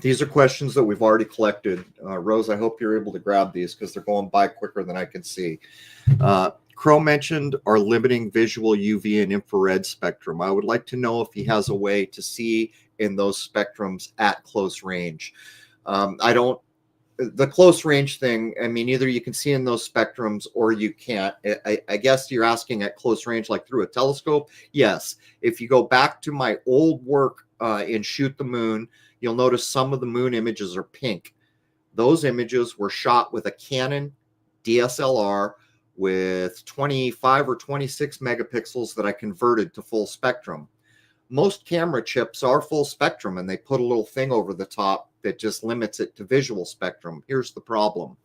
These are questions that we've already collected. Rose, I hope you're able to grab these because they're going by quicker than I can see. Crow mentioned our limiting visual UV and infrared spectrum. I would like to know if he has a way to see in those spectrums at close range. The close range thing, I mean, either you can see in those spectrums or you can't. I guess you're asking at close range, like through a telescope. Yes. If you go back to my old work in Shoot the Moon, you'll notice some of the moon images are pink. Those images were shot with a Canon DSLR with 25 or 26 megapixels that I converted to full spectrum. Most camera chips are full spectrum, and they put a little thing over the top that just limits it to visual spectrum. Here's the problem.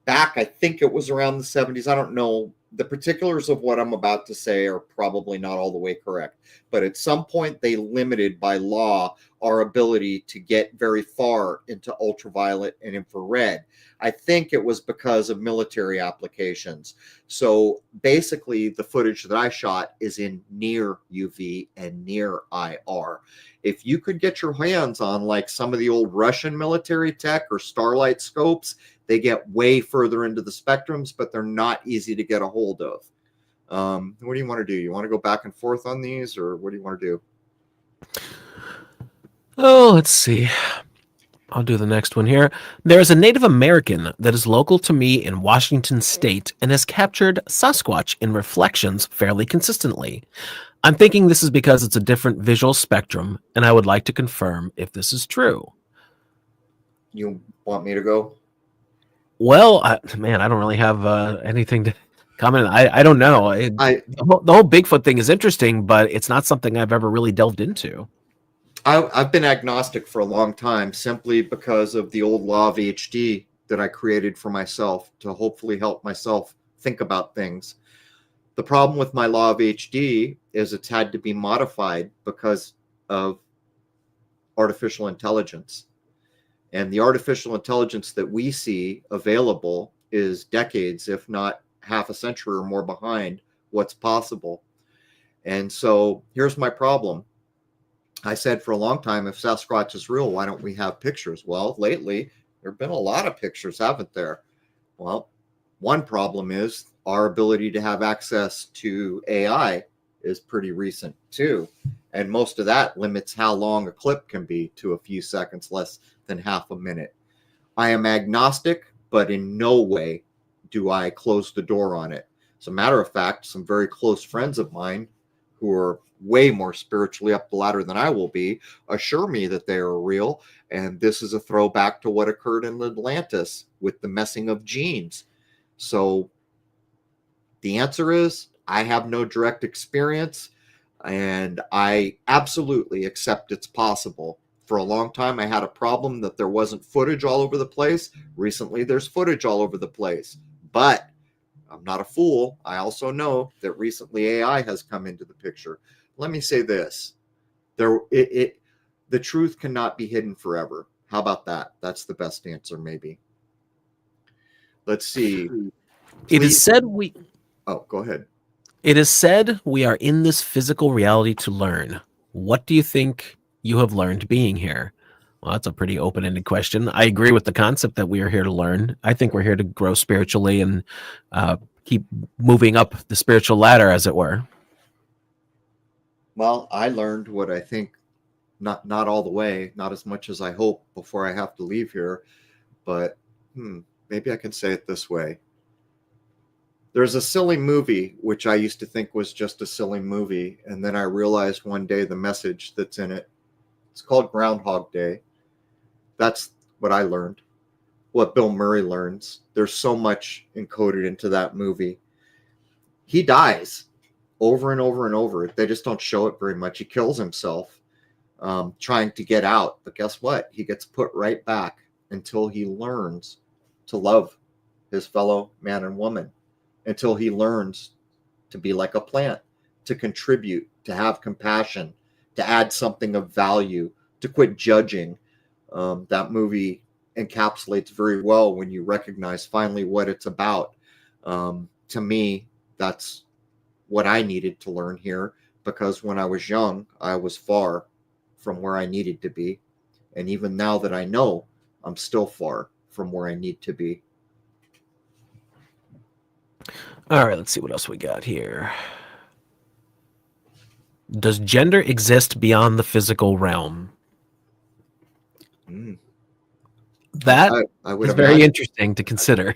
Back, I think it was around the 70s. I don't know the particulars of what I'm about to say are probably not all the way correct, but at some point they limited by law our ability to get very far into ultraviolet and infrared. I think it was because of military applications. So basically, the footage that I shot is in near UV and near IR. If you could get your hands on like some of the old Russian military tech or starlight scopes, they get way further into the spectrums, but they're not easy to get a hold of. What do you want to do? You want to go back and forth on these, or what do you want to do? Oh, let's see. I'll do the next one here. There is a Native American that is local to me in Washington State and has captured Sasquatch in reflections fairly consistently. I'm thinking this is because it's a different visual spectrum, and I would like to confirm if this is true. You want me to go? Well, man, I don't really have anything to comment on. I don't know. The whole Bigfoot thing is interesting, but it's not something I've ever really delved into. I've been agnostic for a long time simply because of the old law of HD that I created for myself to hopefully help myself think about things. The problem with my law of HD is it's had to be modified because of artificial intelligence. And the artificial intelligence that we see available is decades, if not half a century or more behind what's possible. And so here's my problem. I said for a long time, if Sasquatch is real, why don't we have pictures? Well, lately, there have been a lot of pictures, haven't there? Well, one problem is our ability to have access to AI is pretty recent too. And most of that limits how long a clip can be to a few seconds, less than half a minute. I am agnostic, but in no way do I close the door on it. As a matter of fact, some very close friends of mine who are way more spiritually up the ladder than I will be assure me that they are real. And this is a throwback to what occurred in Atlantis with the messing of genes. So the answer is I have no direct experience, and I absolutely accept it's possible. For a long time, I had a problem that there wasn't footage all over the place. Recently, there's footage all over the place. But I'm not a fool. I also know that recently AI has come into the picture. Let me say this. The truth cannot be hidden forever. How about that? That's the best answer, maybe. Let's see. It is said Oh, go ahead. It is said we are in this physical reality to learn. What do you think you have learned being here? Well, that's a pretty open-ended question. I agree with the concept that we are here to learn. I think we're here to grow spiritually and keep moving up the spiritual ladder, as it were. Well, I learned what I think, not all the way, not as much as I hope before I have to leave here, but maybe I can say it this way. There's a silly movie, which I used to think was just a silly movie, and then I realized one day the message that's in it. It's called Groundhog Day. That's what I learned, what Bill Murray learns. There's so much encoded into that movie. He dies over and over and over. They just don't show it very much. He kills himself trying to get out. But guess what? He gets put right back until he learns to love his fellow man and woman, until he learns to be like a plant, to contribute, to have compassion, to add something of value, to quit judging. That movie encapsulates very well when you recognize finally what it's about. To me, that's what I needed to learn here, because when I was young, I was far from where I needed to be. And even now that I know, I'm still far from where I need to be. All right, let's see what else we got here. Does gender exist beyond the physical realm? That I would is very interesting to consider.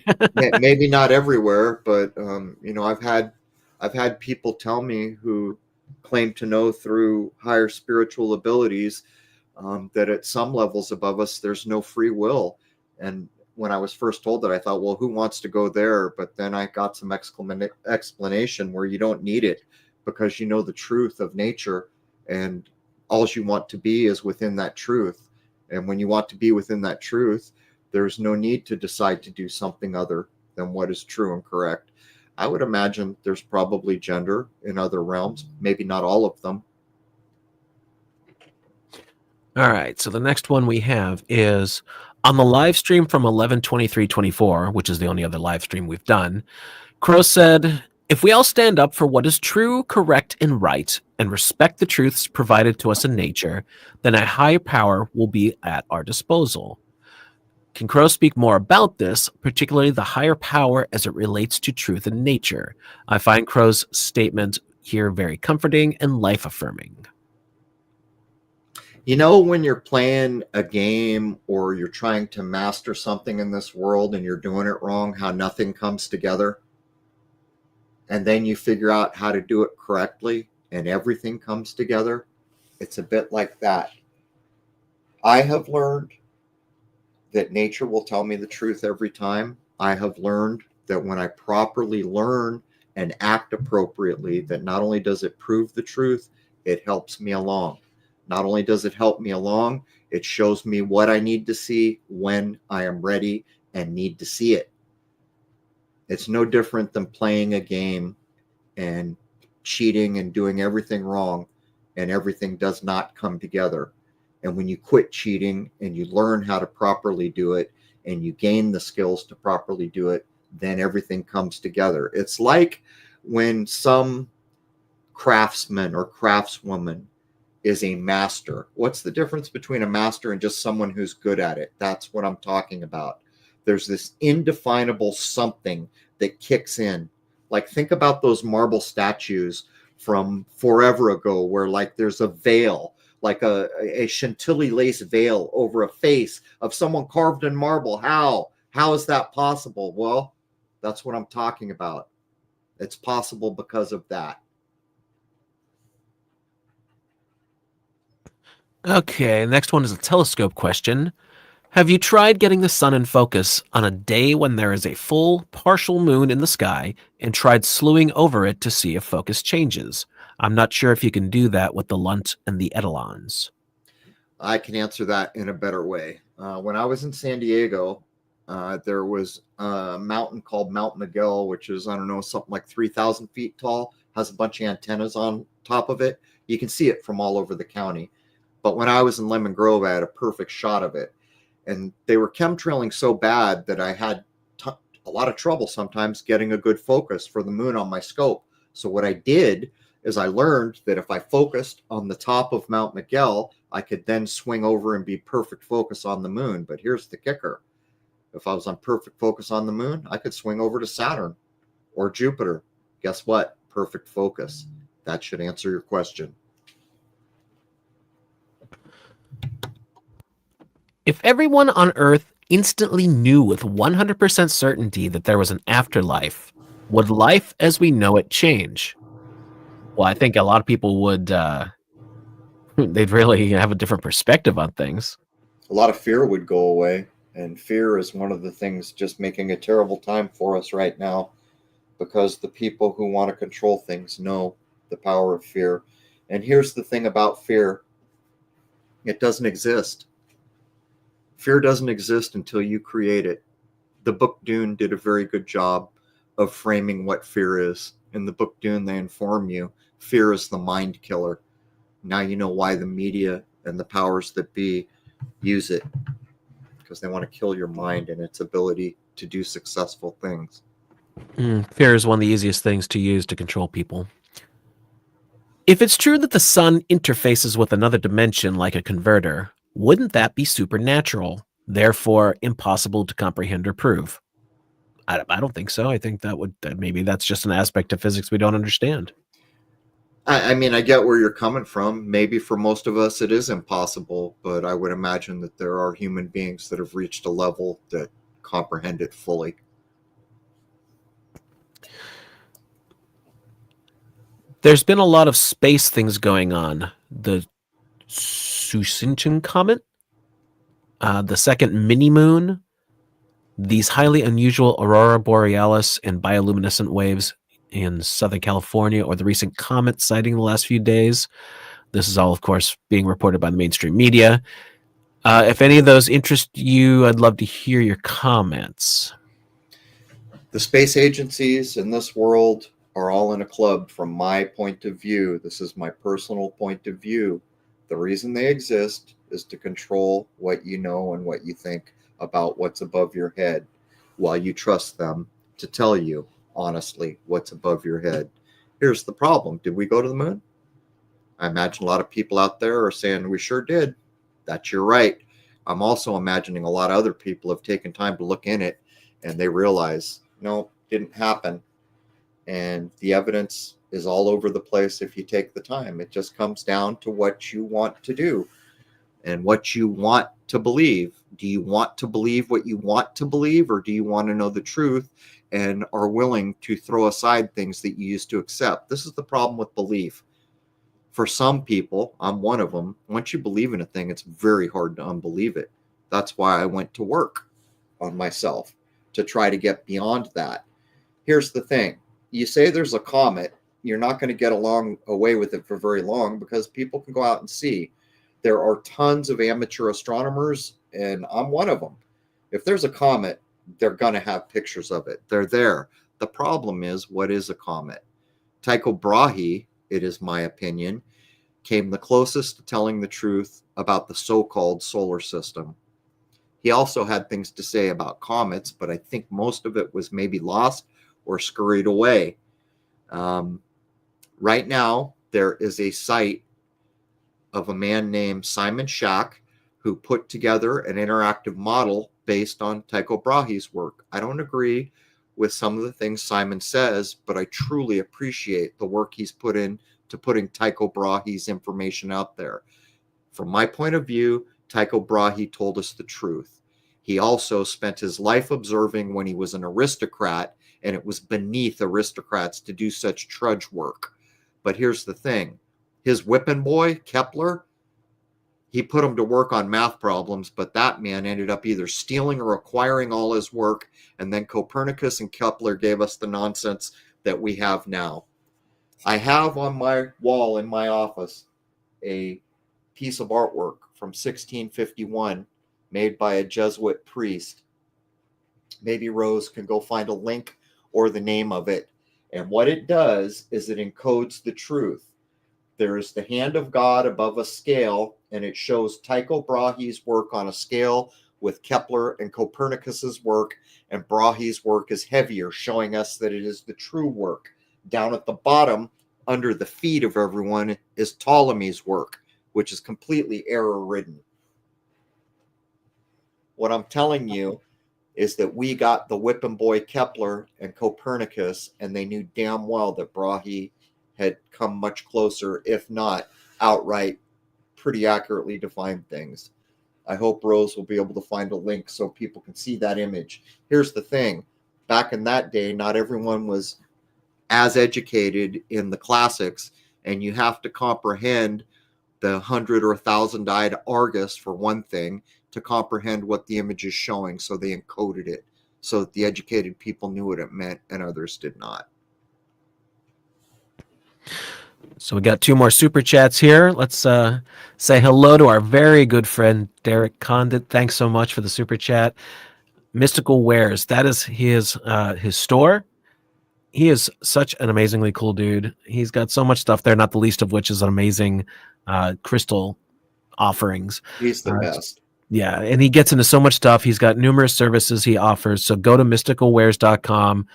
Maybe not everywhere, but I've had people tell me who claim to know through higher spiritual abilities that at some levels above us, there's no free will. And when I was first told that, I thought, well, who wants to go there? But then I got some explanation where you don't need it, because you know the truth of nature, and all you want to be is within that truth. And when you want to be within that truth, there's no need to decide to do something other than what is true and correct. I would imagine there's probably gender in other realms, maybe not all of them. All right, so the next one we have is on the live stream from 11/23/24, which is the only other live stream we've done. Crow said, if we all stand up for what is true, correct, and right, and respect the truths provided to us in nature, then a higher power will be at our disposal. Can Crow speak more about this, particularly the higher power as it relates to truth in nature? I find Crow's statement here very comforting and life-affirming. You know, when you're playing a game or you're trying to master something in this world and you're doing it wrong, how nothing comes together? And then you figure out how to do it correctly and everything comes together. It's a bit like that. I have learned that nature will tell me the truth every time. I have learned that when I properly learn and act appropriately, that not only does it prove the truth, it helps me along. Not only does it help me along, it shows me what I need to see when I am ready and need to see it. It's no different than playing a game and cheating and doing everything wrong, and everything does not come together. And when you quit cheating and you learn how to properly do it and you gain the skills to properly do it, then everything comes together. It's like when some craftsman or craftswoman is a master. What's the difference between a master and just someone who's good at it? That's what I'm talking about. There's this indefinable something that kicks in. Like, think about those marble statues from forever ago where like there's a veil, like a Chantilly lace veil over a face of someone carved in marble. How is that possible? Well, that's what I'm talking about. It's possible because of that. Okay, next one is a telescope question. Have you tried getting the sun in focus on a day when there is a full, partial moon in the sky and tried slewing over it to see if focus changes? I'm not sure if you can do that with the Lunt and the Etalons. I can answer that in a better way. When I was in San Diego, there was a mountain called Mount Miguel, which is, I don't know, something like 3,000 feet tall, has a bunch of antennas on top of it. You can see it from all over the county. But when I was in Lemon Grove, I had a perfect shot of it. And they were chemtrailing so bad that I had a lot of trouble sometimes getting a good focus for the moon on my scope. So what I did is I learned that if I focused on the top of Mount Miguel, I could then swing over and be perfect focus on the moon. But here's the kicker. If I was on perfect focus on the moon, I could swing over to Saturn or Jupiter. Guess what? Perfect focus. That should answer your question. If everyone on Earth instantly knew with 100% certainty that there was an afterlife, would life as we know it change? Well, I think a lot of people would, they'd really have a different perspective on things. A lot of fear would go away. And fear is one of the things just making a terrible time for us right now, because the people who want to control things know the power of fear. And here's the thing about fear. It doesn't exist. Fear doesn't exist until you create it. The book Dune did a very good job of framing what fear is. In the book Dune, they inform you fear is the mind killer. Now you know why the media and the powers that be use it, because they want to kill your mind and its ability to do successful things. Fear is one of the easiest things to use to control people. If it's true that the sun interfaces with another dimension like a converter, wouldn't that be supernatural, therefore impossible to comprehend or prove? I don't think so. I think maybe that's just an aspect of physics we don't understand. I mean, I get where you're coming from. Maybe for most of us it is impossible, but I would imagine that there are human beings that have reached a level that comprehend it fully. There's been a lot of space things going on. The Susinchen Comet, the second mini-moon, these highly unusual aurora borealis and bioluminescent waves in Southern California, or the recent comet sighting the last few days. This is all, of course, being reported by the mainstream media. If any of those interest you, I'd love to hear your comments. The space agencies in this world are all in a club from my point of view. This is my personal point of view. The reason they exist is to control what you know and what you think about what's above your head, while you trust them to tell you honestly what's above your head. Here's the problem. Did we go to the moon? I imagine a lot of people out there are saying we sure did. That's your right. I'm also imagining a lot of other people have taken time to look in it and they realize, no, didn't happen. And the evidence is all over the place if you take the time. It just comes down to what you want to do and what you want to believe. Do you want to believe what you want to believe, or do you want to know the truth and are willing to throw aside things that you used to accept? This is the problem with belief. For some people, I'm one of them, once you believe in a thing, it's very hard to unbelieve it. That's why I went to work on myself, to try to get beyond that. Here's the thing. You say there's a comet, you're not going to get away with it for very long, because people can go out and see. There are tons of amateur astronomers, and I'm one of them. If there's a comet, they're going to have pictures of it. They're there. The problem is, what is a comet? Tycho Brahe, it is my opinion, came the closest to telling the truth about the so-called solar system. He also had things to say about comets, but I think most of it was maybe lost or scurried away. Right now, there is a site of a man named Simon Schack who put together an interactive model based on Tycho Brahe's work. I don't agree with some of the things Simon says, but I truly appreciate the work he's put in to putting Tycho Brahe's information out there. From my point of view, Tycho Brahe told us the truth. He also spent his life observing when he was an aristocrat, and it was beneath aristocrats to do such trudge work. But here's the thing. His whipping boy, Kepler, he put him to work on math problems, but that man ended up either stealing or acquiring all his work, and then Copernicus and Kepler gave us the nonsense that we have now. I have on my wall in my office a piece of artwork from 1651 made by a Jesuit priest. Maybe Rose can go find a link or the name of it. And what it does is it encodes the truth. There is the hand of God above a scale, and it shows Tycho Brahe's work on a scale with Kepler and Copernicus's work, and Brahe's work is heavier, showing us that it is the true work. Down at the bottom, under the feet of everyone, is Ptolemy's work, which is completely error-ridden. What I'm telling you is that we got the whipping boy Kepler and Copernicus, and they knew damn well that Brahe had come much closer, if not outright, pretty accurately defined things. I hope Rose will be able to find a link so people can see that image. Here's the thing. Back in that day, not everyone was as educated in the classics, and you have to comprehend the 100 or 1,000-eyed Argus, for one thing, to comprehend what the image is showing. So they encoded it so that the educated people knew what it meant and others did not. So we got 2 more super chats here. Let's say hello to our very good friend Derek Condit. Thanks so much for the super chat. Mystical Wares, that is his store. He is such an amazingly cool dude. He's got so much stuff there, not the least of which is an amazing crystal offerings. He's the best. Yeah, and he gets into so much stuff. He's got numerous services he offers. So go to mysticalwares.com.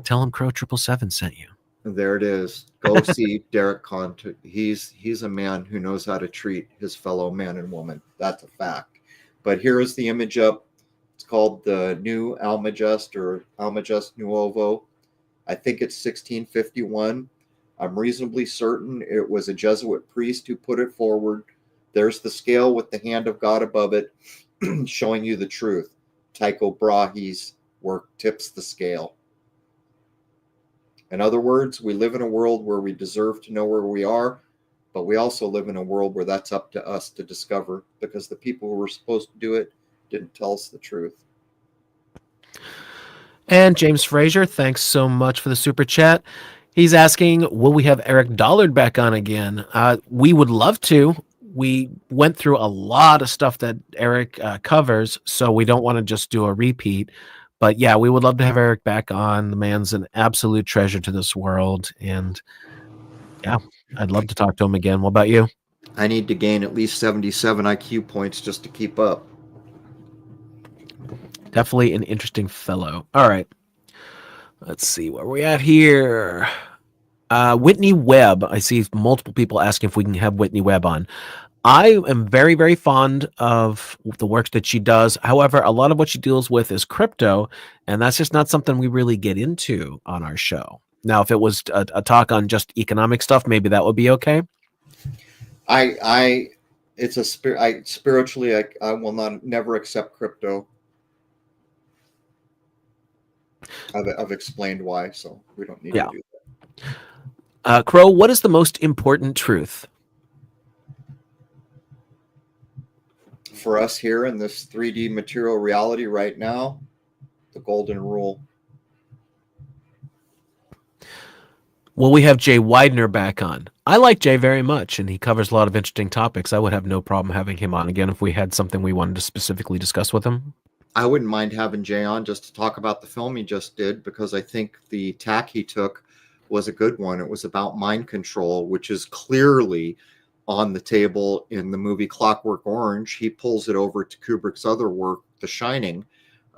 Tell him Crrow777 sent you. There it is. Go see Derek Condit. He's a man who knows how to treat his fellow man and woman. That's a fact. But here is the image up. It's called the New Almagest, or Almagest Nuovo. I think it's 1651. I'm reasonably certain it was a Jesuit priest who put it forward. There's the scale with the hand of God above it, showing you the truth. Tycho Brahe's work tips the scale. In other words, we live in a world where we deserve to know where we are, but we also live in a world where that's up to us to discover, because the people who were supposed to do it didn't tell us the truth. And James Frazier, thanks so much for the super chat. He's asking, will we have Eric Dollard back on again? We would love to. We went through a lot of stuff that Eric covers, so we don't want to just do a repeat. But yeah, we would love to have Eric back on. The man's an absolute treasure to this world. And yeah, I'd love to talk to him again. What about you? I need to gain at least 77 IQ points just to keep up. Definitely an interesting fellow. All right. Let's see where we're at here. Whitney Webb. I see multiple people asking if we can have Whitney Webb on. I am very, very fond of the work that she does. However, a lot of what she deals with is crypto, and that's just not something we really get into on our show. Now, if it was a talk on just economic stuff, maybe that would be okay. It's a spirit. Spiritually, I will never accept crypto. I've explained why, so we don't need to do that. Crow, what is the most important truth? For us here in this 3D material reality right now, the golden rule. Well, we have Jay Widener back on. I like Jay very much, and he covers a lot of interesting topics. I would have no problem having him on again if we had something we wanted to specifically discuss with him. I wouldn't mind having Jay on just to talk about the film he just did, because I think the tack he took was a good one. It was about mind control, which is clearly on the table in the movie Clockwork Orange. He pulls it over to Kubrick's other work, The Shining.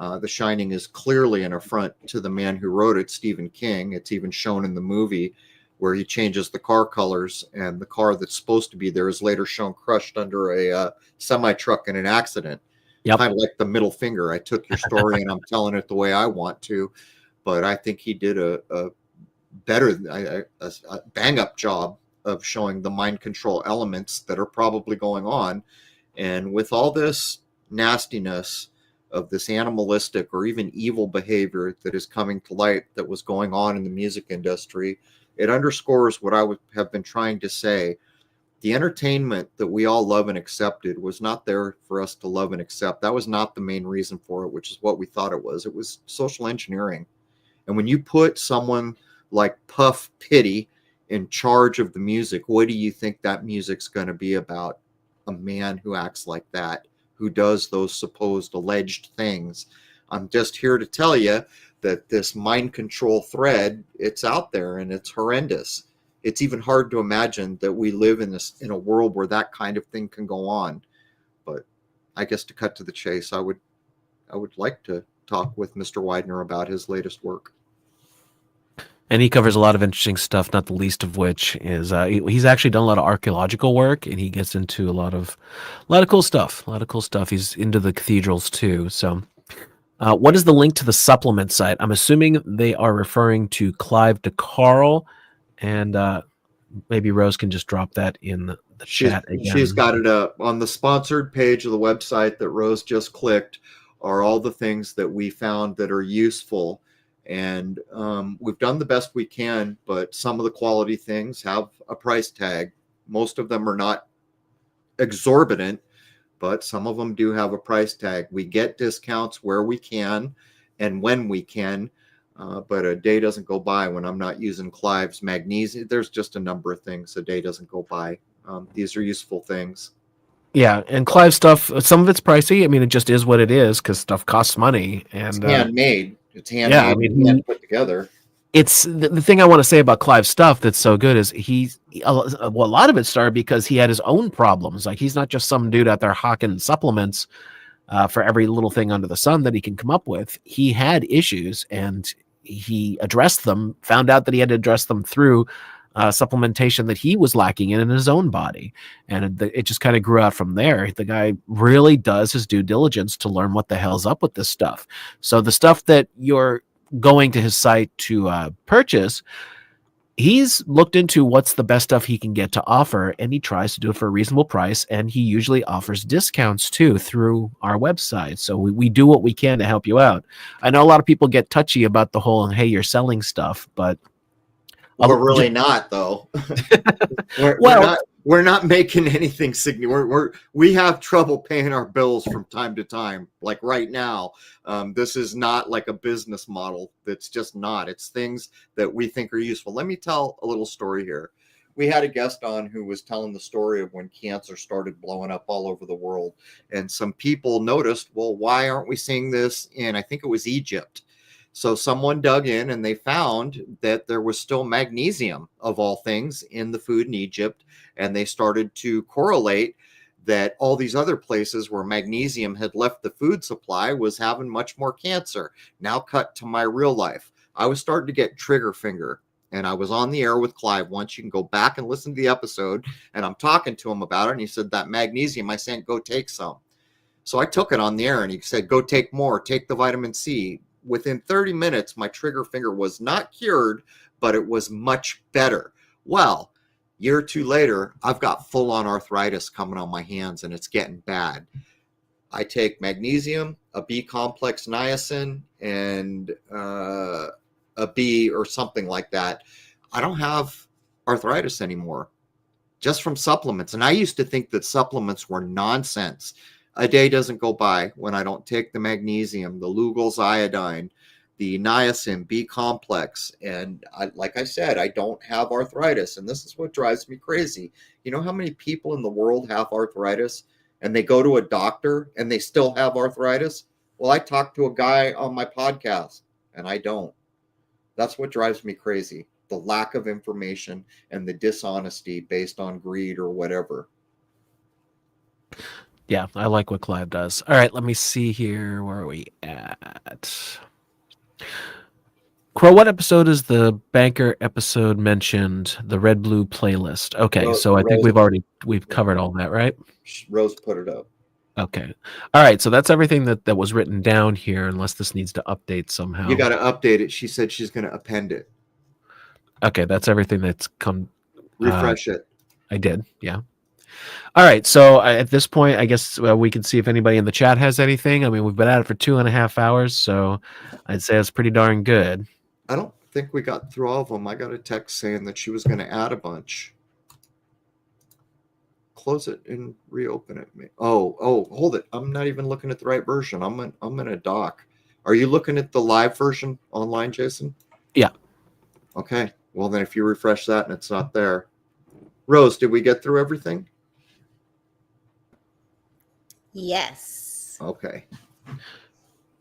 The Shining is clearly an affront to the man who wrote it, Stephen King. It's even shown in the movie where he changes the car colors, and the car that's supposed to be there is later shown crushed under a semi-truck in an accident. Yep. Kind of like the middle finger. I took your story and I'm telling it the way I want to. But I think he did a bang-up job of showing the mind control elements that are probably going on. And with all this nastiness of this animalistic or even evil behavior that is coming to light that was going on in the music industry, it underscores what I have been trying to say. The entertainment that we all love and accepted was not there for us to love and accept. That was not the main reason for it, which is what we thought it was. It was social engineering. And when you put someone like Puff Pity in charge of the music, what do you think that music's going to be about? A man who acts like that, who does those supposed alleged things. I'm just here to tell you that this mind control thread, it's out there and it's horrendous. It's even hard to imagine that we live in a world where that kind of thing can go on. But I guess to cut to the chase, I would like to talk with Mr. Widener about his latest work. And he covers a lot of interesting stuff, not the least of which is he's actually done a lot of archaeological work, and he gets into a lot of cool stuff. He's into the cathedrals too. So what is the link to the supplement site? I'm assuming they are referring to Clive DeCarl, and maybe Rose can just drop that in the chat again. She's got it up on the sponsored page of the website that Rose just clicked. Are all the things that we found that are useful. And we've done the best we can, but some of the quality things have a price tag. Most of them are not exorbitant, but some of them do have a price tag. We get discounts where we can and when we can, but a day doesn't go by when I'm not using Clive's magnesium. There's just a number of things. A day doesn't go by. These are useful things. Yeah, and Clive stuff, some of it's pricey. I mean, it just is what it is because stuff costs money. And it's handmade. It's handmade. Yeah, I mean, put together. It's the thing I want to say about Clive's stuff that's so good is a lot of it started because he had his own problems. Like, he's not just some dude out there hawking supplements for every little thing under the sun that he can come up with. He had issues and he addressed them, found out that he had to address them through supplementation that he was lacking in his own body. And it just kind of grew out from there. The guy really does his due diligence to learn what the hell's up with this stuff. So the stuff that you're going to his site to purchase, he's looked into what's the best stuff he can get to offer, and he tries to do it for a reasonable price. And he usually offers discounts too through our website. So we do what we can to help you out. I know a lot of people get touchy about the whole, hey, you're selling stuff, but we're really not, though. We're not making anything significant. We have trouble paying our bills from time to time. Like right now, this is not like a business model. It's just not. It's things that we think are useful. Let me tell a little story here. we had a guest on who was telling the story of when cancer started blowing up all over the world. And some people noticed, well, why aren't we seeing this in, I think it was Egypt? So someone dug in and they found that there was still magnesium, of all things, in the food in Egypt. And they started to correlate that all these other places where magnesium had left the food supply was having much more cancer. Now cut to my real life. I was starting to get trigger finger, and I was on the air with Clive once. You can go back and listen to the episode, and I'm talking to him about it, and he said, that magnesium, I said, go take some. So I took it on the air, and he said, go take more, take the vitamin C. Within 30 minutes, my trigger finger was not cured, but it was much better. Well, year or two later, I've got full-on arthritis coming on my hands, and it's getting bad. I take magnesium, a B complex niacin, and a B or something like that. I don't have arthritis anymore, just from supplements. And I used to think that supplements were nonsense. A day doesn't go by when I don't take the magnesium, the Lugol's iodine, the niacin, B complex. And like I said, I don't have arthritis. And this is what drives me crazy. You know how many people in the world have arthritis and they go to a doctor and they still have arthritis? Well, I talked to a guy on my podcast and I don't. That's what drives me crazy. The lack of information and the dishonesty based on greed or whatever. Yeah, I like what Clive does. All right, let me see here. Where are we at? Crow, what episode is the banker episode mentioned? The red blue playlist. Okay, so I think we've covered all that, right? Rose put it up. Okay. All right, so that's everything that was written down here, unless this needs to update somehow. You got to update it. She said she's going to append it. Okay, that's everything that's come. Refresh it. I did, yeah. All right, so at this point, I guess we can see if anybody in the chat has anything. I mean, we've been at it for 2.5 hours, so I'd say it's pretty darn good. I don't think we got through all of them. I got a text saying that she was going to add a bunch. Close it and reopen it. Oh, hold it. I'm not even looking at the right version. I'm in a doc. Are you looking at the live version online, Jason? Yeah. Okay. Well, then if you refresh that and it's not there. Rose, did we get through everything? Yes. Okay. All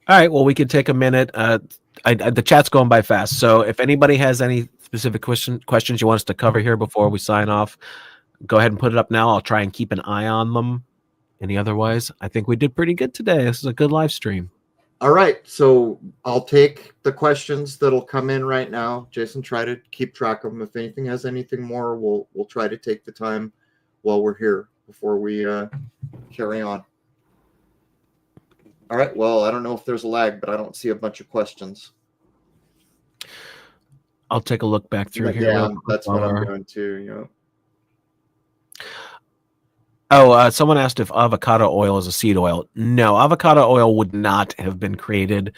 right. Well, we could take a minute. The chat's going by fast. So if anybody has any specific questions you want us to cover here before we sign off, go ahead and put it up now. I'll try and keep an eye on them. Otherwise, I think we did pretty good today. This is a good live stream. All right. So I'll take the questions that'll come in right now. Jason, try to keep track of them. If anything has anything more, we'll try to take the time while we're here before we carry on. All right. Well, I don't know if there's a lag, but I don't see a bunch of questions. I'll take a look back through here. Yeah, that's what I'm doing too. Yeah. Oh, someone asked if avocado oil is a seed oil. No, avocado oil would not have been created.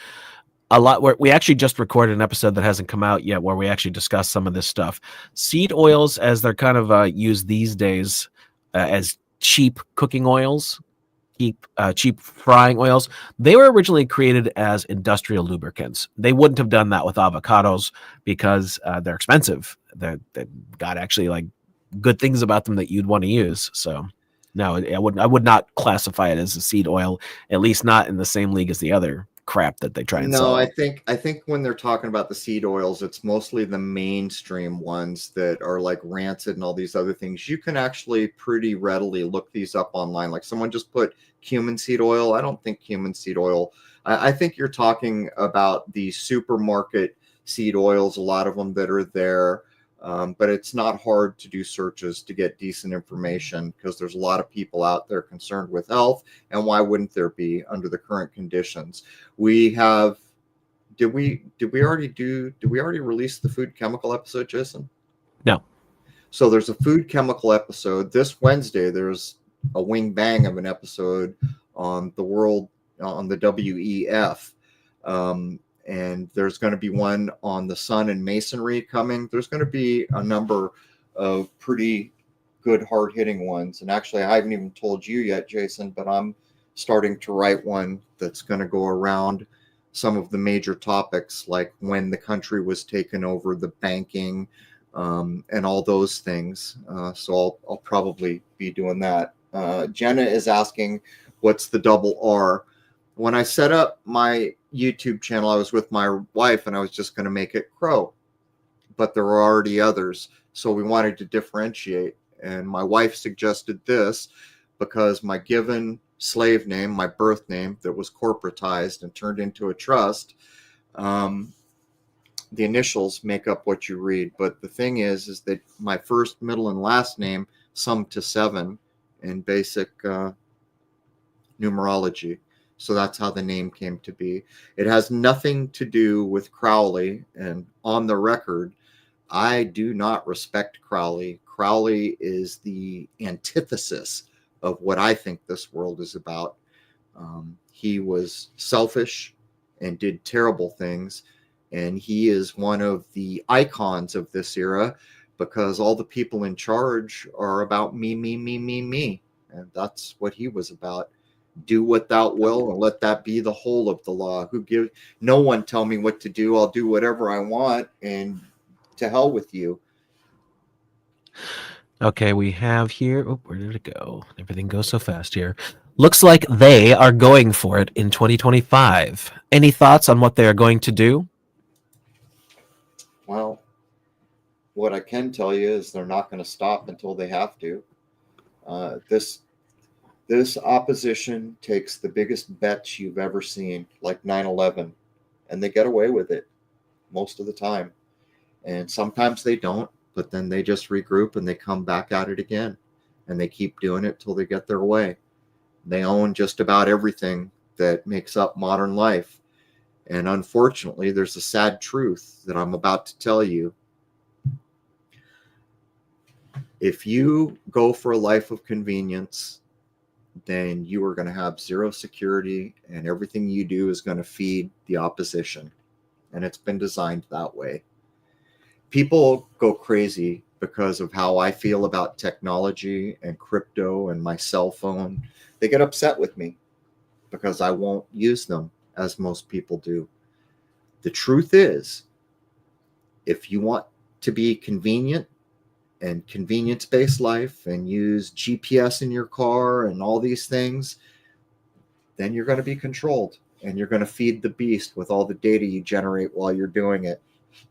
We actually just recorded an episode that hasn't come out yet where we actually discussed some of this stuff. Seed oils, as they're kind of used these days as cheap cooking oils, cheap frying oils, they were originally created as industrial lubricants. They wouldn't have done that with avocados because they're expensive. They've got actually like good things about them that you'd want to use. So no, I would not classify it as a seed oil, at least not in the same league as the other crap that they try and sell. No, I think when they're talking about the seed oils, it's mostly the mainstream ones that are like Rancid and all these other things. You can actually pretty readily look these up online. Like someone just put cumin seed oil. I don't think cumin seed oil. I think you're talking about the supermarket seed oils, a lot of them that are there. But it's not hard to do searches to get decent information because there's a lot of people out there concerned with health, and why wouldn't there be under the current conditions? We have. Did we already release the food chemical episode, Jason? No. So there's a food chemical episode this Wednesday. There's a wing bang of an episode on the WEF. And there's going to be one on the sun and masonry coming. There's going to be a number of pretty good hard-hitting ones. And actually, I haven't even told you yet, Jason, but I'm starting to write one that's going to go around some of the major topics, like when the country was taken over, the banking, and all those things. So I'll probably be doing that. Jenna is asking, what's the double R? When I set up my YouTube channel, I was with my wife and I was just going to make it Crow, but there were already others. So we wanted to differentiate. And my wife suggested this because my given slave name, my birth name that was corporatized and turned into a trust, the initials make up what you read. But the thing is that my first, middle, and last name sum to 7 in basic numerology. So that's how the name came to be. It has nothing to do with Crowley. And on the record, I do not respect Crowley. Crowley is the antithesis of what I think this world is about. He was selfish and did terrible things. And he is one of the icons of this era because all the people in charge are about me, me, me, me, me. And that's what he was about. Do what thou will, and let that be the whole of the law. No one tell me what to do. I'll do whatever I want, and to hell with you. Okay, we have here. Oh, where did it go? Everything goes so fast here. Looks like they are going for it in 2025. Any thoughts on what they are going to do? Well, what I can tell you is they're not going to stop until they have to. This opposition takes the biggest bets you've ever seen, like 9/11, and they get away with it most of the time. And sometimes they don't, but then they just regroup and they come back at it again, and they keep doing it till they get their way. They own just about everything that makes up modern life. And unfortunately, there's a sad truth that I'm about to tell you. If you go for a life of convenience, then you are going to have zero security, and everything you do is going to feed the opposition. And it's been designed that way. People go crazy because of how I feel about technology and crypto and my cell phone. They get upset with me because I won't use them as most people do. The truth is, if you want to be convenient and convenience-based life and use GPS in your car and all these things, then you're going to be controlled, and you're going to feed the beast with all the data you generate while you're doing it.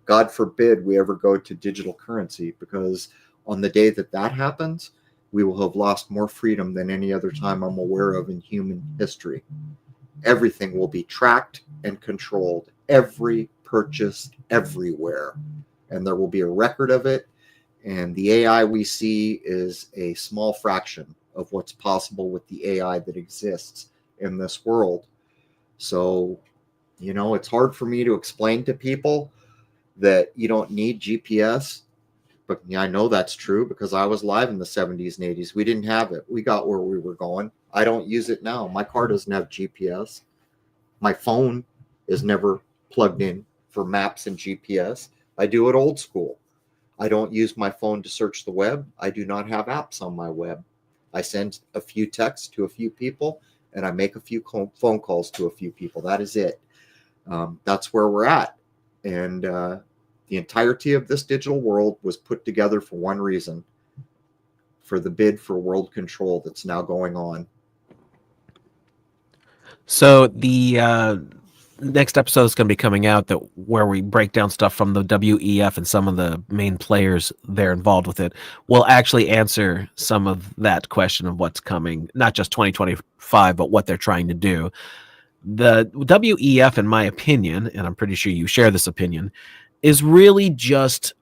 God forbid we ever go to digital currency, because on the day that that happens, we will have lost more freedom than any other time I'm aware of in human history. Everything will be tracked and controlled, every purchase everywhere, and there will be a record of it. And the AI we see is a small fraction of what's possible with the AI that exists in this world. So, it's hard for me to explain to people that you don't need GPS. But I know that's true because I was live in the 70s and 80s. We didn't have it. We got where we were going. I don't use it now. My car doesn't have GPS. My phone is never plugged in for maps and GPS. I do it old school. I don't use my phone to search the web. I do not have apps on my web. I send a few texts to a few people, and I make a few phone calls to a few people. That is it. That's where we're at. And the entirety of this digital world was put together for one reason, for the bid for world control that's now going on. So the next episode is going to be coming out where we break down stuff from the WEF and some of the main players there involved with it. We'll actually answer some of that question of what's coming, not just 2025, but what they're trying to do. The WEF, in my opinion, and I'm pretty sure you share this opinion, is really just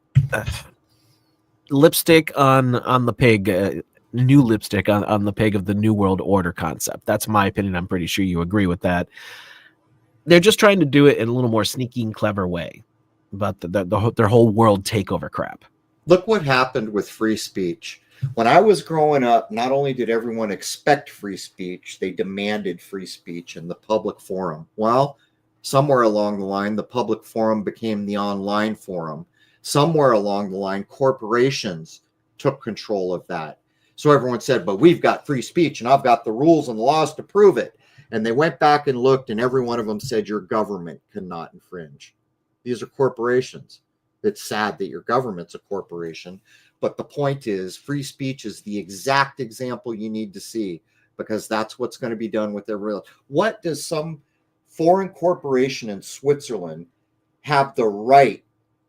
lipstick on the pig, new lipstick on the pig of the New World Order concept. That's my opinion. I'm pretty sure you agree with that. They're just trying to do it in a little more sneaky and clever way, but their whole world takeover crap. Look what happened with free speech. When I was growing up, not only did everyone expect free speech, they demanded free speech in the public forum. Well, somewhere along the line, the public forum became the online forum. Somewhere along the line, corporations took control of that. So everyone said, but we've got free speech and I've got the rules and the laws to prove it. And they went back and looked, and every one of them said your government cannot infringe. These are corporations. It's sad that your government's a corporation, but the point is free speech is the exact example you need to see, because that's what's going to be done with every. What does some foreign corporation in Switzerland have the right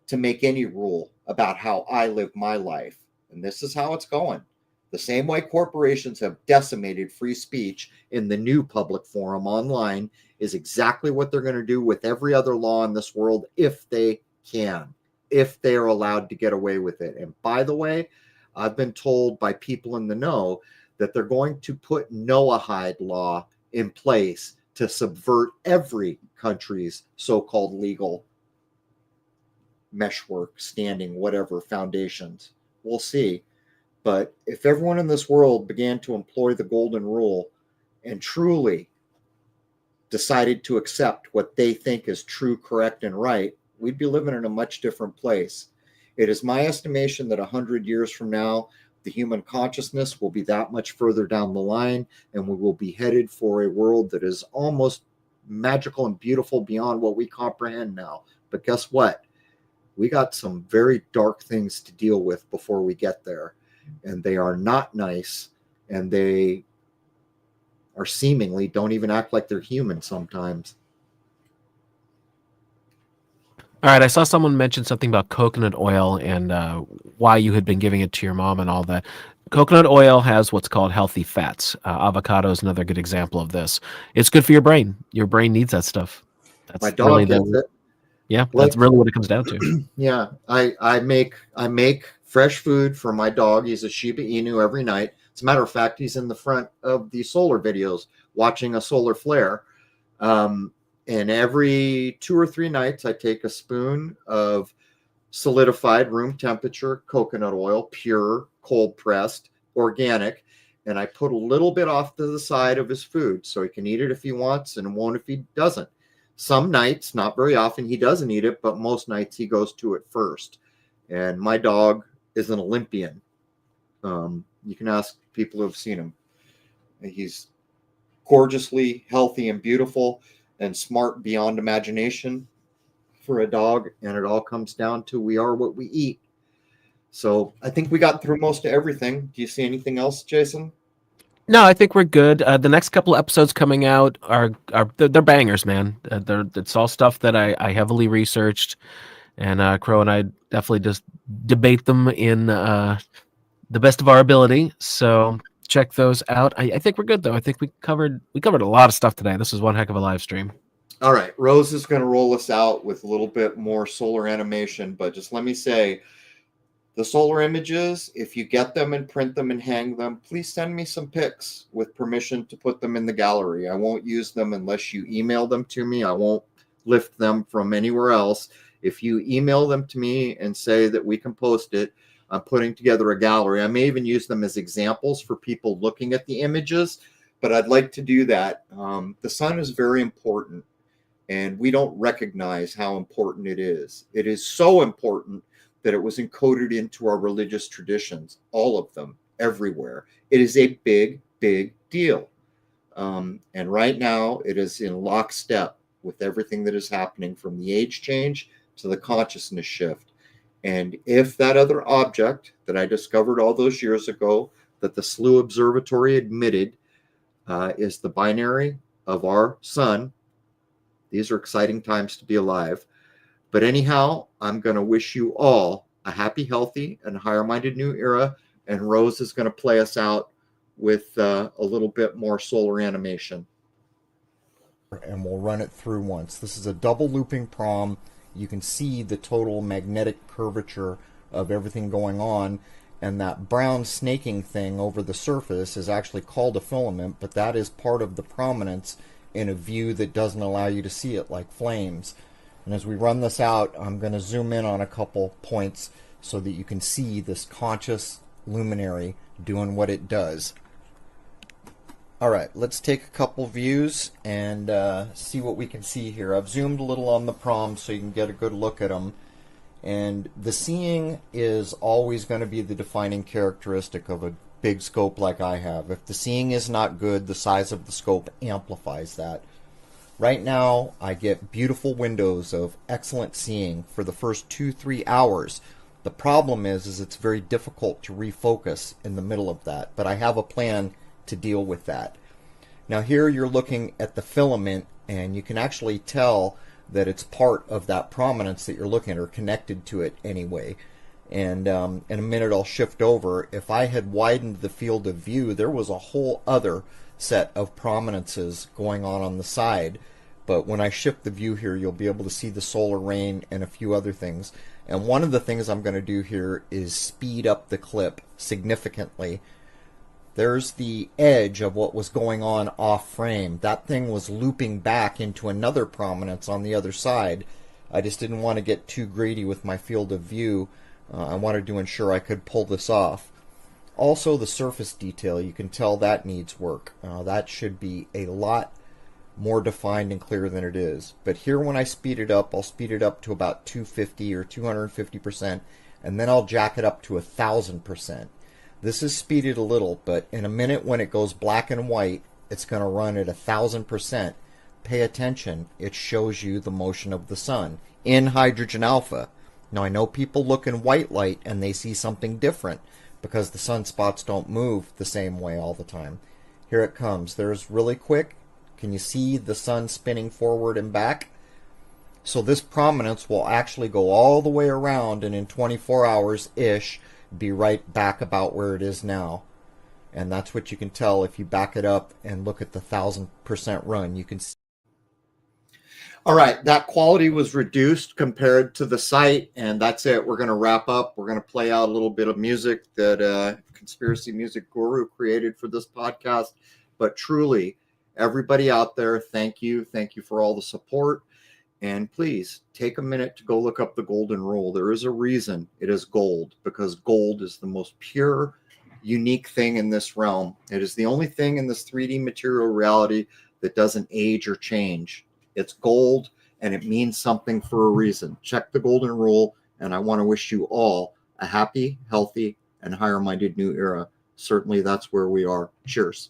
to make any rule about how I live my life? And this is how it's going. The same way corporations have decimated free speech in the new public forum online is exactly what they're going to do with every other law in this world if they can, if they are allowed to get away with it. And by the way, I've been told by people in the know that they're going to put Noahide law in place to subvert every country's so-called legal meshwork, standing, whatever, foundations. We'll see. But if everyone in this world began to employ the golden rule and truly decided to accept what they think is true, correct, and right, we'd be living in a much different place. It is my estimation that 100 years from now, the human consciousness will be that much further down the line, and we will be headed for a world that is almost magical and beautiful beyond what we comprehend now. But guess what? We got some very dark things to deal with before we get there. And they are not nice, and they are seemingly don't even act like they're human sometimes. All right, I saw someone mention something about coconut oil and why you had been giving it to your mom and all that. Coconut oil has what's called healthy fats. Avocado is another good example of this. It's good for your brain. Your brain needs that stuff. That's My dog really gets it. Yeah, that's really what it comes down to. Yeah, I make fresh food for my dog. He's a Shiba Inu every night. As a matter of fact, he's in the front of the solar videos watching a solar flare. And every 2 or 3 nights, I take a spoon of solidified room temperature coconut oil, pure, cold pressed, organic, and I put a little bit off to the side of his food so he can eat it if he wants and won't if he doesn't. Some nights, not very often, he doesn't eat it, but most nights he goes to it first. And my dog is an Olympian. You can ask people who have seen him. He's gorgeously healthy and beautiful and smart beyond imagination for a dog. And it all comes down to we are what we eat. So I think we got through most of everything. Do you see anything else, Jason? No, I think we're good. The next couple episodes coming out are they're bangers, man. It's all stuff that I heavily researched, and Crow and I definitely just debate them in the best of our ability. So check those out. I think we're good though. I think we covered a lot of stuff today. This was one heck of a live stream. All right, Rose is going to roll us out with a little bit more solar animation, but just let me say, the solar images, if you get them and print them and hang them, please send me some pics with permission to put them in the gallery. I won't use them unless you email them to me. I won't lift them from anywhere else. If you email them to me and say that we can post it, I'm putting together a gallery. I may even use them as examples for people looking at the images, but I'd like to do that. The sun is very important, and we don't recognize how important it is. It is so important that it was encoded into our religious traditions, all of them, everywhere. It is a big, big deal. And right now, it is in lockstep with everything that is happening from the age change to the consciousness shift. And if that other object that I discovered all those years ago, that the SLU Observatory admitted is the binary of our sun, these are exciting times to be alive. But anyhow, I'm going to wish you all a happy, healthy, and higher-minded new era. And Rose is going to play us out with a little bit more solar animation. And we'll run it through once. This is a double looping prom. You can see the total magnetic curvature of everything going on. And that brown snaking thing over the surface is actually called a filament, but that is part of the prominence in a view that doesn't allow you to see it like flames. And as we run this out, I'm going to zoom in on a couple points so that you can see this conscious luminary doing what it does. Alright, let's take a couple views and see what we can see here. I've zoomed a little on the prom so you can get a good look at them. And the seeing is always going to be the defining characteristic of a big scope like I have. If the seeing is not good, the size of the scope amplifies that. Right now, I get beautiful windows of excellent seeing for the first 2-3 hours. The problem is it's very difficult to refocus in the middle of that, but I have a plan to deal with that. Now here you're looking at the filament, and you can actually tell that it's part of that prominence that you're looking at, or connected to it anyway. And in a minute I'll shift over. If I had widened the field of view, there was a whole other set of prominences going on the side. But when I shift the view here, you'll be able to see the solar rain and a few other things. And one of the things I'm going to do here is speed up the clip significantly. There's the edge of what was going on off frame. That thing was looping back into another prominence on the other side. I just didn't want to get too greedy with my field of view. I wanted to ensure I could pull this off. Also, the surface detail, you can tell that needs work. That should be a lot more defined and clear than it is. But here when I speed it up, I'll speed it up to about 250 or 250%, and then I'll jack it up to 1,000%. This is speeded a little, but in a minute when it goes black and white, it's going to run at 1,000%. Pay attention, it shows you the motion of the sun in hydrogen alpha. Now I know people look in white light and they see something different because the sunspots don't move the same way all the time. Here it comes. There's really quick. Can you see the sun spinning forward and back? So this prominence will actually go all the way around, and in 24 hours-ish, be right back about where it is now. And that's what you can tell if you back it up and look at the 1,000% run. You can see. All right, that quality was reduced compared to the site, and that's it. We're going to wrap up. We're going to play out a little bit of music that Conspiracy Music Guru created for this podcast. But truly, everybody out there, thank you. Thank you for all the support. And please take a minute to go look up the golden rule. There is a reason it is gold, because gold is the most pure, unique thing in this realm. It is the only thing in this 3D material reality that doesn't age or change. It's gold, and it means something for a reason. Check the golden rule, and I want to wish you all a happy, healthy, and higher-minded new era. Certainly that's where we are. Cheers.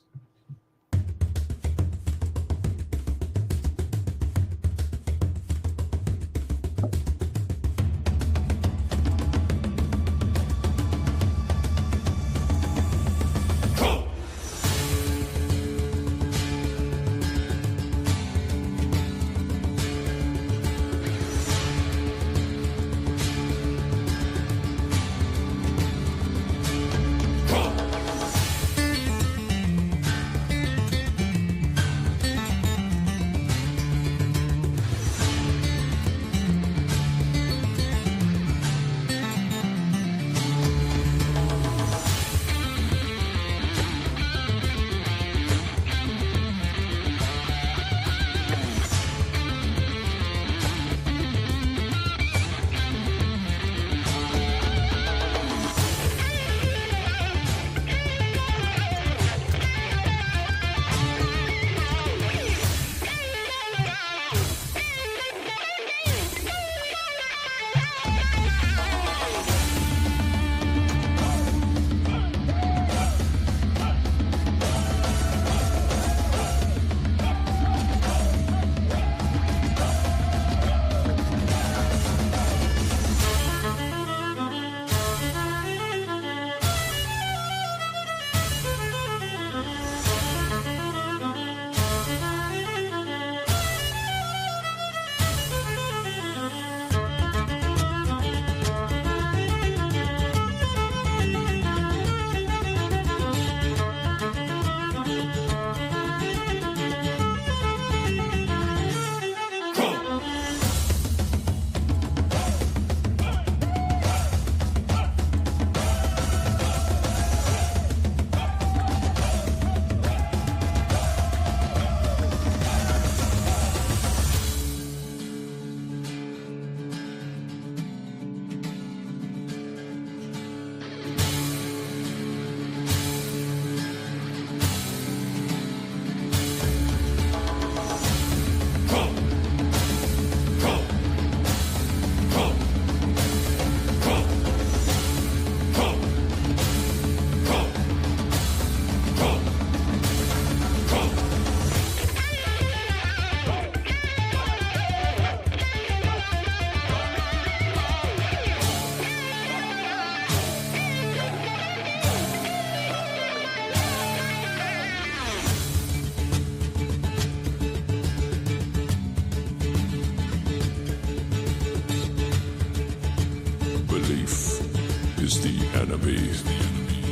the enemy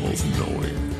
of knowing.